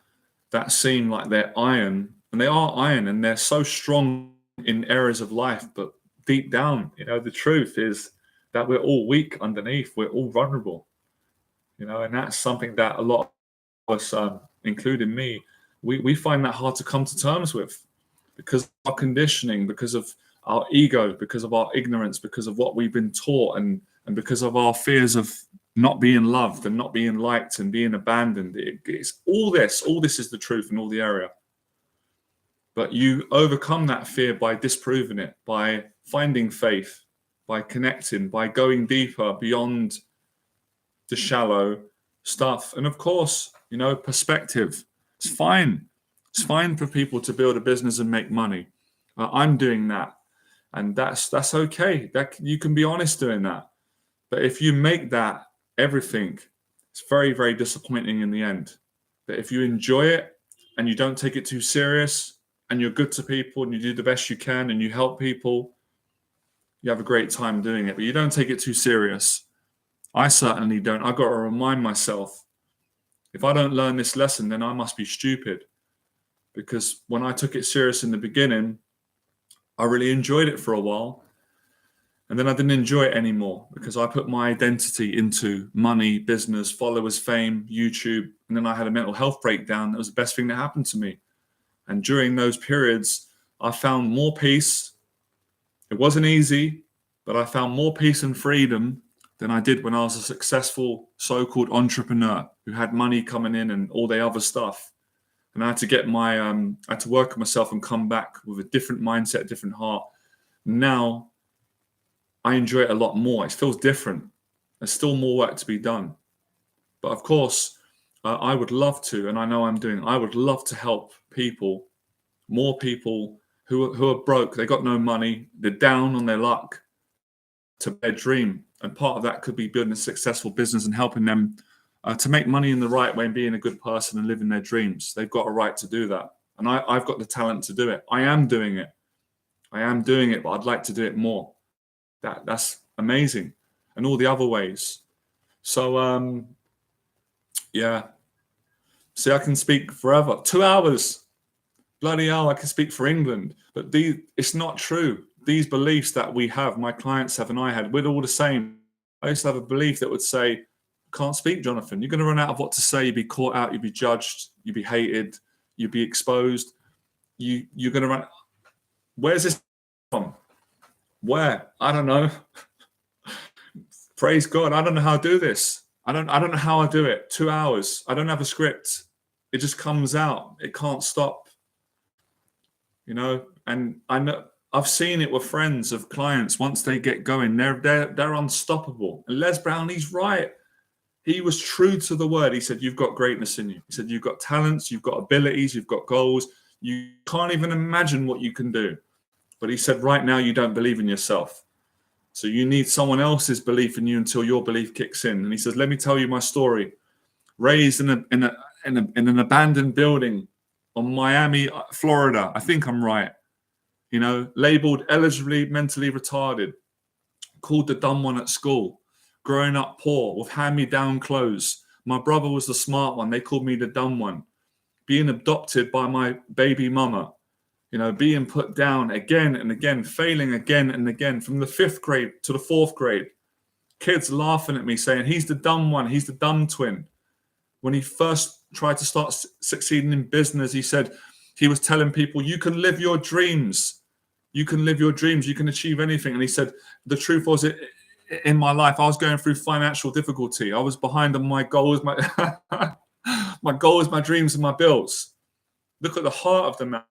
that seem like they're iron, and they are iron, and they're so strong in areas of life, but deep down, the truth is that we're all weak underneath. We're all vulnerable, and that's something that a lot of us, including me, we find that hard to come to terms with because of our conditioning, because of our ego, because of our ignorance, because of what we've been taught, and because of our fears of not being loved and not being liked and being abandoned. It's all this is the truth in all the area. But you overcome that fear by disproving it, by finding faith, by connecting, by going deeper beyond the shallow stuff. And of course, perspective. It's fine. It's fine for people to build a business and make money. I'm doing that. And that's okay. That you can be honest doing that. But if you make that everything, it's very, very disappointing in the end. But if you enjoy it and you don't take it too serious, and you're good to people and you do the best you can and you help people, you have a great time doing it. But you don't take it too serious. I certainly don't. I've got to remind myself, if I don't learn this lesson, then I must be stupid. Because when I took it serious in the beginning, I really enjoyed it for a while. And then I didn't enjoy it anymore because I put my identity into money, business, followers, fame, YouTube. And then I had a mental health breakdown. That was the best thing that happened to me. And during those periods, I found more peace. It wasn't easy, but I found more peace and freedom than I did when I was a successful so-called entrepreneur who had money coming in and all the other stuff. And I had to get I had to work on myself and come back with a different mindset, a different heart. Now, I enjoy it a lot more. It feels different. There's still more work to be done. But of course, I would love to, and I know I would love to help people, more people who are broke. They got no money. They're down on their luck to their dream. And part of that could be building a successful business and helping them to make money in the right way and being a good person and living their dreams. They've got a right to do that. And I've got the talent to do it. I am doing it. But I'd like to do it more. That's amazing. And all the other ways. So, yeah. See, I can speak forever. 2 hours. Bloody hell, I can speak for England. But it's not true. These beliefs that we have, my clients have and I had, we're all the same. I used to have a belief that would say, can't speak, Jonathan. You're going to run out of what to say. You'd be caught out. You'd be judged. You'd be hated. You'd be exposed. You're going to run. Where's this from? Where? I don't know. Praise God. I don't know how to do this. I don't know how I do it. 2 hours. I don't have a script. It just comes out. It can't stop. And I know I've seen it with friends of clients. Once they get going, they're unstoppable. And Les Brown, he's right. He was true to the word. He said, you've got greatness in you. He said, you've got talents, you've got abilities, you've got goals. You can't even imagine what you can do. But he said, right now, you don't believe in yourself. So you need someone else's belief in you until your belief kicks in. And he says, let me tell you my story. Raised in an abandoned building on Miami, Florida. I think I'm right. Labeled eligibly mentally retarded. Called the dumb one at school. Growing up poor with hand-me-down clothes. My brother was the smart one. They called me the dumb one. Being adopted by my baby mama. Being put down again and again, failing again and again from the 5th grade to the 4th grade. Kids laughing at me saying, he's the dumb one. He's the dumb twin. When he first tried to start succeeding in business, he was telling people, you can live your dreams. You can live your dreams. You can achieve anything. And he said, the truth was in my life, I was going through financial difficulty. I was behind on my goals, my goals, my dreams, and my bills. Look at the heart of the man.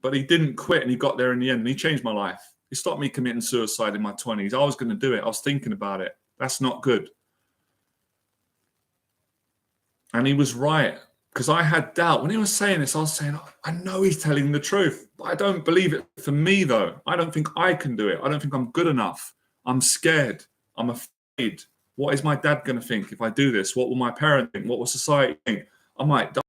But he didn't quit, and he got there in the end, and he changed my life. He stopped me committing suicide in my 20s. I was going to do it. I was thinking about it. That's not good. And he was right, because I had doubt. When he was saying this, I was saying, I know he's telling the truth, but I don't believe it for me, though. I don't think I can do it. I don't think I'm good enough. I'm scared. I'm afraid. What is my dad going to think if I do this? What will my parents think? What will society think? I might die.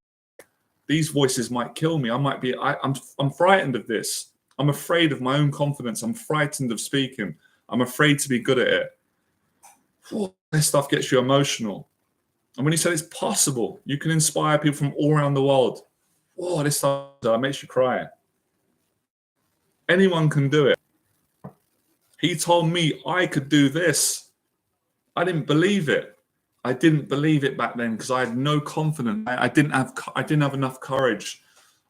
These voices might kill me. I'm frightened of this. I'm afraid of my own confidence. I'm frightened of speaking. I'm afraid to be good at it. This stuff gets you emotional. And when he said it's possible, you can inspire people from all around the world. This stuff makes you cry. Anyone can do it. He told me I could do this. I didn't believe it. I didn't believe it back then because I had no confidence. I didn't have enough courage.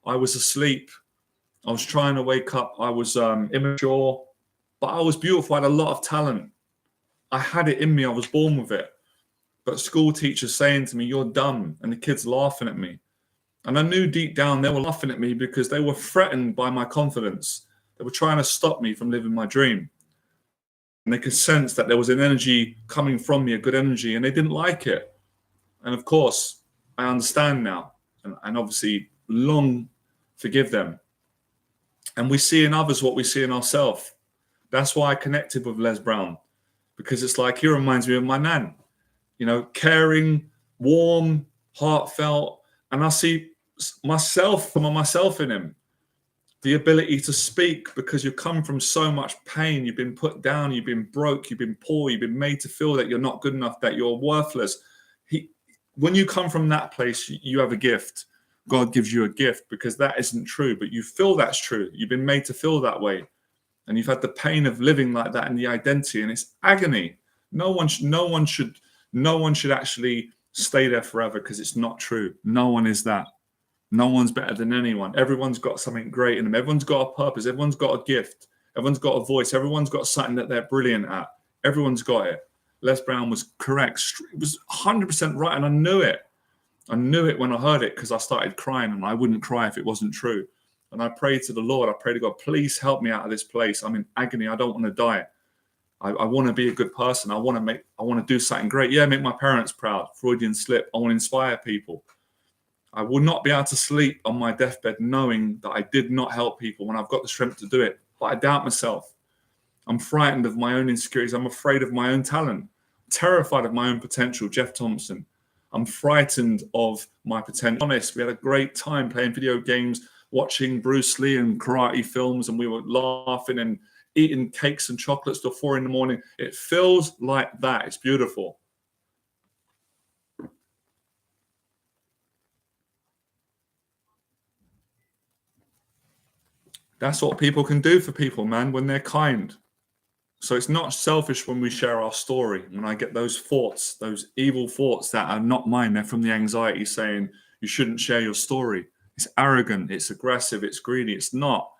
I was asleep. I was trying to wake up. I was immature, but I was beautiful. I had a lot of talent. I had it in me. I was born with it. But school teachers saying to me, you're dumb, and the kids laughing at me. And I knew deep down they were laughing at me because they were threatened by my confidence. They were trying to stop me from living my dream. And they could sense that there was an energy coming from me, a good energy, and they didn't like it. And of course, I understand now, and obviously long forgive them. And we see in others what we see in ourselves. That's why I connected with Les Brown, because it's like he reminds me of my nan. Caring, warm, heartfelt, and I see myself in him. The ability to speak because you come from so much pain. You've been put down, you've been broke, you've been poor, you've been made to feel that you're not good enough, that you're worthless. When you come from that place, you have a gift. God gives you a gift because that isn't true, but you feel that's true. You've been made to feel that way. And you've had the pain of living like that and the identity, and it's agony. No one should actually stay there forever because it's not true. No one is that. No one's better than anyone. Everyone's got something great in them. Everyone's got a purpose. Everyone's got a gift. Everyone's got a voice. Everyone's got something that they're brilliant at. Everyone's got it. Les Brown was correct. It was 100% right, and I knew it. I knew it when I heard it because I started crying, and I wouldn't cry if it wasn't true. And I prayed to the Lord. I prayed to God, please help me out of this place. I'm in agony. I don't want to die. I want to be a good person. I want to do something great. Yeah, make my parents proud. Freudian slip. I want to inspire people. I will not be able to sleep on my deathbed knowing that I did not help people when I've got the strength to do it. But I doubt myself. I'm frightened of my own insecurities. I'm afraid of my own talent, terrified of my own potential. Jeff Thompson. I'm frightened of my potential. Honest, we had a great time playing video games, watching Bruce Lee and karate films, and we were laughing and eating cakes and chocolates till 4 a.m. It feels like that. It's beautiful. That's what people can do for people, man, when they're kind. So it's not selfish when we share our story. When I get those thoughts, those evil thoughts that are not mine, they're from the anxiety saying you shouldn't share your story. It's arrogant, it's aggressive, it's greedy. It's not.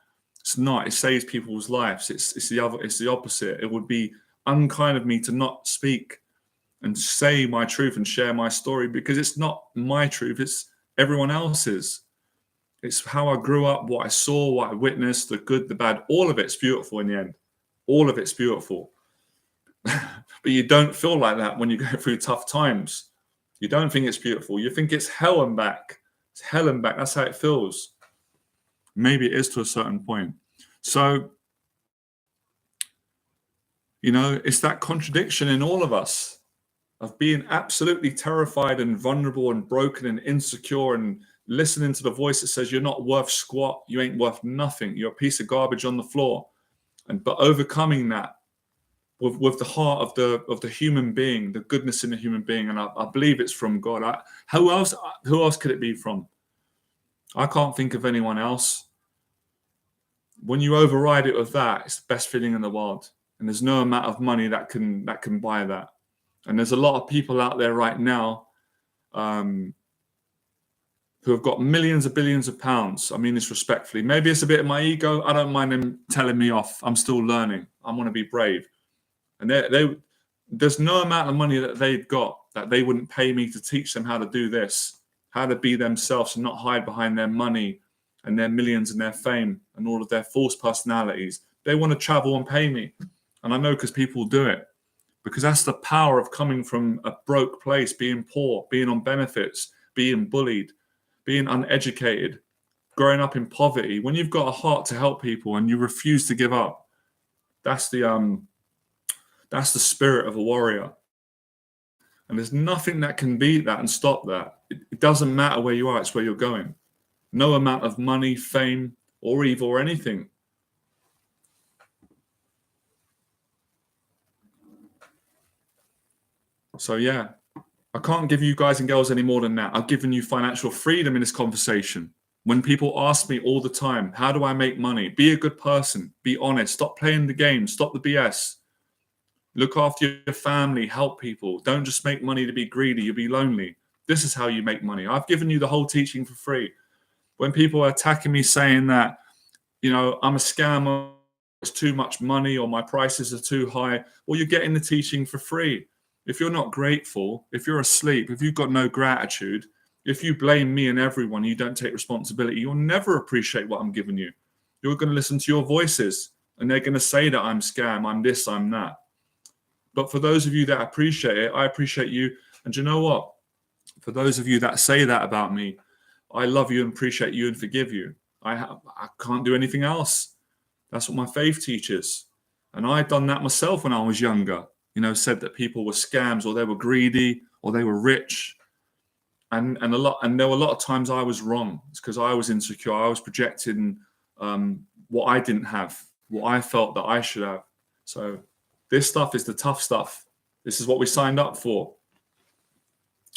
It's not. It saves people's lives. It's the opposite. It would be unkind of me to not speak and say my truth and share my story, because it's not my truth, it's everyone else's. It's how I grew up, what I saw, what I witnessed, the good, the bad. All of it's beautiful in the end. All of it's beautiful. But you don't feel like that when you go through tough times. You don't think it's beautiful. You think it's hell and back. It's hell and back. That's how it feels. Maybe it is to a certain point. So, it's that contradiction in all of us of being absolutely terrified and vulnerable and broken and insecure, and listening to the voice that says you're not worth squat, you ain't worth nothing, you're a piece of garbage on the floor. But overcoming that with the heart of the human being, the goodness in the human being, and I believe it's from God. Who else could it be from? I can't think of anyone else. When you override it with that, it's the best feeling in the world, and there's no amount of money that can buy that. And there's a lot of people out there right now who have got millions of billions of pounds. I mean this respectfully. Maybe it's a bit of my ego. I don't mind them telling me off. I'm still learning. I want to be brave. And there's no amount of money that they've got that they wouldn't pay me to teach them how to do this, how to be themselves and not hide behind their money and their millions and their fame and all of their false personalities. They want to travel and pay me. And I know because people do it. Because that's the power of coming from a broke place, being poor, being on benefits, being bullied, being uneducated, growing up in poverty. When you've got a heart to help people and you refuse to give up, that's the spirit of a warrior. And there's nothing that can beat that and stop that. It doesn't matter where you are, it's where you're going. No amount of money, fame, or evil or anything. So yeah, I can't give you guys and girls any more than that. I've given you financial freedom in this conversation. When people ask me all the time, how do I make money? Be a good person, be honest, stop playing the game, stop the BS. Look after your family, help people. Don't just make money to be greedy, you'll be lonely. This is how you make money. I've given you the whole teaching for free. When people are attacking me saying that, I'm a scammer, it's too much money, or my prices are too high, well, you're getting the teaching for free. If you're not grateful, if you're asleep, if you've got no gratitude, if you blame me and everyone, you don't take responsibility, you'll never appreciate what I'm giving you. You're going to listen to your voices and they're going to say that I'm scam, I'm this, I'm that. But for those of you that appreciate it, I appreciate you. And do you know what? For those of you that say that about me, I love you and appreciate you and forgive you. I can't do anything else. That's what my faith teaches. And I'd done that myself when I was younger. Said that people were scams, or they were greedy, or they were rich. And there were a lot of times I was wrong. It's because I was insecure. I was projecting what I didn't have, what I felt that I should have. So this stuff is the tough stuff. This is what we signed up for.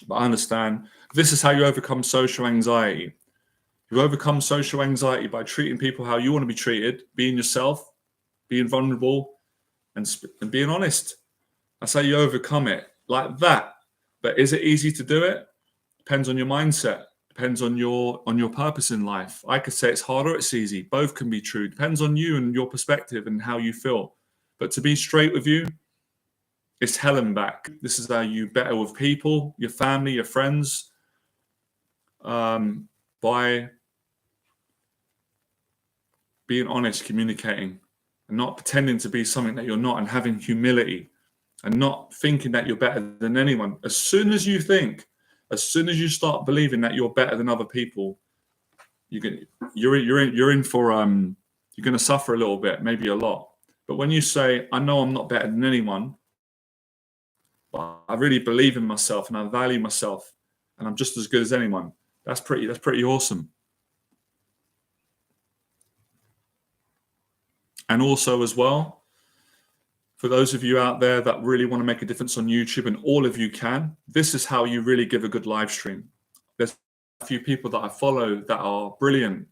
But I understand. This is how you overcome social anxiety. You overcome social anxiety by treating people how you want to be treated, being yourself, being vulnerable, and being honest. That's how you overcome it, like that. But is it easy to do it? Depends on your mindset. Depends on your purpose in life. I could say it's hard or it's easy. Both can be true. Depends on you and your perspective and how you feel. But to be straight with you, it's hell and back. This is how you better with people, your family, your friends, by being honest, communicating, and not pretending to be something that you're not, and having humility. And not thinking that you're better than anyone. As soon as you start believing that you're better than other people, you're in for you're going to suffer a little bit, maybe a lot. But when you say, I know I'm not better than anyone, but I really believe in myself and I value myself and I'm just as good as anyone, that's pretty awesome. And also as well, for those of you out there that really want to make a difference on YouTube, and all of you can, this is how you really give a good live stream. There's a few people that I follow that are brilliant,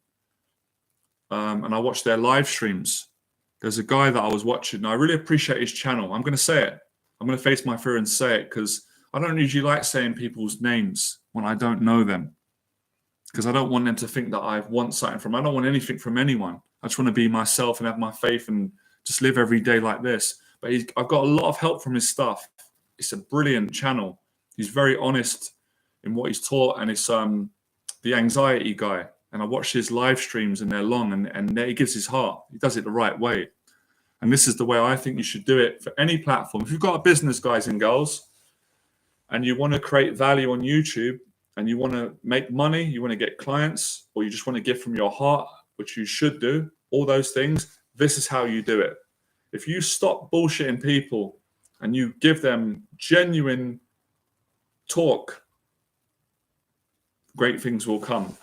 and I watch their live streams. There's a guy that I was watching, and I really appreciate his channel. I'm going to say it. I'm going to face my fear and say it, because I don't usually like saying people's names when I don't know them, because I don't want them to think that I want something from them. I don't want anything from anyone. I just want to be myself and have my faith and just live every day like this. But I've got a lot of help from his stuff. It's a brilliant channel. He's very honest in what he's taught, and it's the anxiety guy. And I watch his live streams, and they're long, and he gives his heart. He does it the right way. And this is the way I think you should do it for any platform. If you've got a business, guys and girls, and you want to create value on YouTube, and you want to make money, you want to get clients, or you just want to give from your heart, which you should do, all those things, this is how you do it. If you stop bullshitting people and you give them genuine talk, great things will come.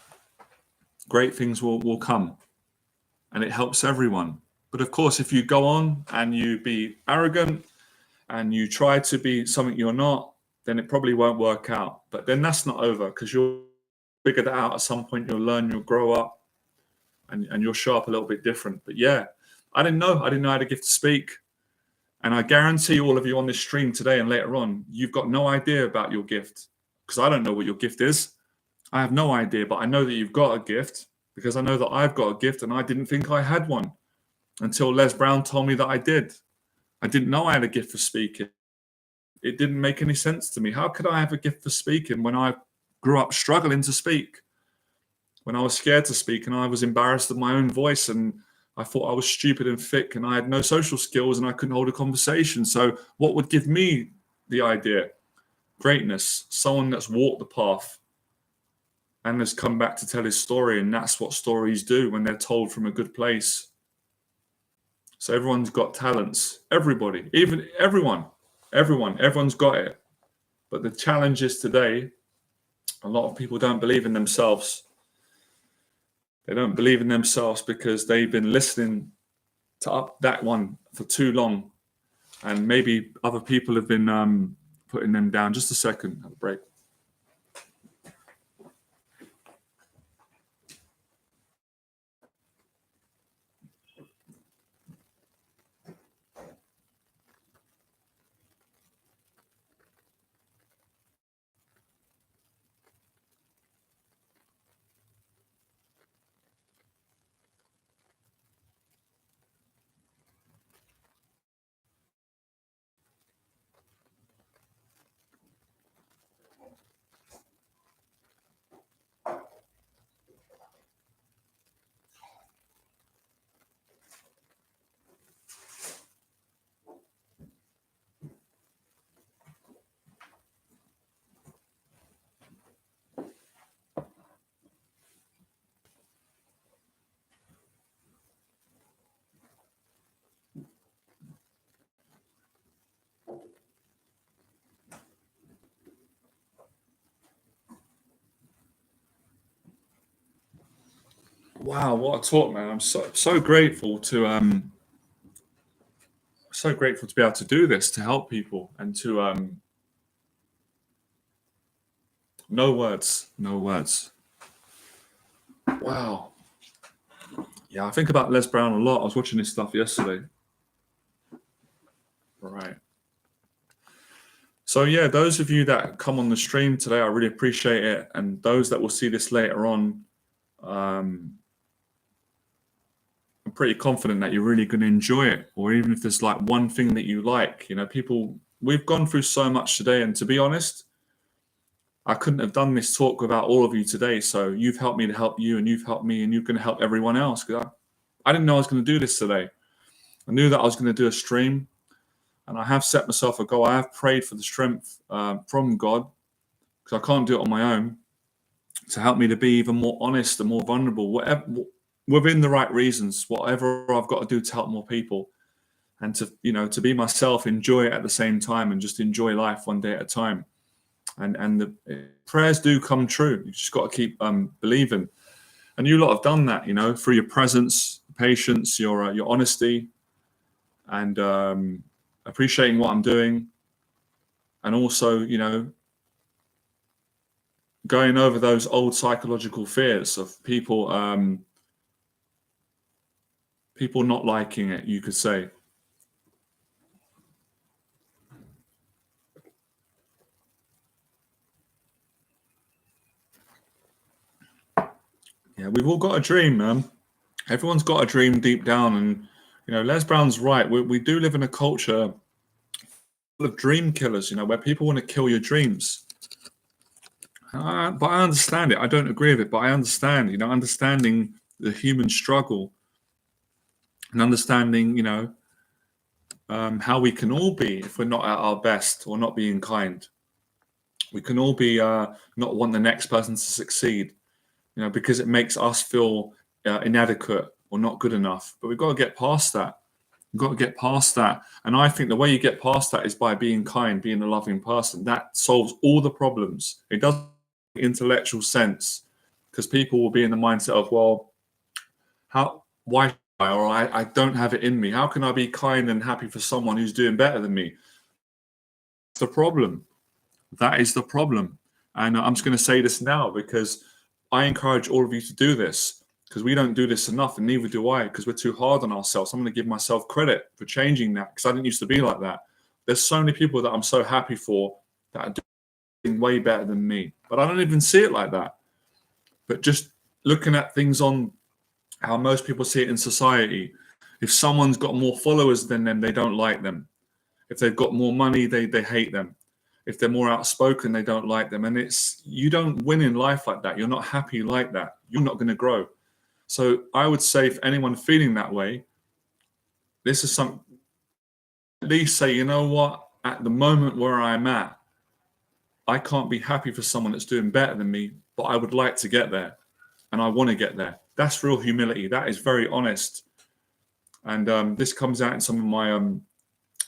Great things will come. And it helps everyone. But of course, if you go on and you be arrogant and you try to be something you're not, then it probably won't work out. But then that's not over, because you'll figure that out at some point. You'll learn, you'll grow up, and you'll show up a little bit different. But yeah, I didn't know how to gift to speak. And I guarantee all of you on this stream today and later on, you've got no idea about your gift, because I don't know what your gift is. I have no idea, but I know that you've got a gift, because I know that I've got a gift, and I didn't think I had one until Les Brown told me that I did. I didn't know I had a gift for speaking. It didn't make any sense to me. How could I have a gift for speaking when I grew up struggling to speak? When I was scared to speak, and I was embarrassed of my own voice, and I thought I was stupid and thick, and I had no social skills, and I couldn't hold a conversation. So what would give me the idea? Greatness. Someone that's walked the path and has come back to tell his story. And that's what stories do when they're told from a good place. So everyone's got talents. Everybody, even everyone's got it. But the challenge is today, a lot of people don't believe in themselves. They don't believe in themselves because they've been listening to up that one for too long. And maybe other people have been putting them down. Just a second, have a break. Wow, what a talk, man! I'm so grateful to be able to do this, to help people, and to no words. Wow. Yeah, I think about Les Brown a lot. I was watching his stuff yesterday. Right. So yeah, those of you that come on the stream today, I really appreciate it, and those that will see this later on, I'm pretty confident that you're really going to enjoy it. Or even if there's like one thing that you like, we've gone through so much today, and to be honest, I couldn't have done this talk without all of you today. So you've helped me to help you, and you've helped me, and you're going to help everyone else. Because I didn't know I was going to do this today. I knew that I was going to do a stream, and I have set myself a goal. I have prayed for the strength from God, because I can't do it on my own, to help me to be even more honest and more vulnerable, whatever, within the right reasons, whatever I've got to do to help more people. and to be myself, enjoy it at the same time, and just enjoy life one day at a time. And the prayers do come true. You just got to keep believing. And you lot have done that, through your presence, patience, your honesty, and appreciating what I'm doing, and also, going over those old psychological fears of people not liking it, you could say. Yeah, we've all got a dream, man. Everyone's got a dream deep down, and Les Brown's right. We do live in a culture full of dream killers, where people want to kill your dreams. But I understand it. I don't agree with it, but I understand. Understanding the human struggle, and understanding, how we can all be if we're not at our best or not being kind. We can all be not want the next person to succeed, because it makes us feel inadequate or not good enough. But we've got to get past that. We've got to get past that. And I think the way you get past that is by being kind, being a loving person. That solves all the problems. It doesn't make intellectual sense, because people will be in the mindset of, well, why should I? Or I don't have it in me. How can I be kind and happy for someone who's doing better than me? That's the problem. That is the problem. And I'm just going to say this now, because I encourage all of you to do this, because we don't do this enough, and neither do I, because we're too hard on ourselves. I'm going to give myself credit for changing that, because I didn't used to be like that. There's so many people that I'm so happy for that are doing way better than me, but I don't even see it like that. But just looking at things on how most people see it in society, if someone's got more followers than them, they don't like them. If they've got more money, they hate them. If they're more outspoken, they don't like them. And you don't win in life like that. You're not happy like that. You're not going to grow. So I would say, if anyone feeling that way, this is something, at least say, you know what, at the moment where I'm at, I can't be happy for someone that's doing better than me, but I would like to get there, and I want to get there. That's real humility. That is very honest. And this comes out in some of my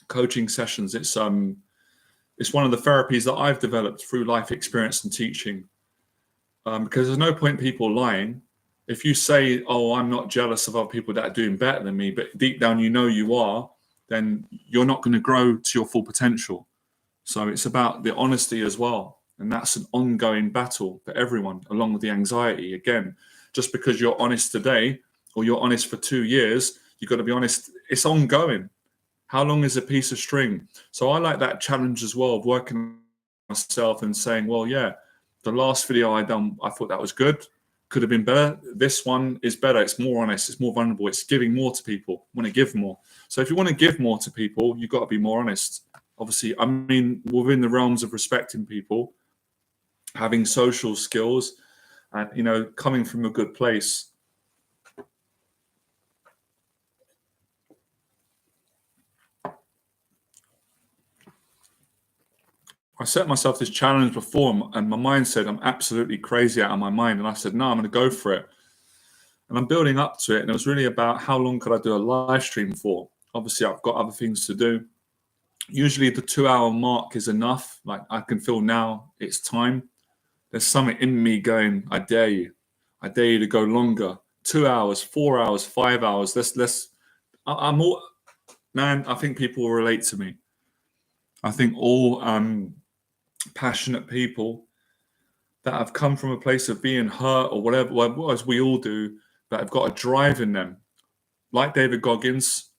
coaching sessions. It's one of the therapies that I've developed through life experience and teaching, because there's no point people lying. If you say, oh, I'm not jealous of other people that are doing better than me, but deep down you are, then you're not going to grow to your full potential. So it's about the honesty as well. And that's an ongoing battle for everyone, along with the anxiety. Again, just because you're honest today, or you're honest for 2 years, you've got to be honest. It's ongoing. How long is a piece of string? So I like that challenge as well, of working on myself and saying, well, yeah, the last video I done, I thought that was good. Could have been better. This one is better. It's more honest. It's more vulnerable. It's giving more to people. I want to give more. So if you want to give more to people, you've got to be more honest. Obviously, I mean, within the realms of respecting people, having social skills, and, coming from a good place. I set myself this challenge before, and my mind said I'm absolutely crazy out of my mind. And I said, no, I'm going to go for it. And I'm building up to it. And it was really about how long could I do a live stream for? Obviously, I've got other things to do. Usually the 2-hour mark is enough. Like, I can feel now it's time. There's something in me going, I dare you. I dare you to go longer. 2 hours, 4 hours, 5 hours. I'm all, man, I think people will relate to me. I think all passionate people that have come from a place of being hurt or whatever, as we all do, that have got a drive in them, like David Goggins,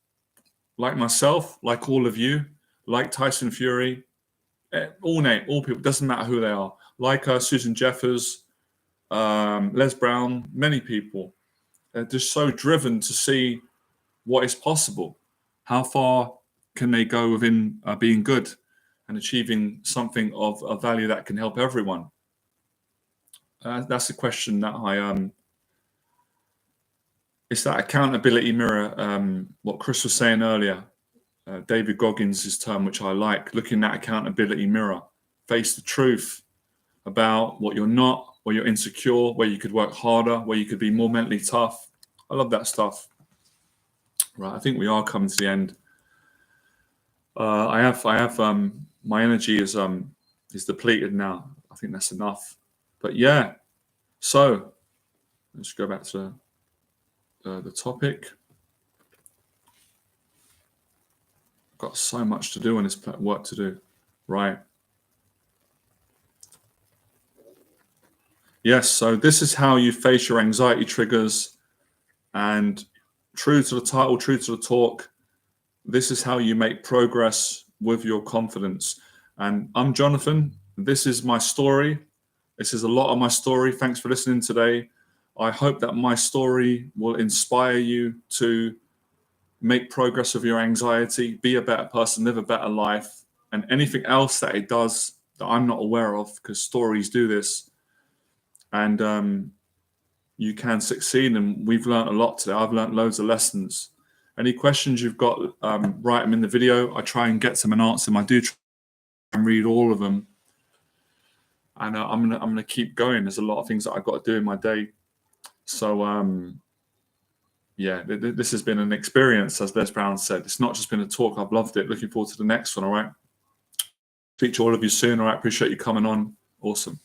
like myself, like all of you, like Tyson Fury, all people, doesn't matter who they are, like Susan Jeffers, Les Brown, many people. They're just so driven to see what is possible. How far can they go within being good and achieving something of value that can help everyone? That's a question that it's that accountability mirror, what Chris was saying earlier, David Goggins' term, which I like, looking at accountability mirror, face the truth about what you're not, where you're insecure, where you could work harder, where you could be more mentally tough. I love that stuff. Right, I think we are coming to the end. I have my energy is depleted now. I think that's enough. But yeah, so let's go back to the topic. Got so much to do on this work to do, right? Yes. So this is how you face your anxiety triggers, and true to the title, true to the talk. This is how you make progress with your confidence. And I'm Jonathan. This is my story. This is a lot of my story. Thanks for listening today. I hope that my story will inspire you to make progress with your anxiety, be a better person, live a better life, and anything else that it does that I'm not aware of, because stories do this. And you can succeed. And we've learned a lot today. I've learned loads of lessons. Any questions you've got, write them in the video. I try and get them and answer them. I do try and read all of them. And I'm gonna keep going. There's a lot of things that I've got to do in my day. So yeah, this has been an experience, as Les Brown said. It's not just been a talk. I've loved it. Looking forward to the next one. All right. Speak to all of you soon. All right. Appreciate you coming on. Awesome.